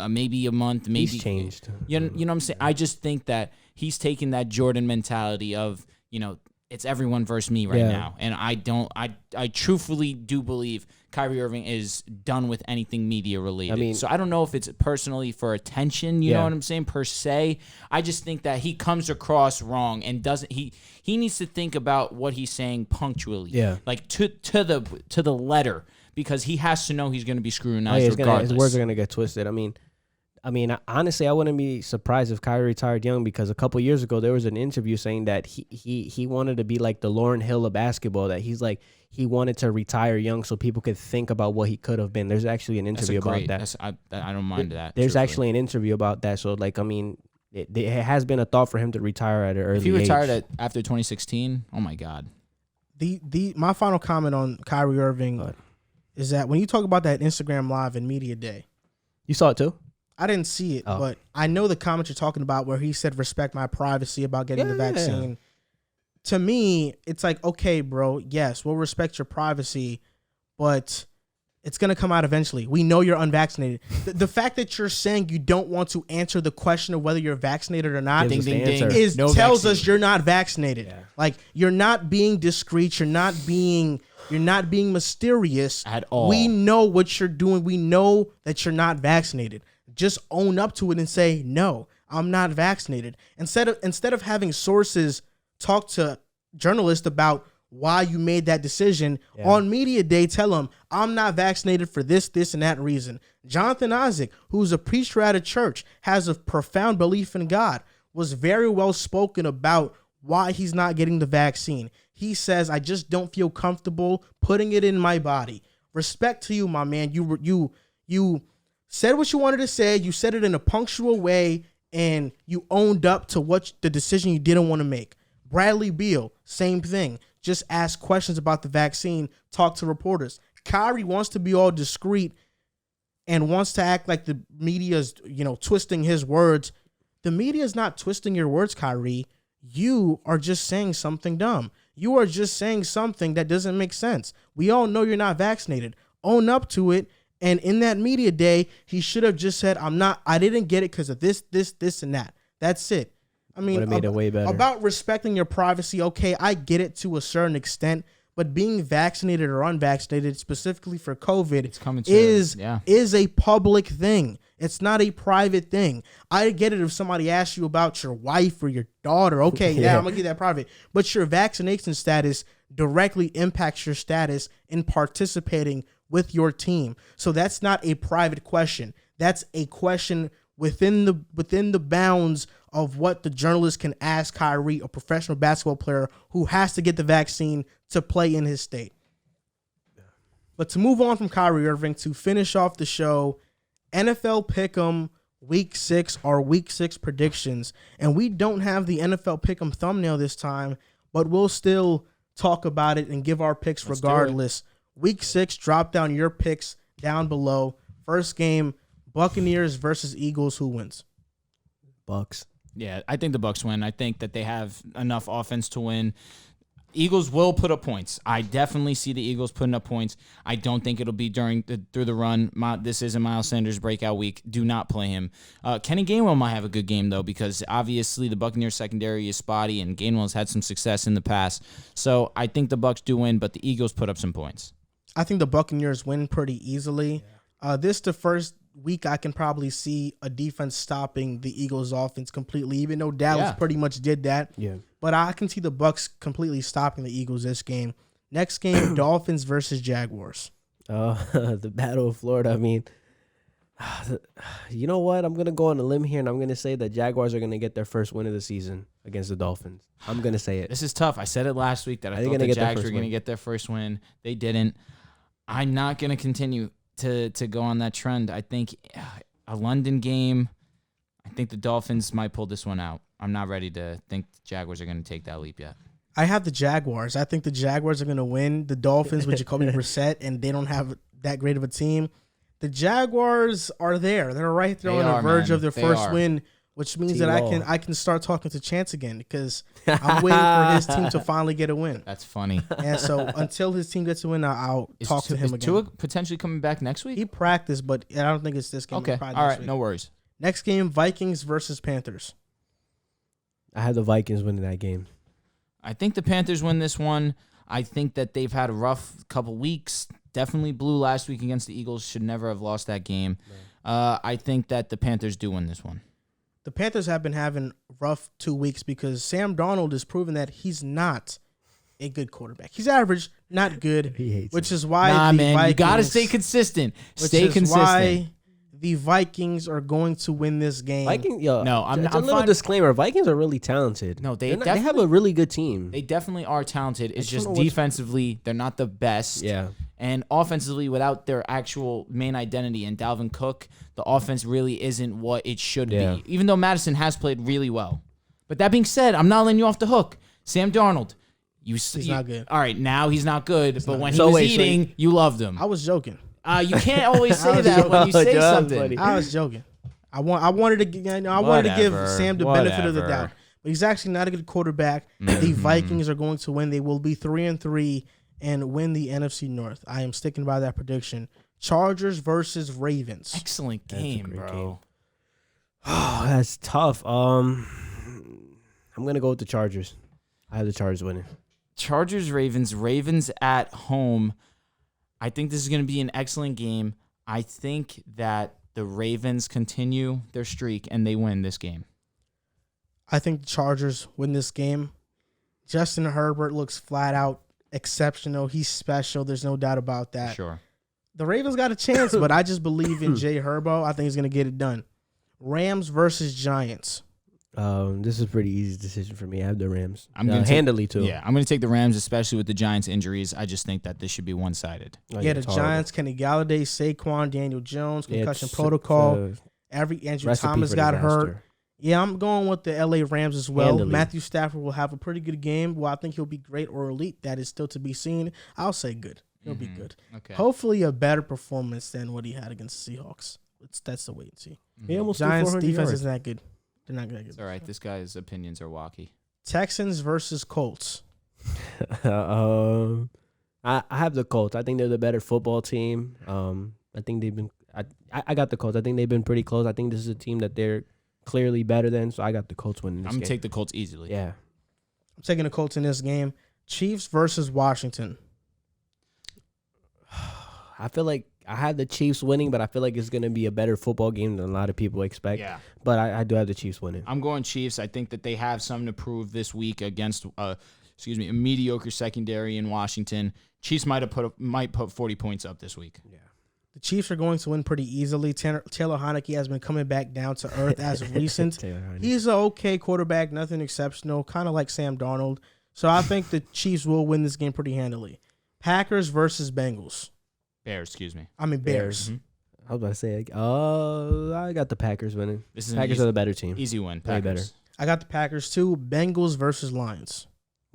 maybe a month. Maybe he's changed. You know what I'm saying? I just think that he's taking that Jordan mentality of, it's everyone versus me right now. And I truthfully do believe Kyrie Irving is done with anything media related. So I don't know if it's personally for attention, you know what I'm saying, per se. I just think that he comes across wrong and he needs to think about what he's saying punctually. Yeah. Like to the letter, because he has to know he's going to be scrutinized regardless. His words are going to get twisted. I mean, honestly, I wouldn't be surprised if Kyrie retired young, because a couple years ago there was an interview saying that he wanted to be like the Lauryn Hill of basketball. That he wanted to retire young so people could think about what he could have been. There's actually an interview about that. I don't mind that. There's actually an interview about that. So it has been a thought for him to retire at an early age. If he retired after 2016, oh my God. My final comment on Kyrie Irving is that when you talk about that Instagram Live and Media Day, you saw it too? I didn't see it, but I know the comment you're talking about where he said, respect my privacy about getting the vaccine. To me, it's like, okay, bro, yes, we'll respect your privacy, but it's going to come out eventually. We know you're unvaccinated. The fact that you're saying you don't want to answer the question of whether you're vaccinated or not tells us you're not vaccinated. Yeah. Like, you're not being discreet. You're not being mysterious at all. We know what you're doing. We know that you're not vaccinated. Just own up to it and say, no, I'm not vaccinated. Instead of having sources talk to journalists about why you made that decision on Media Day, tell them I'm not vaccinated for this, and that reason. Jonathan Isaac, who's a preacher at a church, has a profound belief in God, was very well spoken about why he's not getting the vaccine. He says, I just don't feel comfortable putting it in my body. Respect to you, my man. You said what you wanted to say. You said it in a punctual way, and you owned up to what the decision you didn't want to make. Bradley Beal, same thing. Just ask questions about the vaccine. Talk to reporters. Kyrie wants to be all discreet and wants to act like the media's, twisting his words. The media is not twisting your words, Kyrie. You are just saying something dumb. You are just saying something that doesn't make sense. We all know you're not vaccinated. Own up to it. And in that Media Day, he should have just said, I didn't get it because of this, and that. That's it. I mean, would have made it way better. About respecting your privacy, okay, I get it to a certain extent, but being vaccinated or unvaccinated, specifically for COVID, is a public thing. It's not a private thing. I get it if somebody asks you about your wife or your daughter. Okay, I'm going to get that private. But your vaccination status directly impacts your status in participating with your team. So that's not a private question. That's a question within the bounds of what the journalist can ask Kyrie, a professional basketball player who has to get the vaccine to play in his state. But to move on from Kyrie Irving, to finish off the show, NFL Pick'em Week 6, our Week 6 predictions. And we don't have the NFL Pick'em thumbnail this time, but we'll still talk about it and give our picks regardless. Week 6, drop down your picks down below. First game, Buccaneers versus Eagles. Who wins? Bucks. Yeah, I think the Bucks win. I think that they have enough offense to win. Eagles will put up points. I definitely see the Eagles putting up points. I don't think it'll be through the run. This isn't Miles Sanders' breakout week. Do not play him. Kenny Gainwell might have a good game, though, because obviously the Buccaneers secondary is spotty, and Gainwell's had some success in the past. So I think the Bucks do win, but the Eagles put up some points. I think the Buccaneers win pretty easily. This is the first week I can probably see a defense stopping the Eagles' offense completely, even though Dallas pretty much did that. Yeah. But I can see the Bucks completely stopping the Eagles this game. Next game, Dolphins versus Jaguars. The Battle of Florida. I mean, you know what? I'm going to go on a limb here, and I'm going to say that Jaguars are going to get their first win of the season against the Dolphins. I'm going to say it. This is tough. I said it last week that I thought the Jags were going to get their first win. They didn't. I'm not going to continue to go on that trend. I think a London game, I think the Dolphins might pull this one out. I'm not ready to think the Jaguars are going to take that leap yet. I have the Jaguars. I think the Jaguars are going to win. The Dolphins with Jacoby Brissett, and they don't have that great of a team. The Jaguars are there. They're right there on the verge of their first win, which means that I can start talking to Chance again because I'm waiting for his team to finally get a win. That's funny. And so until his team gets a win, I'll talk to him again. Is Tua potentially coming back next week? He practiced, but I don't think it's this game. Okay. All right. No worries. Next game, Vikings versus Panthers. I had the Vikings winning that game. I think the Panthers win this one. I think that they've had a rough couple weeks. Definitely blew last week against the Eagles. Should never have lost that game. I think that the Panthers do win this one. The Panthers have been having rough 2 weeks because Sam Darnold has proven that he's not a good quarterback. He's average, not good, which is why Vikings, you got to stay consistent. Stay consistent. Why the Vikings are going to win this game. I'm a little disclaimer. Vikings are really talented. No, they have a really good team. They definitely are talented. It's just defensively, they're not the best. Yeah. And offensively, without their actual main identity in Dalvin Cook, the offense really isn't what it should be, even though Madison has played really well. But that being said, I'm not letting you off the hook. Sam Darnold, he's not good. All right, now he's not good, but when he was eating, you loved him. I was joking. You can't always say that when you say something. I was joking. I wanted to give Sam the benefit of the doubt. But he's actually not a good quarterback. The Vikings are going to win. They will be 3-3 and win the NFC North. I am sticking by that prediction. Chargers versus Ravens. Excellent game, bro. Game. Oh, that's tough. I'm gonna go with the Chargers. I have the Chargers winning. Chargers, Ravens at home. I think this is going to be an excellent game. I think that the Ravens continue their streak and they win this game. I think the Chargers win this game. Justin Herbert looks flat out exceptional. He's special. There's no doubt about that. Sure. The Ravens got a chance, but I just believe in Jay Herbo. I think he's going to get it done. Rams versus Giants. This is a pretty easy decision for me. I have the Rams. I'm going to handily too. Yeah, I'm going to take the Rams, especially with the Giants' injuries. I just think that this should be one-sided. The Giants, Kenny Galladay, Saquon, Daniel Jones, concussion protocol. Andrew Thomas got hurt. Yeah, I'm going with the LA Rams as well. Handily. Matthew Stafford will have a pretty good game. Well, I think he'll be great or elite. That is still to be seen. I'll say good. He'll be good. Okay. Hopefully a better performance than what he had against the Seahawks. That's the wait and see. Giants defense isn't that good. They're not that good. It's all right. This guy's opinions are wacky. Texans versus Colts. I have the Colts. I think they're the better football team. I think they've been. I got the Colts. I think they've been pretty close. I think this is a team that they're clearly better than. So I got the Colts winning this game. I'm gonna take the Colts easily. Yeah, I'm taking the Colts in this game. Chiefs versus Washington. I feel like I had the Chiefs winning, but I feel like it's going to be a better football game than a lot of people expect. Yeah. But I do have the Chiefs winning. I'm going Chiefs. I think that they have something to prove this week against a mediocre secondary in Washington. Chiefs might put 40 points up this week. Yeah. The Chiefs are going to win pretty easily. Taylor Heinicke has been coming back down to earth as of recent. He's an okay quarterback, nothing exceptional, kind of like Sam Darnold. So I think the Chiefs will win this game pretty handily. Packers versus Bengals. Bears. Bears. Mm-hmm. I was about to say, I got the Packers winning. Packers are the better team. Easy win. Packers. Better. I got the Packers too. Bengals versus Lions.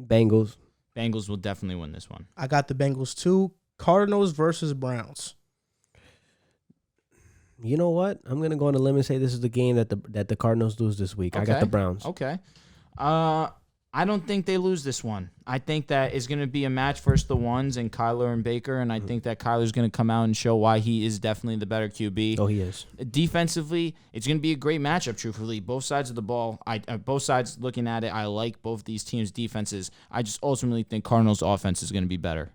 Bengals will definitely win this one. I got the Bengals too. Cardinals versus Browns. You know what? I'm gonna go on a limb and say this is the game that the Cardinals lose this week. Okay. I got the Browns. Okay. I don't think they lose this one. I think that is going to be a match versus the ones and Kyler and Baker, and I think that Kyler's going to come out and show why he is definitely the better QB. Oh, he is. Defensively, it's going to be a great matchup, truthfully. Both sides of the ball, both sides looking at it, I like both these teams' defenses. I just ultimately think Cardinals' offense is going to be better.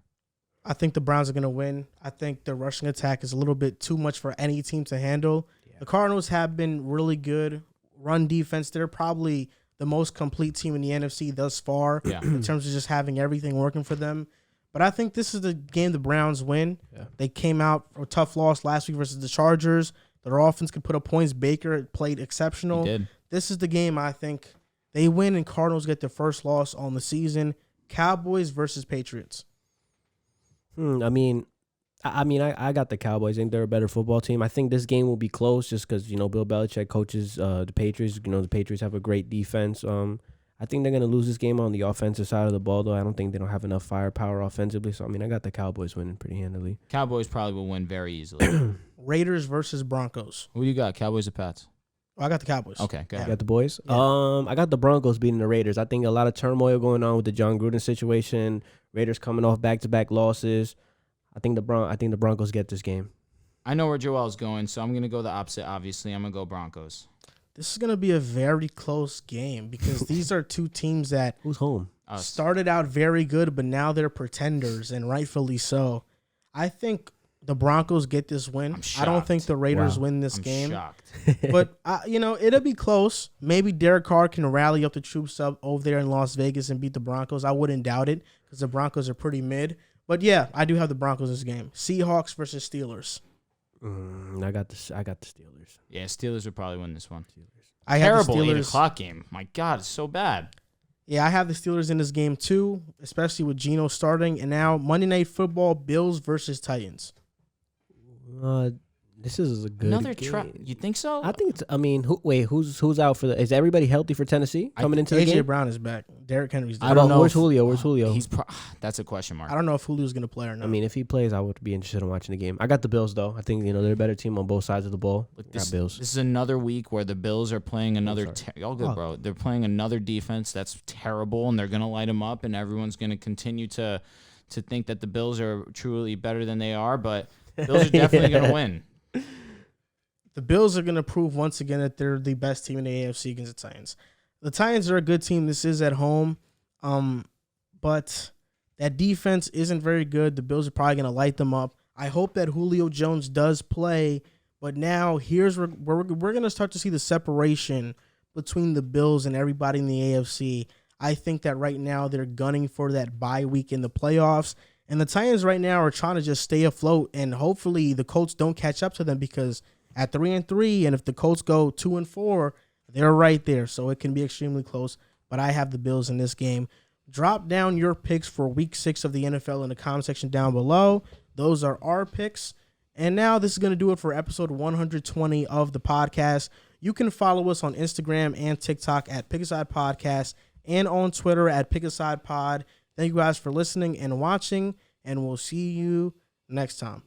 I think the Browns are going to win. I think the rushing attack is a little bit too much for any team to handle. Yeah. The Cardinals have been really good. Run defense, they're probably the most complete team in the NFC thus far in terms of just having everything working for them. But I think this is the game the Browns win. Yeah. They came out for a tough loss last week versus the Chargers. Their offense could put up points. Baker played exceptional. He did. This is the game I think they win and Cardinals get their first loss on the season. Cowboys versus Patriots. I mean, I mean, I got the Cowboys. I think they're a better football team. I think this game will be close just because, Bill Belichick coaches the Patriots. The Patriots have a great defense. I think they're going to lose this game on the offensive side of the ball, though. I don't think they don't have enough firepower offensively. So, I mean, I got the Cowboys winning pretty handily. Cowboys probably will win very easily. Raiders versus Broncos. Who do you got, Cowboys or Pats? Oh, I got the Cowboys. Okay, go You ahead. got the boys? Yeah. I got the Broncos beating the Raiders. I think a lot of turmoil going on with the Jon Gruden situation. Raiders coming off back-to-back losses. I think the Broncos get this game. I know where Joel's going, so I'm going to go the opposite, obviously. I'm going to go Broncos. This is going to be a very close game because these are two teams that Who's home? Us. started out very good, but now they're pretenders, and rightfully so. I think the Broncos get this win. I'm I don't think shocked. the Raiders Wow. win this I'm game. shocked. But, it'll be close. Maybe Derek Carr can rally up the troops up over there in Las Vegas and beat the Broncos. I wouldn't doubt it because the Broncos are pretty mid. But, yeah, I do have the Broncos this game. Seahawks versus Steelers. I got the Steelers. Yeah, Steelers will probably win this one. I have Terrible the 8 Steelers. o'clock game. My God, it's so bad. Yeah, I have the Steelers in this game too, especially with Geno starting. And now Monday Night Football, Bills versus Titans. This is a good Another game. trap. You think so? I think it's. I mean, who's out for the? Is everybody healthy for Tennessee coming into the AJ game? Brown is back. Derrick Henry's I there. don't know Where's if- Julio? Where's Julio? That's a question mark. I don't know if Julio's going to play or not. I mean, if he plays, I would be interested in watching the game. I got the Bills though. I think they're a better team on both sides of the ball. Look, I this, got Bills. this is another week where the Bills are playing another. sorry. All good, Oh. bro. They're playing another defense that's terrible, and they're gonna light them up, and everyone's gonna continue to think that the Bills are truly better than they are. But Bills are definitely gonna win. the Bills are going to prove once again that they're the best team in the AFC against the Titans. The Titans are a good team. This is at home, but that defense isn't very good. The Bills are probably going to light them up. I hope that Julio Jones does play, but now here's where we're going to start to see the separation between the Bills and everybody in the AFC. I think that right now they're gunning for that bye week in the playoffs, and the Titans right now are trying to just stay afloat, and hopefully the Colts don't catch up to them because at 3-3, and if the Colts go 2-4, they're right there. So it can be extremely close. But I have the Bills in this game. Drop down your picks for Week 6 of the NFL in the comment section down below. Those are our picks. And now this is going to do it for episode 120 of the podcast. You can follow us on Instagram and TikTok at Pick Aside Podcast and on Twitter at Pick Aside Pod. Thank you guys for listening and watching, and we'll see you next time.